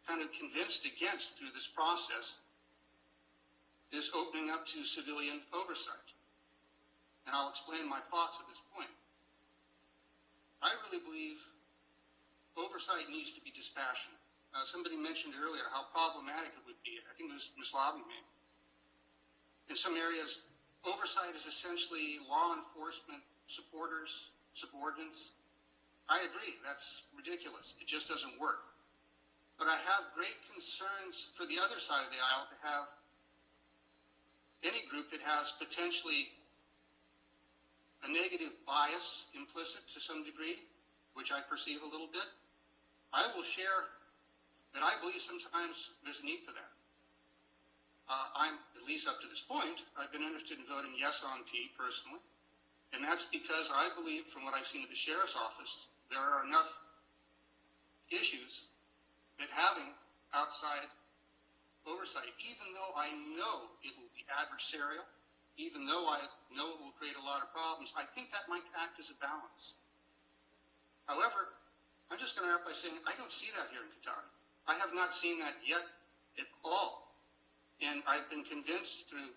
S3: kind of convinced against through this process, is opening up to civilian oversight. And I'll explain my thoughts at this point. I really believe oversight needs to be dispassionate. Somebody mentioned earlier how problematic it would be. I think it was Ms. Lobby made. In some areas, oversight is essentially law enforcement supporters, subordinates. I agree, that's ridiculous. It just doesn't work. But I have great concerns for the other side of the aisle to have any group that has potentially a negative bias implicit to some degree, which I perceive a little bit. I will share that I believe sometimes there's a need for that. I'm, at least up to this point, I've been interested in voting yes on T personally, and that's because I believe from what I've seen at the Sheriff's Office, there are enough issues that having outside oversight, even though I know it will be adversarial, even though I know it will create a lot of problems, I think that might act as a balance. However, I'm just going to wrap by saying I don't see that here in Cotati. I have not seen that yet at all. And I've been convinced through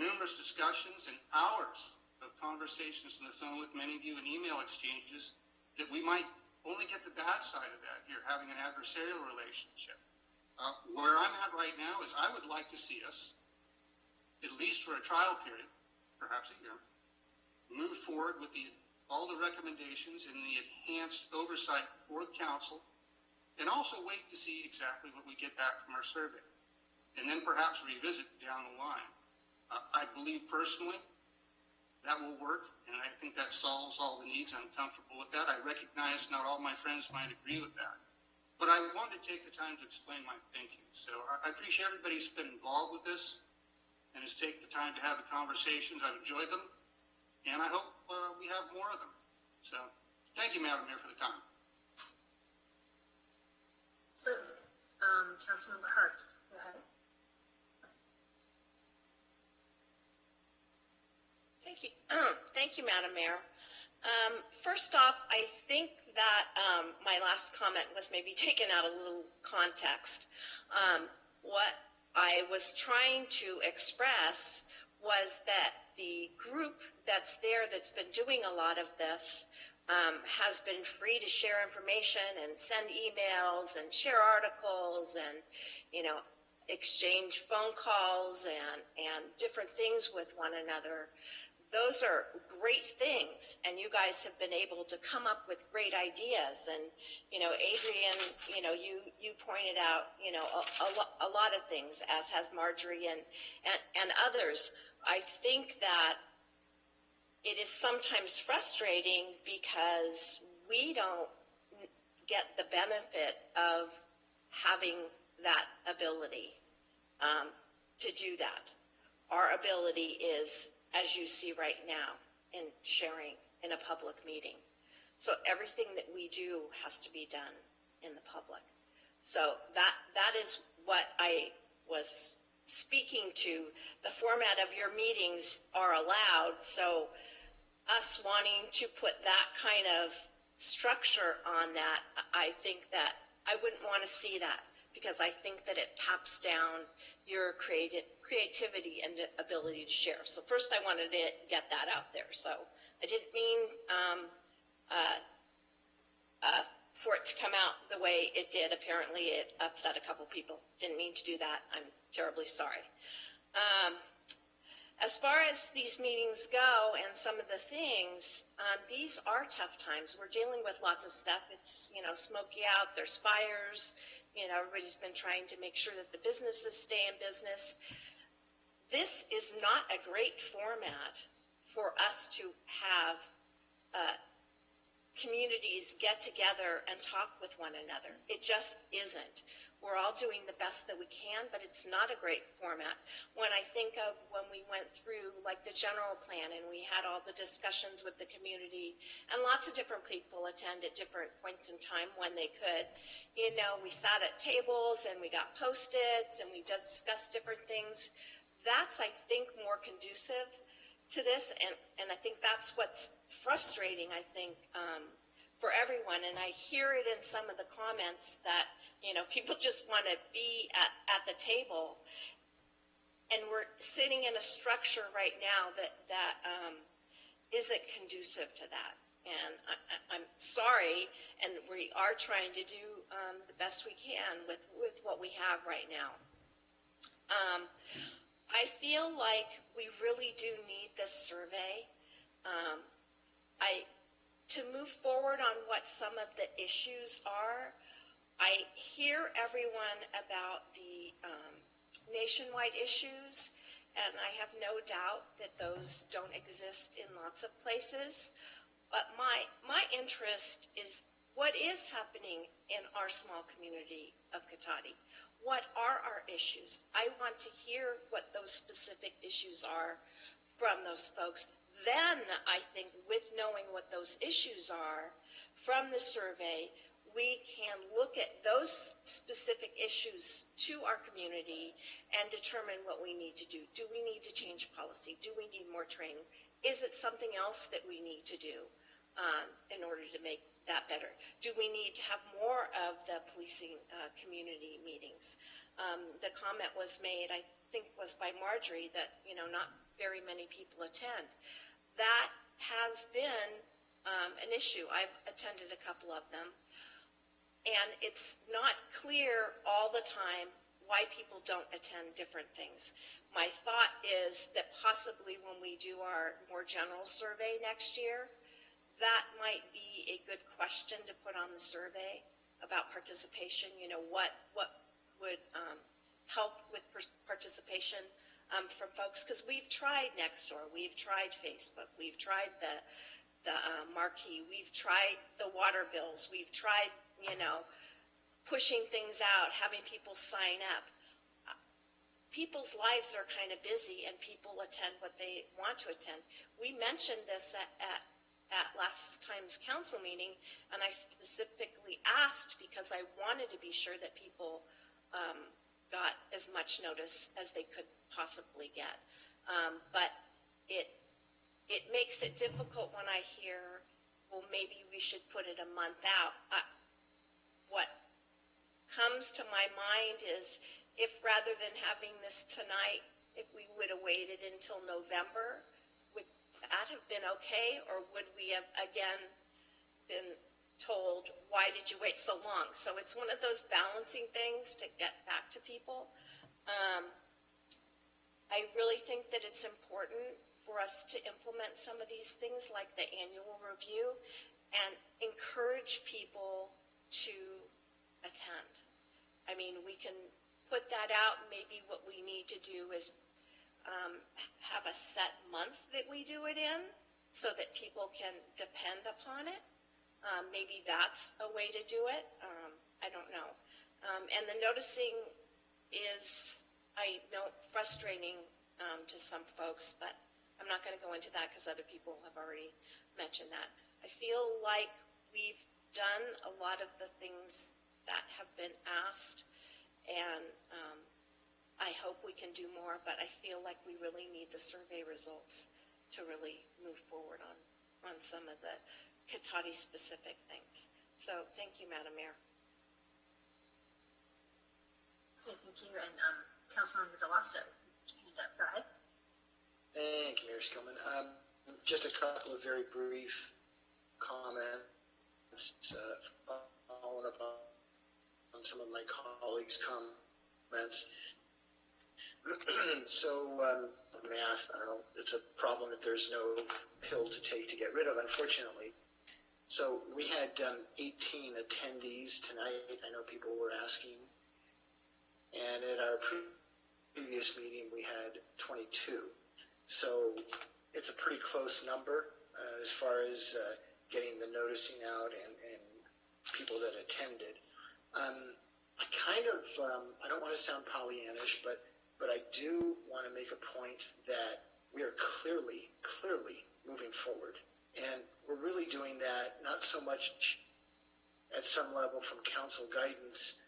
S3: numerous discussions and hours of conversations on the phone with many of you and email exchanges that we might only get the bad side of that here, having an adversarial relationship. Where I'm at right now is I would like to see us, at least for a trial period, perhaps a year, move forward with all the recommendations and the enhanced oversight for the council, and also wait to see exactly what we get back from our survey, and then perhaps revisit down the line. I believe personally that will work, and I think that solves all the needs. I'm comfortable with that. I recognize not all my friends might agree with that, but I wanted to take the time to explain my thinking. So I appreciate everybody who's been involved with this and has taken the time to have the conversations. I've enjoyed them, and I hope we have more of them. So thank you, Madam Mayor, for the time.
S1: So, Councilmember Hart, go ahead.
S16: Thank you. Thank you, Madam Mayor. First off, I think that my last comment was maybe taken out of a little context. What I was trying to express was that the group that's there that's been doing a lot of this has been free to share information and send emails and share articles and, you know, exchange phone calls and different things with one another. Those are great things, and you guys have been able to come up with great ideas. And, you know, Adrian, you know, you pointed out, you know, a lot of things, as has Marjorie and others. I think that it is sometimes frustrating because we don't get the benefit of having that ability to do that. Our ability is, as you see right now, in sharing in a public meeting. So everything that we do has to be done in the public. So that is what I was speaking to. The format of your meetings are allowed, so us wanting to put that kind of structure on that, I think that I wouldn't want to see that, because I think that it taps down your creativity and ability to share. So first I wanted to get that out there. So I didn't mean for it to come out the way it did. Apparently it upset a couple people. Didn't mean to do that. I'm terribly sorry. As far as these meetings go and some of the things, these are tough times. We're dealing with lots of stuff. It's, smoky out, there's fires, everybody's been trying to make sure that the businesses stay in business. This is not a great format for us to have communities get together and talk with one another. It just isn't. We're all doing the best that we can, but it's not a great format. When I think of when we went through like the general plan and we had all the discussions with the community, and lots of different people attend at different points in time when they could, we sat at tables and we got Post-its and we discussed different things. That's, I think, more conducive to this, and I think that's what's frustrating, I think, for everyone. And I hear it in some of the comments that, people just want to be at the table, and we're sitting in a structure right now that isn't conducive to that. And I'm sorry, and we are trying to do the best we can with what we have right now. I feel like we really do need this survey. To move forward on what some of the issues are, I hear everyone about the nationwide issues, and I have no doubt that those don't exist in lots of places. But my interest is what is happening in our small community of Cotati. What are our issues? I want to hear what those specific issues are from those folks. Then I think with knowing what those issues are from the survey, we can look at those specific issues to our community and determine what we need to do. Do we need to change policy? Do we need more training? Is it something else that we need to do in order to make that better? Do we need to have more of the policing community meetings? The comment was made, I think it was by Marjorie, that not very many people attend. That has been an issue. I've attended a couple of them, and it's not clear all the time why people don't attend different things. My thought is that possibly when we do our more general survey next year, that might be a good question to put on the survey about participation. What would help with participation from folks, because we've tried Nextdoor, we've tried Facebook, we've tried the Marquee, we've tried the water bills, we've tried, pushing things out, having people sign up. People's lives are kind of busy and people attend what they want to attend. We mentioned this at last time's council meeting, and I specifically asked because I wanted to be sure that people got as much notice as they could possibly get. But it makes it difficult when I hear, well, maybe we should put it a month out. What comes to my mind is, if rather than having this tonight, if we would have waited until November, would that have been okay? Or would we have again been told, why did you wait so long? So it's one of those balancing things to get back to people. I really think that it's important for us to implement some of these things like the annual review and encourage people to attend. I mean, we can put that out. Maybe what we need to do is have a set month that we do it in so that people can depend upon it. Maybe that's a way to do it. I don't know. And the noticing is, I know, frustrating to some folks, but I'm not going to go into that because other people have already mentioned that. I feel like we've done a lot of the things that have been asked, and I hope we can do more, but I feel like we really need the survey results to really move forward on on some of the Cotati specific things. So thank you, Madam Mayor.
S1: Okay, thank you. And Councilmember Delasso, go ahead.
S17: Thank you, Mayor Skillman. Just a couple of very brief comments, following up on some of my colleagues' comments. So, math, I don't know, it's a problem that there's no pill to take to get rid of, unfortunately. So we had 18 attendees tonight. I know people were asking. And at our previous meeting, we had 22. So it's a pretty close number as far as getting the noticing out and people that attended. I kind of, I don't want to sound Pollyannish, but I do want to make a point that we are clearly moving forward. And we're really doing that not so much at some level from council guidance,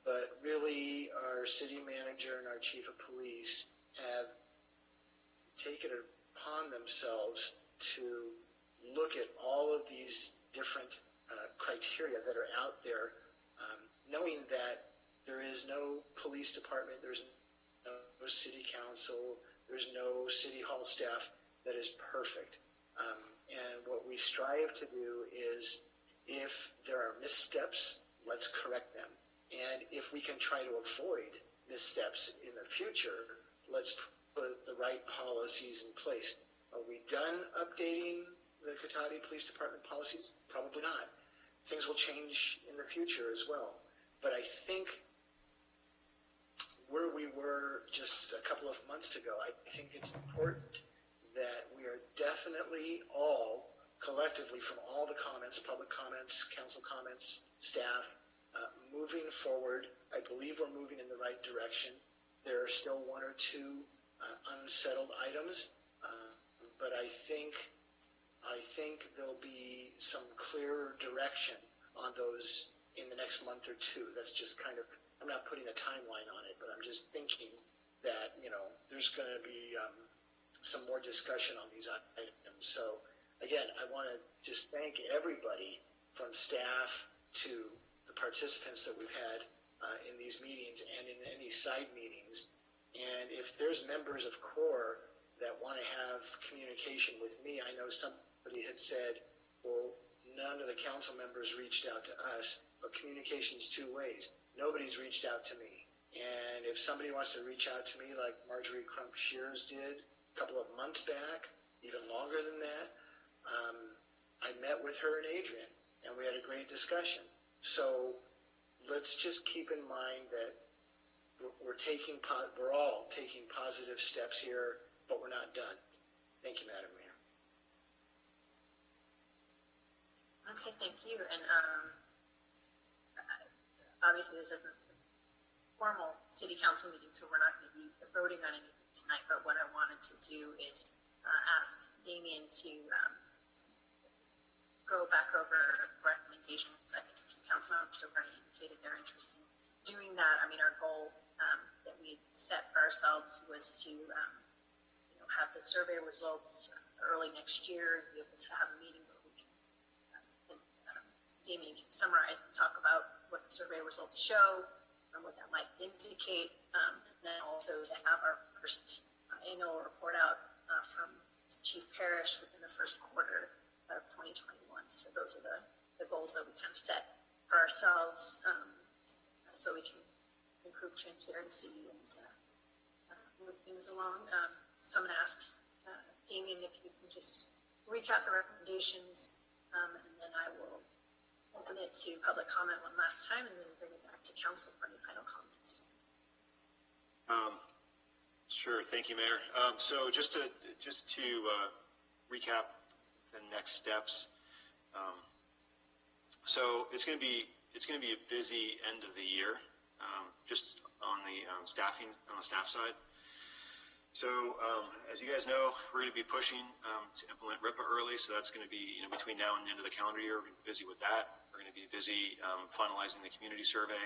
S17: but really our city manager and our chief of police have taken it upon themselves to look at all of these different criteria that are out there, knowing that there is no police department, there's no city council, there's no city hall staff that is perfect. And what we strive to do is, if there are missteps, let's correct them. And if we can try to avoid missteps in the future, let's put the right policies in place. Are we done updating the Cotati Police Department policies? Probably not. Things will change in the future as well. But I think where we were just a couple of months ago, I think it's important that we are definitely all collectively, from all the comments, public comments, council comments, staff, moving forward. I believe we're moving in the right direction. There are still one or two unsettled items, but I think there'll be some clearer direction on those in the next month or two. That's just kind of, I'm not putting a timeline on it, but I'm just thinking that, you know, there's going to be some more discussion on these items. So again, I want to just thank everybody from staff to the participants that we've had in these meetings and in any side meetings. And if there's members of CORE that want to have communication with me, I know somebody had said, well, none of the council members reached out to us, but communication's two ways. Nobody's reached out to me. And if somebody wants to reach out to me like Marjorie Crump Shears did a couple of months back, even longer than that, I met with her and Adrian, and we had a great discussion. So let's just keep in mind that we're all taking positive steps here, but we're not done. Thank you, Madam Mayor.
S1: Okay, thank you. And obviously this isn't a formal city council meeting, so we're not going to be voting on anything tonight, but what I wanted to do is ask Damien to go back over recommendations. I think a few council members have already indicated their interest in doing that. I mean, our goal that we set for ourselves was to have the survey results early next year, be able to have a meeting where we can, Damien can summarize and talk about what the survey results show and what that might indicate, and then also to have our first annual report out from Chief Parrish within the first quarter of 2021. So those are the goals that we kind of set for ourselves, so we can improve transparency and move things along. So I'm going to ask Damien if you can just recap the recommendations, and then I will open it to public comment one last time, and then bring it back to council for any final comments.
S4: Sure. Thank you, Mayor. So just to recap the next steps. So it's going to be a busy end of the year, just on the staff side. So as you guys know, we're going to be pushing to implement RIPA early. So that's going to be between now and the end of the calendar year. We're going to be busy with that. We're going to be busy finalizing the community survey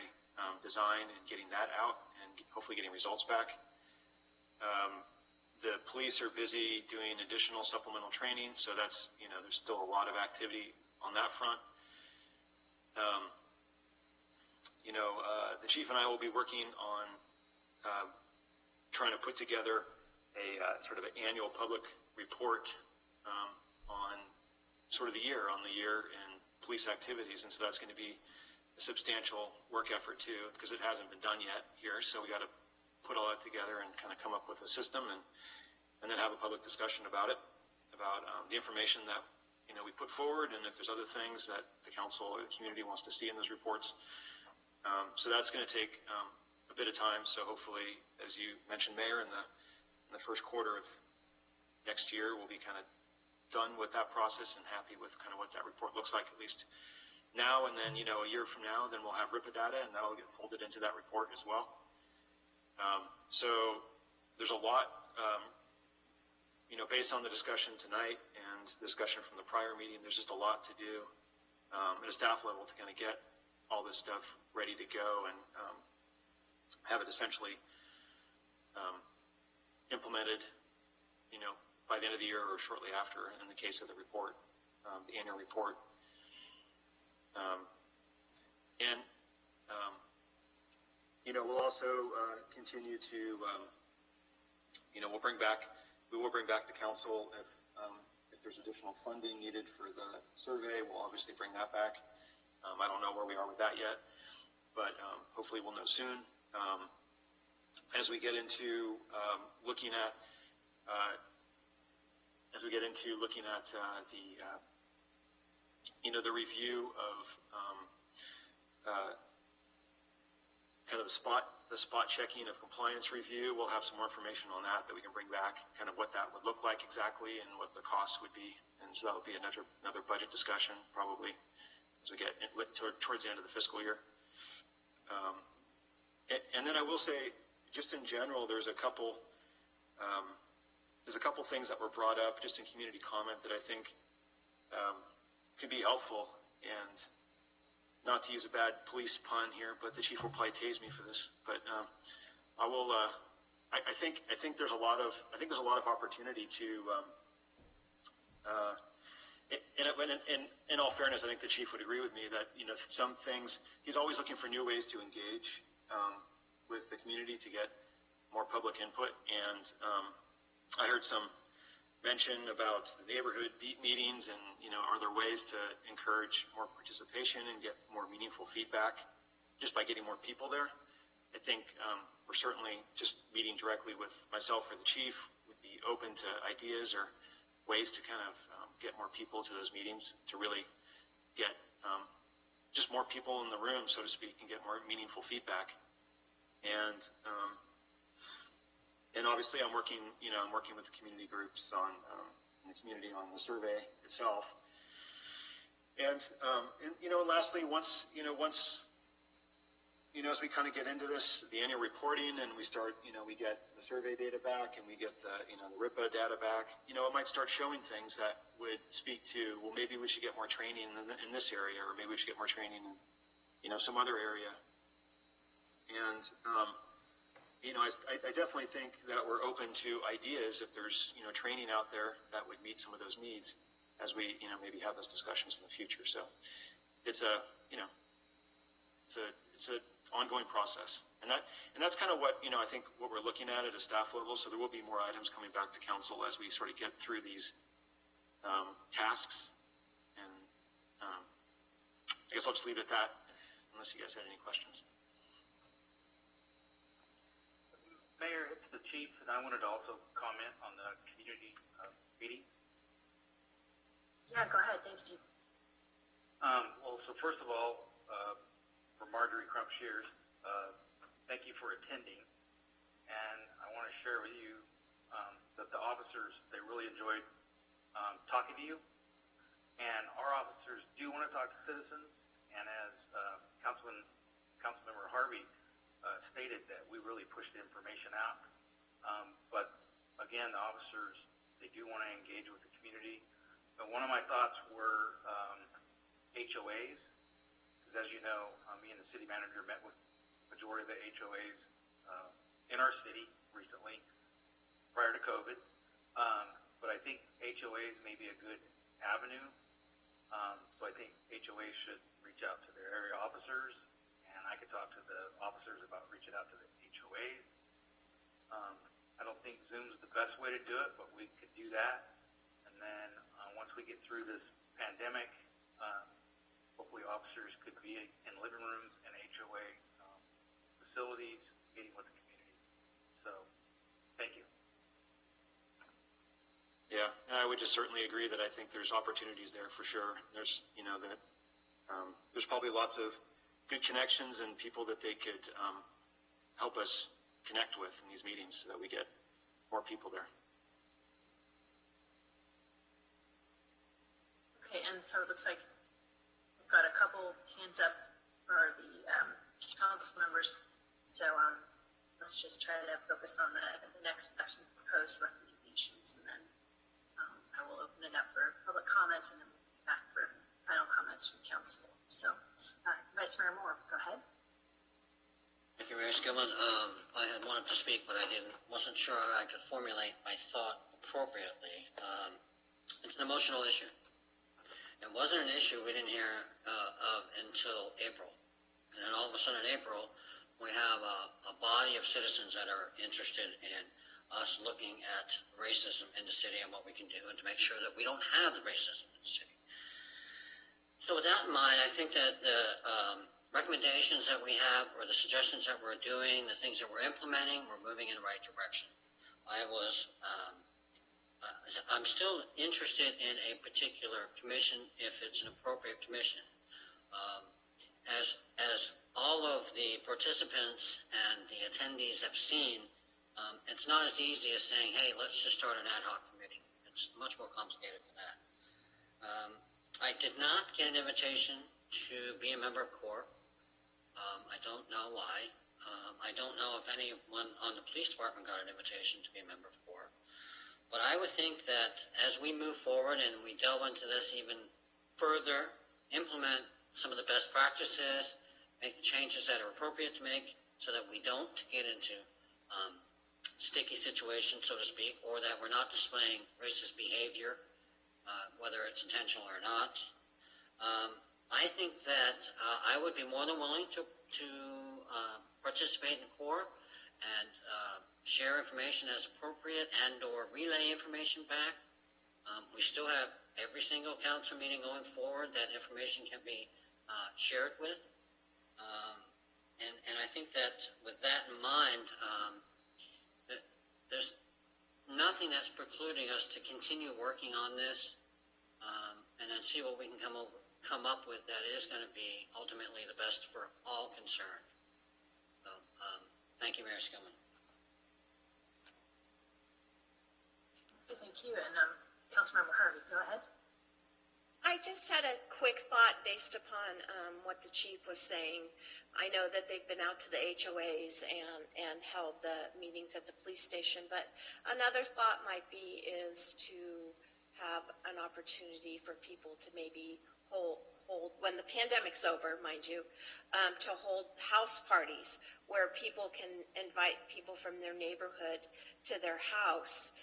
S4: design and getting that out, and hopefully getting results back. the police are busy doing additional supplemental training, so that's, there's still a lot of activity on that front. The chief and I will be working on trying to put together a sort of an annual public report on sort of the year in police activities, and so that's going to be a substantial work effort too, because it hasn't been done yet here. So we got to put all that together and kind of come up with a system, and then have a public discussion about it, about the information that we put forward, and if there's other things that the council or the community wants to see in those reports. So that's going to take a bit of time. So hopefully, as you mentioned, Mayor, in the first quarter of next year, we'll be kind of done with that process and happy with kind of what that report looks like, at least now. And then, a year from now, then we'll have RIPA data, and that'll get folded into that report as well. So there's a lot, based on the discussion tonight and discussion from the prior meeting, there's just a lot to do at a staff level to kind of get all this stuff ready to go and have it essentially implemented, by the end of the year or shortly after, in the case of the report, the annual report. We'll also continue to, we will bring back the council if there's additional funding needed for the survey. We'll obviously bring that back. I don't know where we are with that yet, but hopefully we'll know soon. As we get into looking at the review of kind of the spot checking of compliance review, we'll have some more information on that we can bring back, kind of what that would look like exactly and what the costs would be. And so that would be another budget discussion probably as we get towards the end of the fiscal year. And then I will say, just in general, there's a couple things that were brought up just in community comment that I think could be helpful. And not to use a bad police pun here, but the chief will probably tase me for this. But I will. I think there's a lot of opportunity to. In all fairness, I think the chief would agree with me that some things he's always looking for new ways to engage with the community to get more public input. And I heard some mention about the neighborhood beat meetings, and are there ways to encourage more participation and get more meaningful feedback just by getting more people there? I think we're certainly just meeting directly with myself or the chief would be open to ideas or ways to kind of get more people to those meetings to really get just more people in the room, so to speak, and get more meaningful feedback. And obviously I'm working with the community groups in the community on the survey itself. And lastly, once as we kind of get into this, the annual reporting, and we start, we get the survey data back, and we get the RIPA data back, it might start showing things that would speak to, well, maybe we should get more training in this area, or maybe we should get more training in, some other area. And, I definitely think that we're open to ideas if there's, training out there that would meet some of those needs as we, maybe have those discussions in the future. So it's a ongoing process. And that's kind of what, I think what we're looking at a staff level. So there will be more items coming back to council as we sort of get through these tasks. And I guess I'll just leave it at that, unless you guys had any questions.
S15: Mayor, it's the chief, and I wanted to also comment on the community meeting.
S1: Yeah, go ahead. Thank you.
S15: Well, so first of all, for Marjorie Crump Shears, thank you for attending. And I want to share with you that the officers, they really enjoyed talking to you. And our officers do want to talk to citizens. And as Councilmember Harvey stated, that we really pushed the information out. But again, the officers, they do want to engage with the community. And one of my thoughts were HOAs. As you know, me and the city manager met with the majority of the HOAs in our city recently. prior to COVID. But I think HOAs may be a good avenue. So I think HOAs should reach out to their area officers, and I could talk to the officers about reaching out to the HOAs. I don't think Zoom's the best way to do it, but we could do that. And then once we get through this pandemic, hopefully officers could be in living rooms and HOA facilities, meeting with the community. So, thank you.
S4: Yeah, and I would just certainly agree that I think there's opportunities there for sure. There's, there's probably lots of good connections and people that they could help us connect with in these meetings so that we get more people there.
S1: Okay, and so it looks like we've got a couple hands up for the council members. So let's just try to focus on the next steps and proposed recommendations, and then I will open it up for public comments, and then we'll be back for final comments from council. So, Vice Mayor Moore, go ahead.
S2: Thank you, Mayor Skillman. I had wanted to speak, but I wasn't sure I could formulate my thought appropriately. It's an emotional issue. It wasn't an issue we didn't hear of until April. And then all of a sudden in April, we have a body of citizens that are interested in us looking at racism in the city and what we can do and to make sure that we don't have the racism in the city. So with that in mind, I think that the recommendations that we have or the suggestions that we're doing, the things that we're implementing, we're moving in the right direction. I'm still interested in a particular commission if it's an appropriate commission. As all of the participants and the attendees have seen, it's not as easy as saying, hey, let's just start an ad hoc committee. It's much more complicated than that. I did not get an invitation to be a member of CORE. I don't know why. I don't know if anyone on the police department got an invitation to be a member of CORE. But I would think that as we move forward and we delve into this even further, implement some of the best practices, make the changes that are appropriate to make so that we don't get into sticky situations, so to speak, or that we're not displaying racist behavior, whether it's intentional or not. I think that I would be more than willing to participate in CORE and share information as appropriate and or relay information back. We still have every single council meeting going forward that information can be shared with. And I think that with that in mind, there's nothing that's precluding us to continue working on this and then see what we can come up with that is going to be ultimately the best for all concerned. So, thank you, Mayor Skillman.
S1: Okay, thank you. And Councilmember Harvey, go ahead.
S16: I just had a quick thought based upon what the chief was saying. I know that they've been out to the HOAs and held the meetings at the police station, but another thought might be is to have an opportunity for people to maybe hold when the pandemic's over, mind you, to hold house parties where people can invite people from their neighborhood to their house,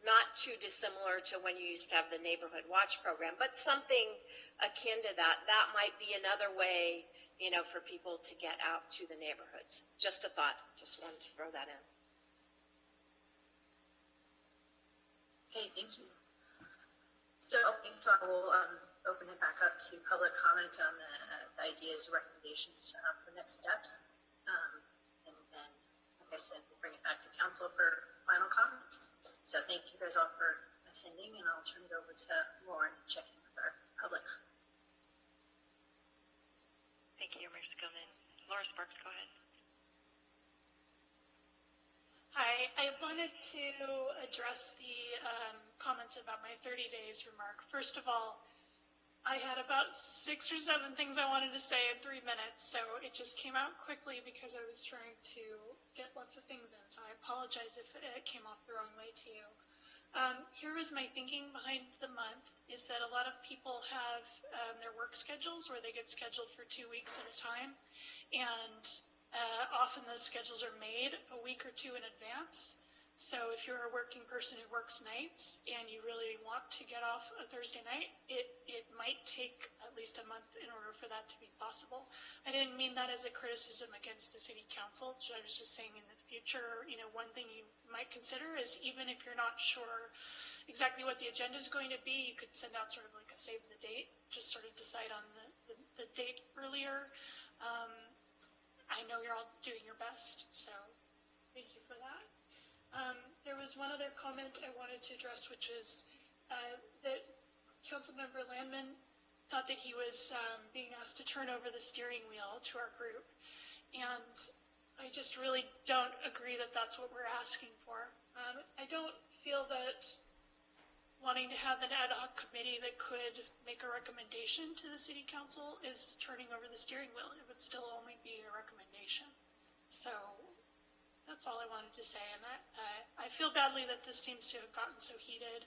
S16: not too dissimilar to when you used to have the neighborhood watch program, but something akin to that. That might be another way, for people to get out to the neighborhoods. Just a thought. Just wanted to throw that in.
S1: Okay, thank you. So I will open it back up to public comment on the ideas, recommendations for next steps. And then, like I said, we'll bring it back to council for final comments. So thank you guys all for attending, and I'll turn it over to Lauren to check in with our public.
S5: Thank you, Mayor Skillman. Laura Sparks, go ahead.
S18: Hi, I wanted to address the comments about my 30 days remark. First of all, I had about 6 or 7 things I wanted to say in 3 minutes, so it just came out quickly because I was trying to get lots of things in, so I apologize if it came off the wrong way to you. Here is my thinking behind the month, is that a lot of people have their work schedules where they get scheduled for 2 weeks at a time, and often those schedules are made a week or two in advance. So if you're a working person who works nights and you really want to get off a Thursday night, it might take at least a month in order for that to be possible. I didn't mean that as a criticism against the city council. I was just saying in the future, one thing you might consider is, even if you're not sure exactly what the agenda is going to be, you could send out sort of like a save the date, just sort of decide on the date earlier. I know you're all doing your best, so thank you for that. There was one other comment I wanted to address, which is that Councilmember Landman thought that he was being asked to turn over the steering wheel to our group. And I just really don't agree that that's what we're asking for. I don't feel that wanting to have an ad hoc committee that could make a recommendation to the city council is turning over the steering wheel. It would still only be a recommendation. So that's all I wanted to say. And I feel badly that this seems to have gotten so heated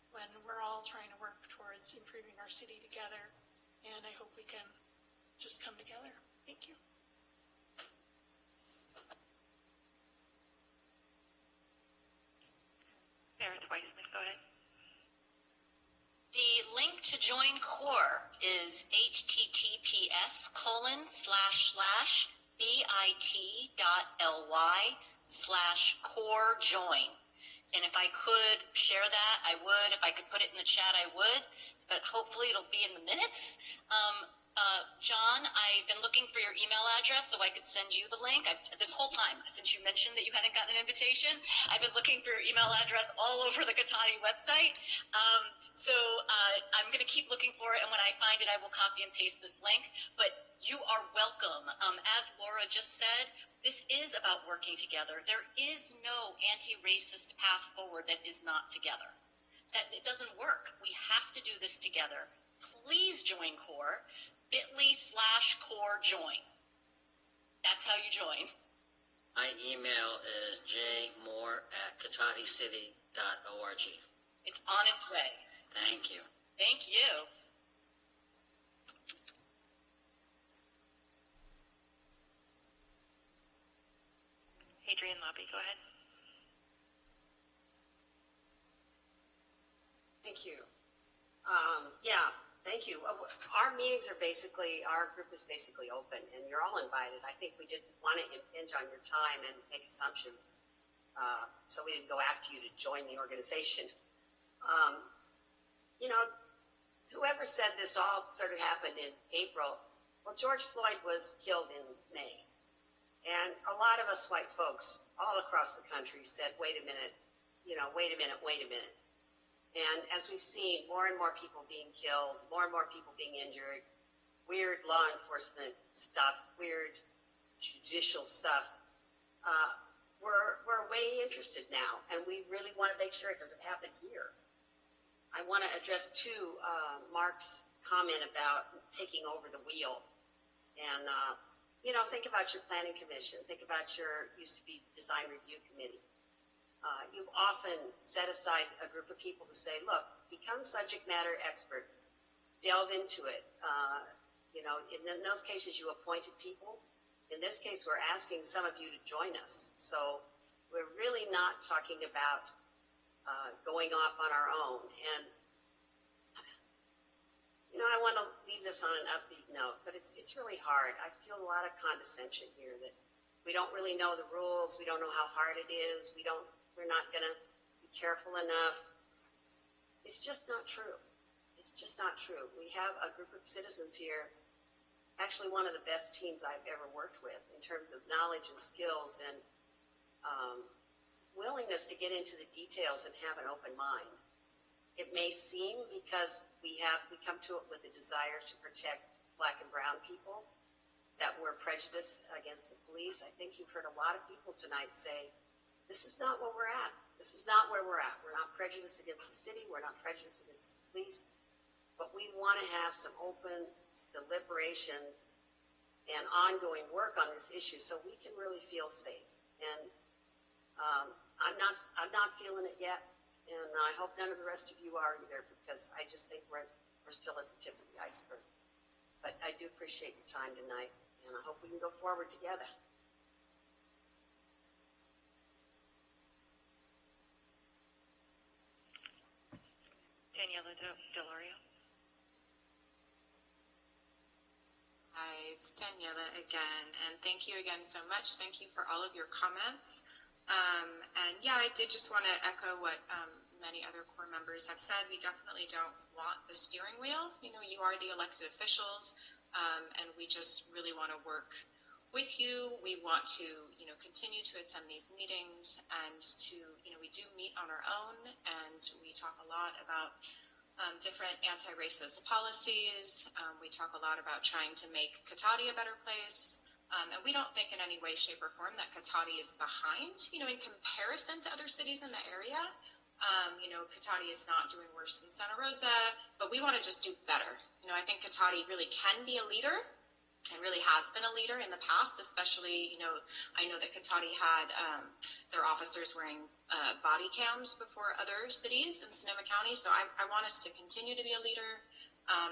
S18: when we're all trying to work towards improving our city together. And I hope we can just come together. Thank you.
S5: Meredith Weissman, go ahead.
S12: The link to join CORE is https://bit.ly/CORE-join. And if I could share that, I would. If I could put it in the chat, I would. But hopefully it'll be in the minutes. John, I've been looking for your email address so I could send you the link. This whole time, since you mentioned that you hadn't gotten an invitation, I've been looking for your email address all over the Cotati website. So I'm going to keep looking for it, and when I find it, I will copy and paste this link. But you are welcome. As Laura just said, this is about working together. There is no anti-racist path forward that is not together. That it doesn't work. We have to do this together. Please join CORE, bit.ly/CORE-join. That's how you join.
S2: My email is jmoore@cataticity.org.
S12: It's on its way.
S2: Thank you.
S12: Thank you.
S5: Adrienne Lobby, go ahead.
S8: Thank you. Thank you. Our meetings are basically, our group is basically open, and you're all invited. I think we didn't want to impinge on your time and make assumptions, so we didn't go after you to join the organization. Whoever said this all sort of happened in April, well, George Floyd was killed in May. And a lot of us white folks all across the country said, wait a minute. And as we've seen, more and more people being killed, more and more people being injured, weird law enforcement stuff, weird judicial stuff, we're way interested now. And we really want to make sure it doesn't happen here. I want to address too Mark's comment about taking over the wheel. And, think about your planning commission. Think about your used to be design review committee. You've often set aside a group of people to say, look, become subject matter experts, delve into it. In those cases, you appointed people. In this case, we're asking some of you to join us. So we're really not talking about going off on our own. And, I want to leave this on an upbeat note, but it's really hard. I feel a lot of condescension here that we don't really know the rules. We don't know how hard it is. We're not going to be careful enough. It's just not true. It's just not true. We have a group of citizens here, actually one of the best teams I've ever worked with in terms of knowledge and skills and willingness to get into the details and have an open mind. It may seem, because we come to it with a desire to protect Black and brown people, that we're prejudiced against the police. I think you've heard a lot of people tonight say, this is not where we're at. This is not where we're at. We're not prejudiced against the city. We're not prejudiced against the police. But we want to have some open deliberations and ongoing work on this issue so we can really feel safe. And I'm not feeling it yet. And I hope none of the rest of you are either, because I just think we're still at the tip of the iceberg. But I do appreciate your time tonight, and I hope we can go forward together.
S5: Del Rio.
S13: Hi, it's Daniela again, and thank you again so much. Thank you for all of your comments. And yeah, I did just want to echo what many other core members have said. We definitely don't want the steering wheel. You know, you are the elected officials, and we just really want to work with you. We want to, you know, continue to attend these meetings and to, you know, we do meet on our own and we talk a lot about different anti-racist policies. We talk a lot about trying to make Cotati a better place. And we don't think in any way, shape, or form that Cotati is behind, you know, in comparison to other cities in the area. You know, Cotati is not doing worse than Santa Rosa, but we want to just do better. You know, I think Cotati really can be a leader and really has been a leader in the past, especially, you know, I know that Cotati had their officers wearing body cams before other cities in Sonoma County. So I want us to continue to be a leader.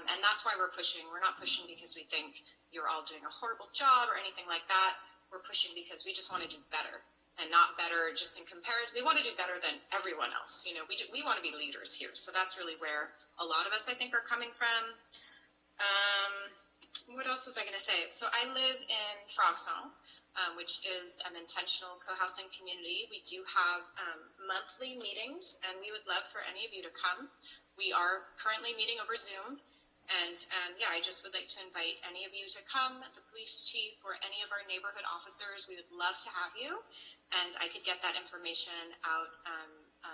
S13: And that's why we're pushing. We're not pushing because we think you're all doing a horrible job or anything like that. We're pushing because we just want to do better, and not better just in comparison. We want to do better than everyone else. You know, we want to be leaders here. So that's really where a lot of us, I think, are coming from. What else was I going to say? So I live in Frog Song, which is an intentional co-housing community. We do have monthly meetings, and we would love for any of you to come. We are currently meeting over Zoom. And yeah, I just would like to invite any of you to come, the police chief or any of our neighborhood officers. We would love to have you. And I could get that information out.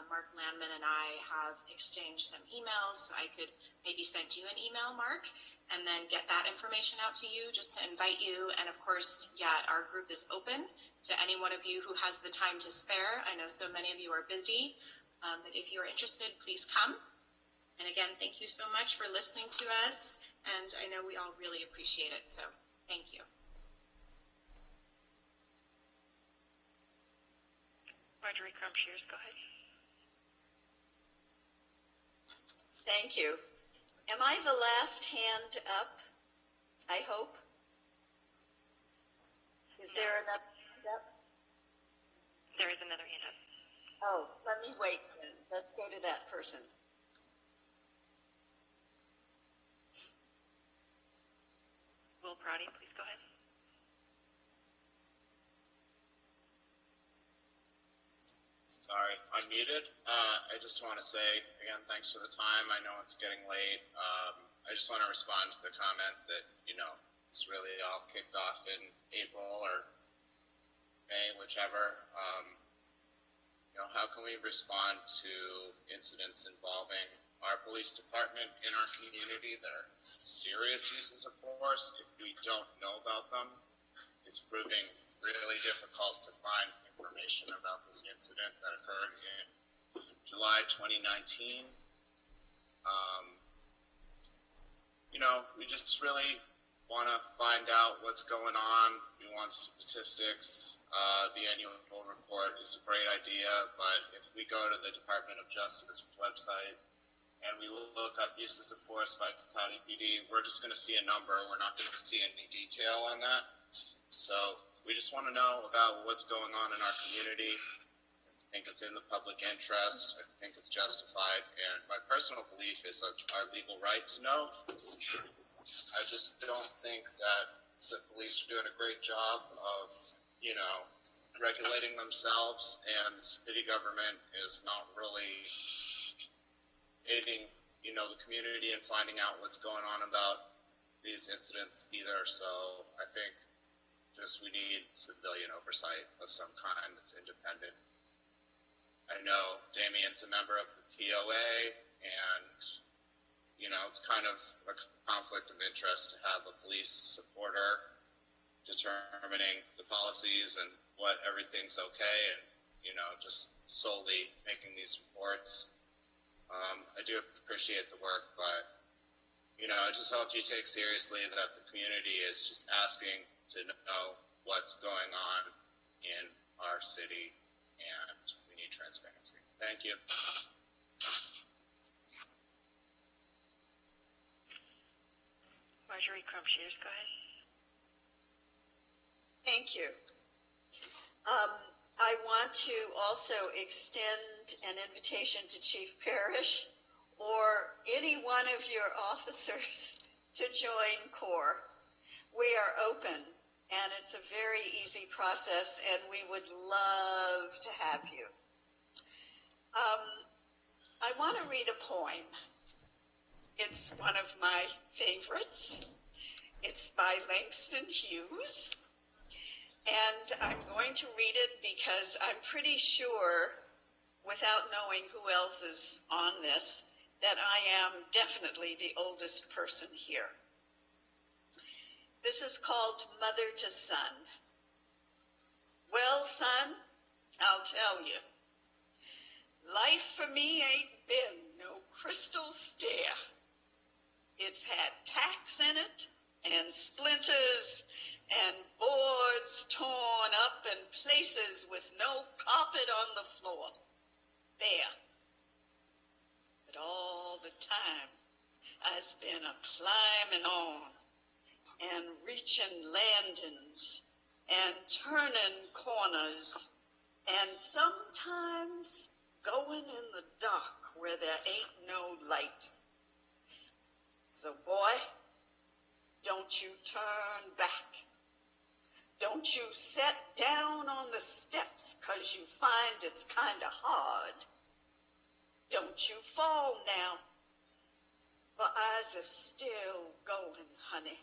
S13: Mark Landman and I have exchanged some emails, so I could maybe send you an email, Mark, and then get that information out to you just to invite you. And of course, yeah, our group is open to any one of you who has the time to spare. I know so many of you are busy, but if you are interested, please come. And again, thank you so much for listening to us, and I know we all really appreciate it, so thank you.
S5: Marjorie Crump-Shears, go ahead.
S7: Thank you. Am I the last hand up? I hope. Is there another hand up?
S5: There is another hand up.
S7: Oh, let me wait then. Let's go to that person.
S5: Will Prouty, please go ahead.
S19: Sorry, unmuted. I just want to say, again, thanks for the time. I know it's getting late. I just want to respond to the comment that, you know, it's really all kicked off in April or May, whichever. You know, how can we respond to incidents involving our police department in our community that are serious uses of force if we don't know about them? It's proving really difficult to find information about this incident that occurred in July 2019. You know, we just really want to find out what's going on. We want statistics. The annual report is a great idea, but if we go to the Department of Justice website and we look up uses of force by Cotati PD, we're just going to see a number. We're not going to see any detail on that. So we just want to know about what's going on in our community. I think it's in the public interest. I think it's justified. And my personal belief is our legal right to know. I just don't think that the police are doing a great job of, you know, regulating themselves, and city government is not really aiding, you know, the community in finding out what's going on about these incidents either. So I think just we need civilian oversight of some kind that's independent. I know Damien's a member of the POA, and, you know, it's kind of a conflict of interest to have a police supporter determining the policies and what everything's okay, and, you know, just solely making these reports. I do appreciate the work, but, you know, I just hope you take seriously that the community is just asking to know what's going on in our city, and we need transparency. Thank you.
S5: Marjorie Crump-Shears, go ahead.
S7: Thank you. I want to also extend an invitation to Chief Parrish or any one of your officers to join CORE, we are open, and it's a very easy process, and we would love to have you. I want to read a poem. It's one of my favorites. It's by Langston Hughes, and I'm going to read it because I'm pretty sure, without knowing who else is on this, that I am definitely the oldest person here. This is called Mother to Son. Well, son, I'll tell you, life for me ain't been no crystal stair. It's had tacks in it, and splinters, and boards torn up, and places with no carpet on the floor. There. But all the time, I've been a climbing on, and reaching landings, and turning corners, and sometimes going in the dark where there ain't no light. So boy, don't you turn back. Don't you sit down on the steps 'cause you find it's kind of hard. Don't you fall now, for I's a still going, honey.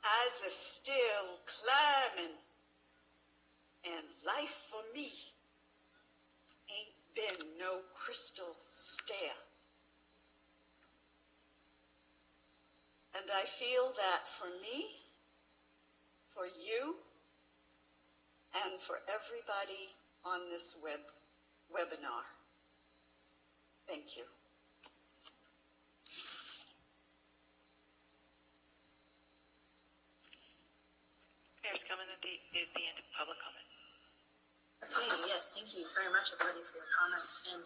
S7: I's a still climbing, and life for me ain't been no crystal stair. And I feel that for me, for you, and for everybody on this webinar. Thank you.
S5: Mayor Skillman, is the end of public comment.
S1: Okay, yes, thank you very much, everybody, for your comments. And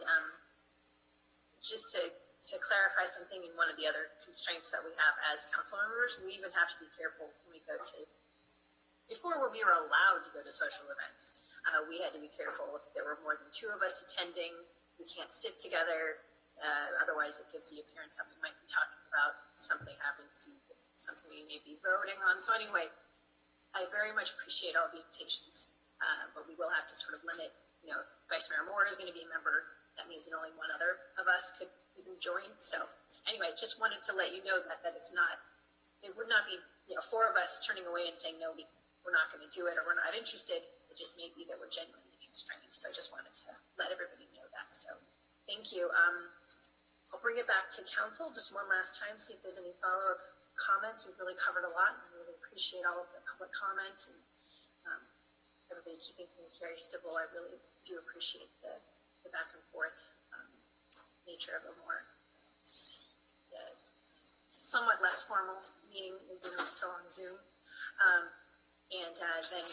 S1: just to clarify something in one of the other constraints that we have as council members, we even have to be careful when we go to, before we were allowed to go to social events, we had to be careful if there were more than 2 of us attending. We can't sit together, otherwise it gives the appearance that we might be talking about something having to do with something we may be voting on. So anyway, I very much appreciate all the invitations, but we will have to sort of limit, if Vice Mayor Moore is going to be a member, that means that only one other of us could even join. So anyway, just wanted to let you know that it's not, it would not be, 4 of us turning away and saying, no, we're not going to do it or we're not interested. It just may be that we're genuinely constrained. So I just wanted to let everybody know that. So thank you. I'll bring it back to council just one last time, see if there's any follow-up comments. We've really covered a lot, and we really appreciate all of the public comments and everybody keeping things very civil. I really do appreciate the back and forth nature of a more somewhat less formal meeting, even though it's still on Zoom. And then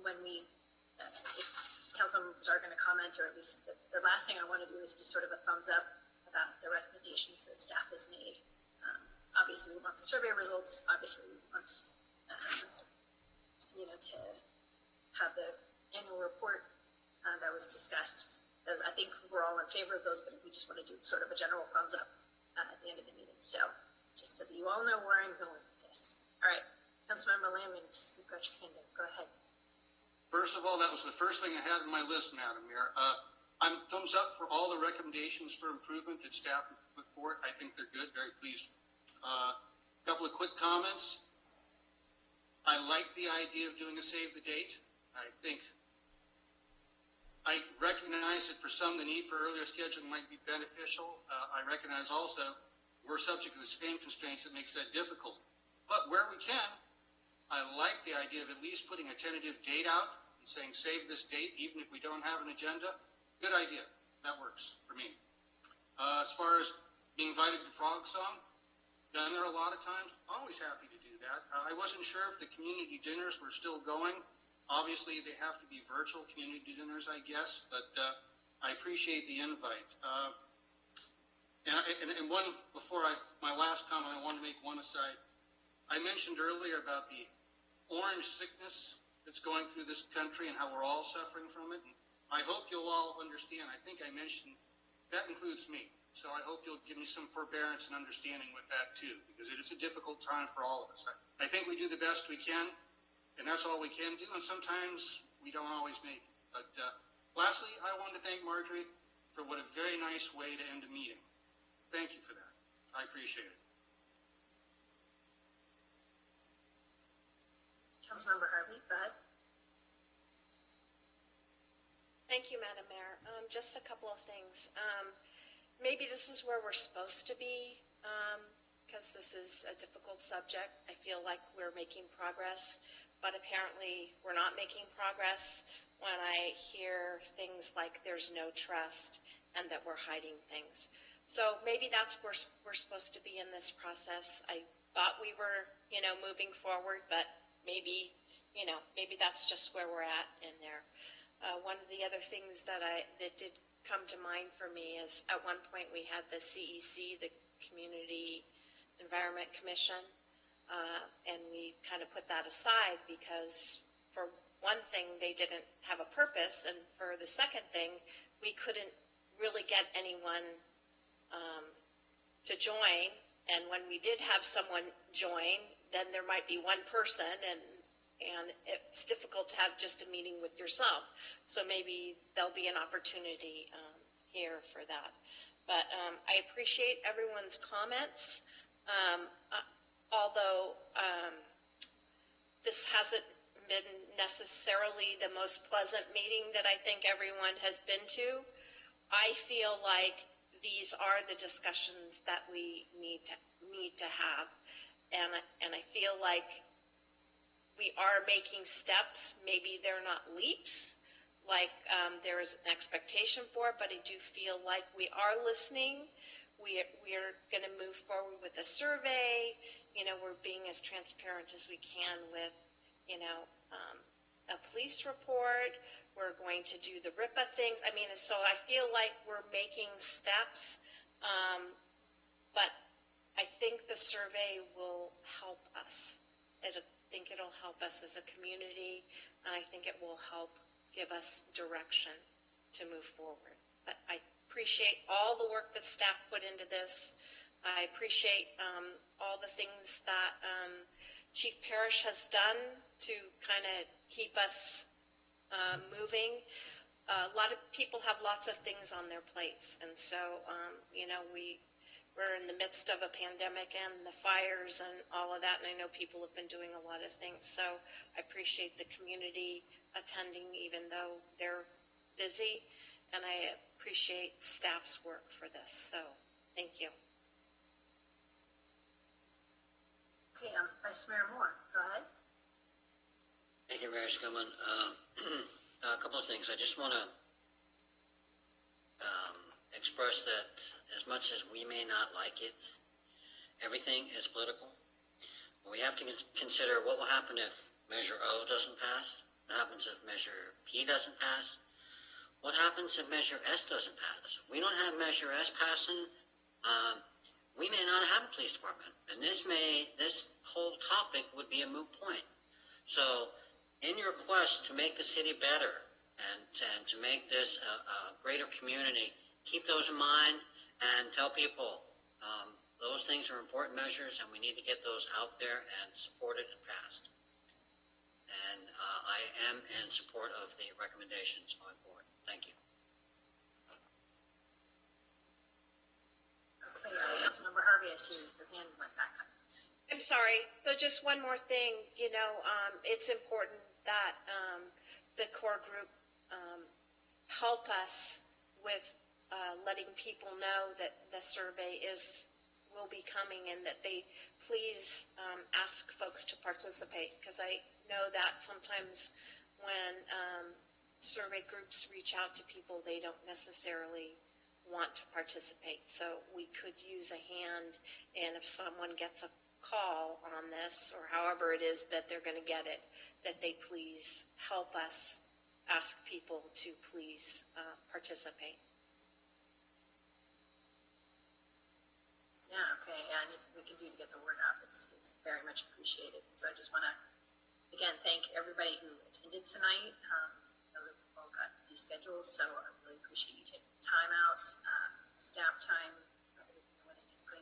S1: when if council members are going to comment, or at least the last thing I want to do is just sort of a thumbs up about the recommendations that staff has made. Obviously, we want the survey results. Obviously, we want, to have the annual report that was discussed. I think we're all in favor of those, but we just want to do sort of a general thumbs up at the end of the meeting. So just so that you all know where I'm going with this. All right, Councilmember Lamb, you've got your hand up. Go ahead.
S3: First of all, that was the first thing I had on my list, Madam Mayor. I'm thumbs up for all the recommendations for improvement that staff put forward. I think they're good, very pleased. A couple of quick comments. I like the idea of doing a save the date. I recognize that for some, the need for earlier scheduling might be beneficial. I recognize also we're subject to the same constraints that makes that difficult. But where we can, I like the idea of at least putting a tentative date out and saying save this date, even if we don't have an agenda. Good idea. That works for me. As far as being invited to Frog Song, done there a lot of times. Always happy to do that. I wasn't sure if the community dinners were still going. Obviously, they have to be virtual community dinners, I guess, but I appreciate the invite. And one, before my last comment, I want to make one aside. I mentioned earlier about the orange sickness that's going through this country and how we're all suffering from it. And I hope you'll all understand. I think I mentioned that includes me. So I hope you'll give me some forbearance and understanding with that too, because it is a difficult time for all of us. I think we do the best we can, and that's all we can do, and sometimes we don't always make it. But lastly, I wanted to thank Marjorie for what a very nice way to end a meeting. Thank you for that. I appreciate it.
S1: Councilmember Harvey, go ahead.
S16: Thank you, Madam Mayor. Just a couple of things. Maybe this is where we're supposed to be, because this is a difficult subject. I feel like we're making progress, but apparently we're not making progress when I hear things like there's no trust and that we're hiding things. So maybe that's where we're supposed to be in this process. I thought we were, moving forward, but maybe that's just where we're at in there. One of the other things that did come to mind for me is at one point we had the CEC, the Community Environment Commission, and we kind of put that aside because for one thing, they didn't have a purpose, and for the second thing, we couldn't really get anyone to join, and when we did have someone join, then there might be one person, and it's difficult to have just a meeting with yourself. So maybe there'll be an opportunity here for that. But I appreciate everyone's comments. Although this hasn't been necessarily the most pleasant meeting that I think everyone has been to, I feel like these are the discussions that we need to have. And I feel like we are making steps. Maybe they're not leaps like there is an expectation for, but I do feel like we are listening. We are going to move forward with a survey. We're being as transparent as we can with, a police report. We're going to do the RIPA things. So I feel like we're making steps, but I think the survey will help us. I think it'll help us as a community, and I think it will help give us direction to move forward. But I appreciate all the work that staff put into this. I appreciate all the things that Chief Parrish has done to kind of keep us moving. A lot of people have lots of things on their plates, and so we're in the midst of a pandemic and the fires and all of that, and I know people have been doing a lot of things. So I appreciate the community attending even though they're busy, and I appreciate staff's work for this. So thank you.
S1: Okay, Vice Mayor Moore, go ahead.
S2: Thank you, Mayor Skillman. A couple of things. I just want to express that as much as we may not like it, everything is political. We have to consider what will happen if Measure O doesn't pass, what happens if Measure P doesn't pass, what happens if Measure S doesn't pass. If we don't have Measure S passing, we may not have a police department, and this whole topic would be a moot point. So in your quest to make the city better and to make this a greater community, keep those in mind and tell people those things are important measures and we need to get those out there and supported and passed. And I am in support of the recommendations going forward. Thank you.
S1: Okay, Councilmember Harvey, I see your hand went back up.
S16: I'm sorry. So just one more thing. It's important that the core group help us with letting people know that the survey will be coming and that they please ask folks to participate, because I know that sometimes when survey groups reach out to people, they don't necessarily want to participate. So we could use a hand, and if someone gets a call on this, or however it is that they're going to get it, that they please help us ask people to please participate.
S1: Yeah, okay, and anything we can do to get the word out is very much appreciated. So I just want to, again, thank everybody who attended tonight. I know that we've all got busy schedules, so I really appreciate you taking the time out, staff time,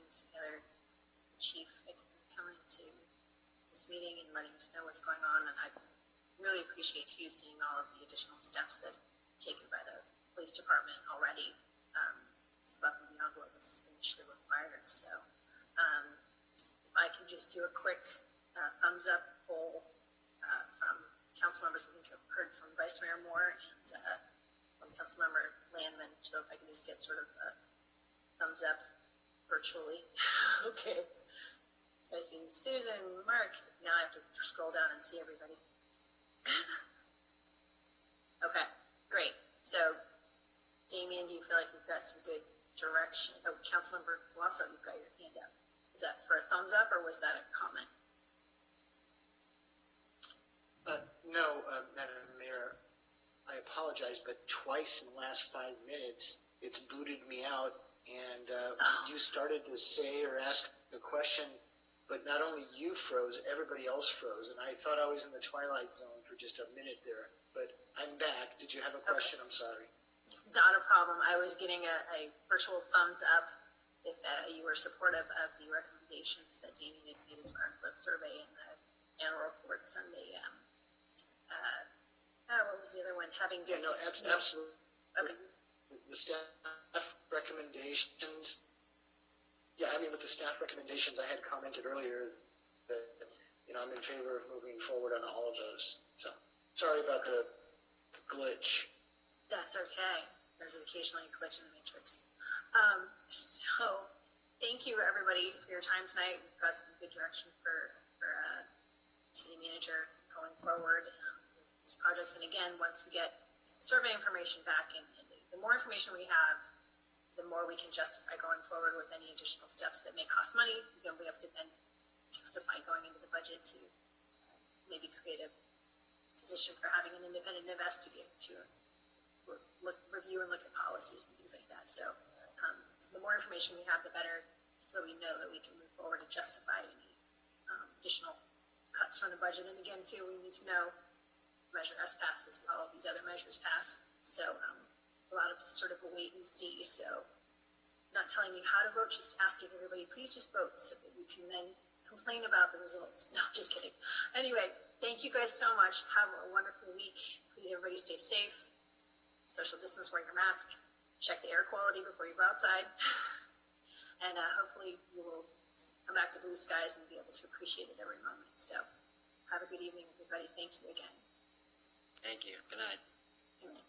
S1: this together, the chief, coming to this meeting and letting us know what's going on. And I really appreciate you seeing all of the additional steps that are taken by the police department already, above and beyond what was initially required. So if I can just do a quick thumbs up poll from council members. I think I've heard from Vice Mayor Moore and from Councilmember Landman. So if I can just get sort of a thumbs up virtually. Okay. So I see Susan, Mark. Now I have to scroll down and see everybody. Okay, great. So, Damien, do you feel like you've got some good direction? Oh, Councilmember Flosso, you've got your hand up. Is that for a thumbs up or was that a comment?
S17: No, Madam Mayor, I apologize, but twice in the last 5 minutes, it's booted me out, and you started to say or ask a question, but not only you froze, everybody else froze, and I thought I was in the twilight zone for just a minute there, but I'm back. Did you have a question? Okay. I'm sorry.
S1: Not a problem. I was getting a virtual thumbs up if you were supportive of the recommendations that Damien had made as far as the survey and the annual reports and the what was the other one?
S17: Absolutely.
S1: Okay.
S17: The staff recommendations. Yeah, I mean, with the staff recommendations, I had commented earlier that, I'm in favor of moving forward on all of those. So, sorry about the glitch.
S1: That's okay. There's occasionally a glitch in the matrix. So, thank you, everybody, for your time tonight. We've got some good direction for city manager going forward with these projects. And again, once we get survey information back, and the more information we have, the more we can justify going forward with any additional steps that may cost money. Again, we have to then justify going into the budget to maybe create a position for having an independent investigator to review and look at policies and things like that. So the more information we have, the better, so that we know that we can move forward and justify any additional cuts from the budget. And again, too, we need to know Measure S passes while all of these other measures pass. So a lot of sort of a wait and see. So not telling you how to vote, just asking everybody, please just vote so that you can then complain about the results. No, just kidding. Anyway, thank you guys so much. Have a wonderful week. Please, everybody, stay safe. Social distance, wear your mask. Check the air quality before you go outside. And hopefully you will come back to blue skies and be able to appreciate it every moment. So have a good evening, everybody. Thank you again.
S2: Thank you. Good night.
S1: Good night.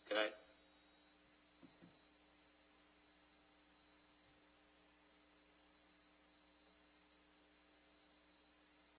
S4: Good night.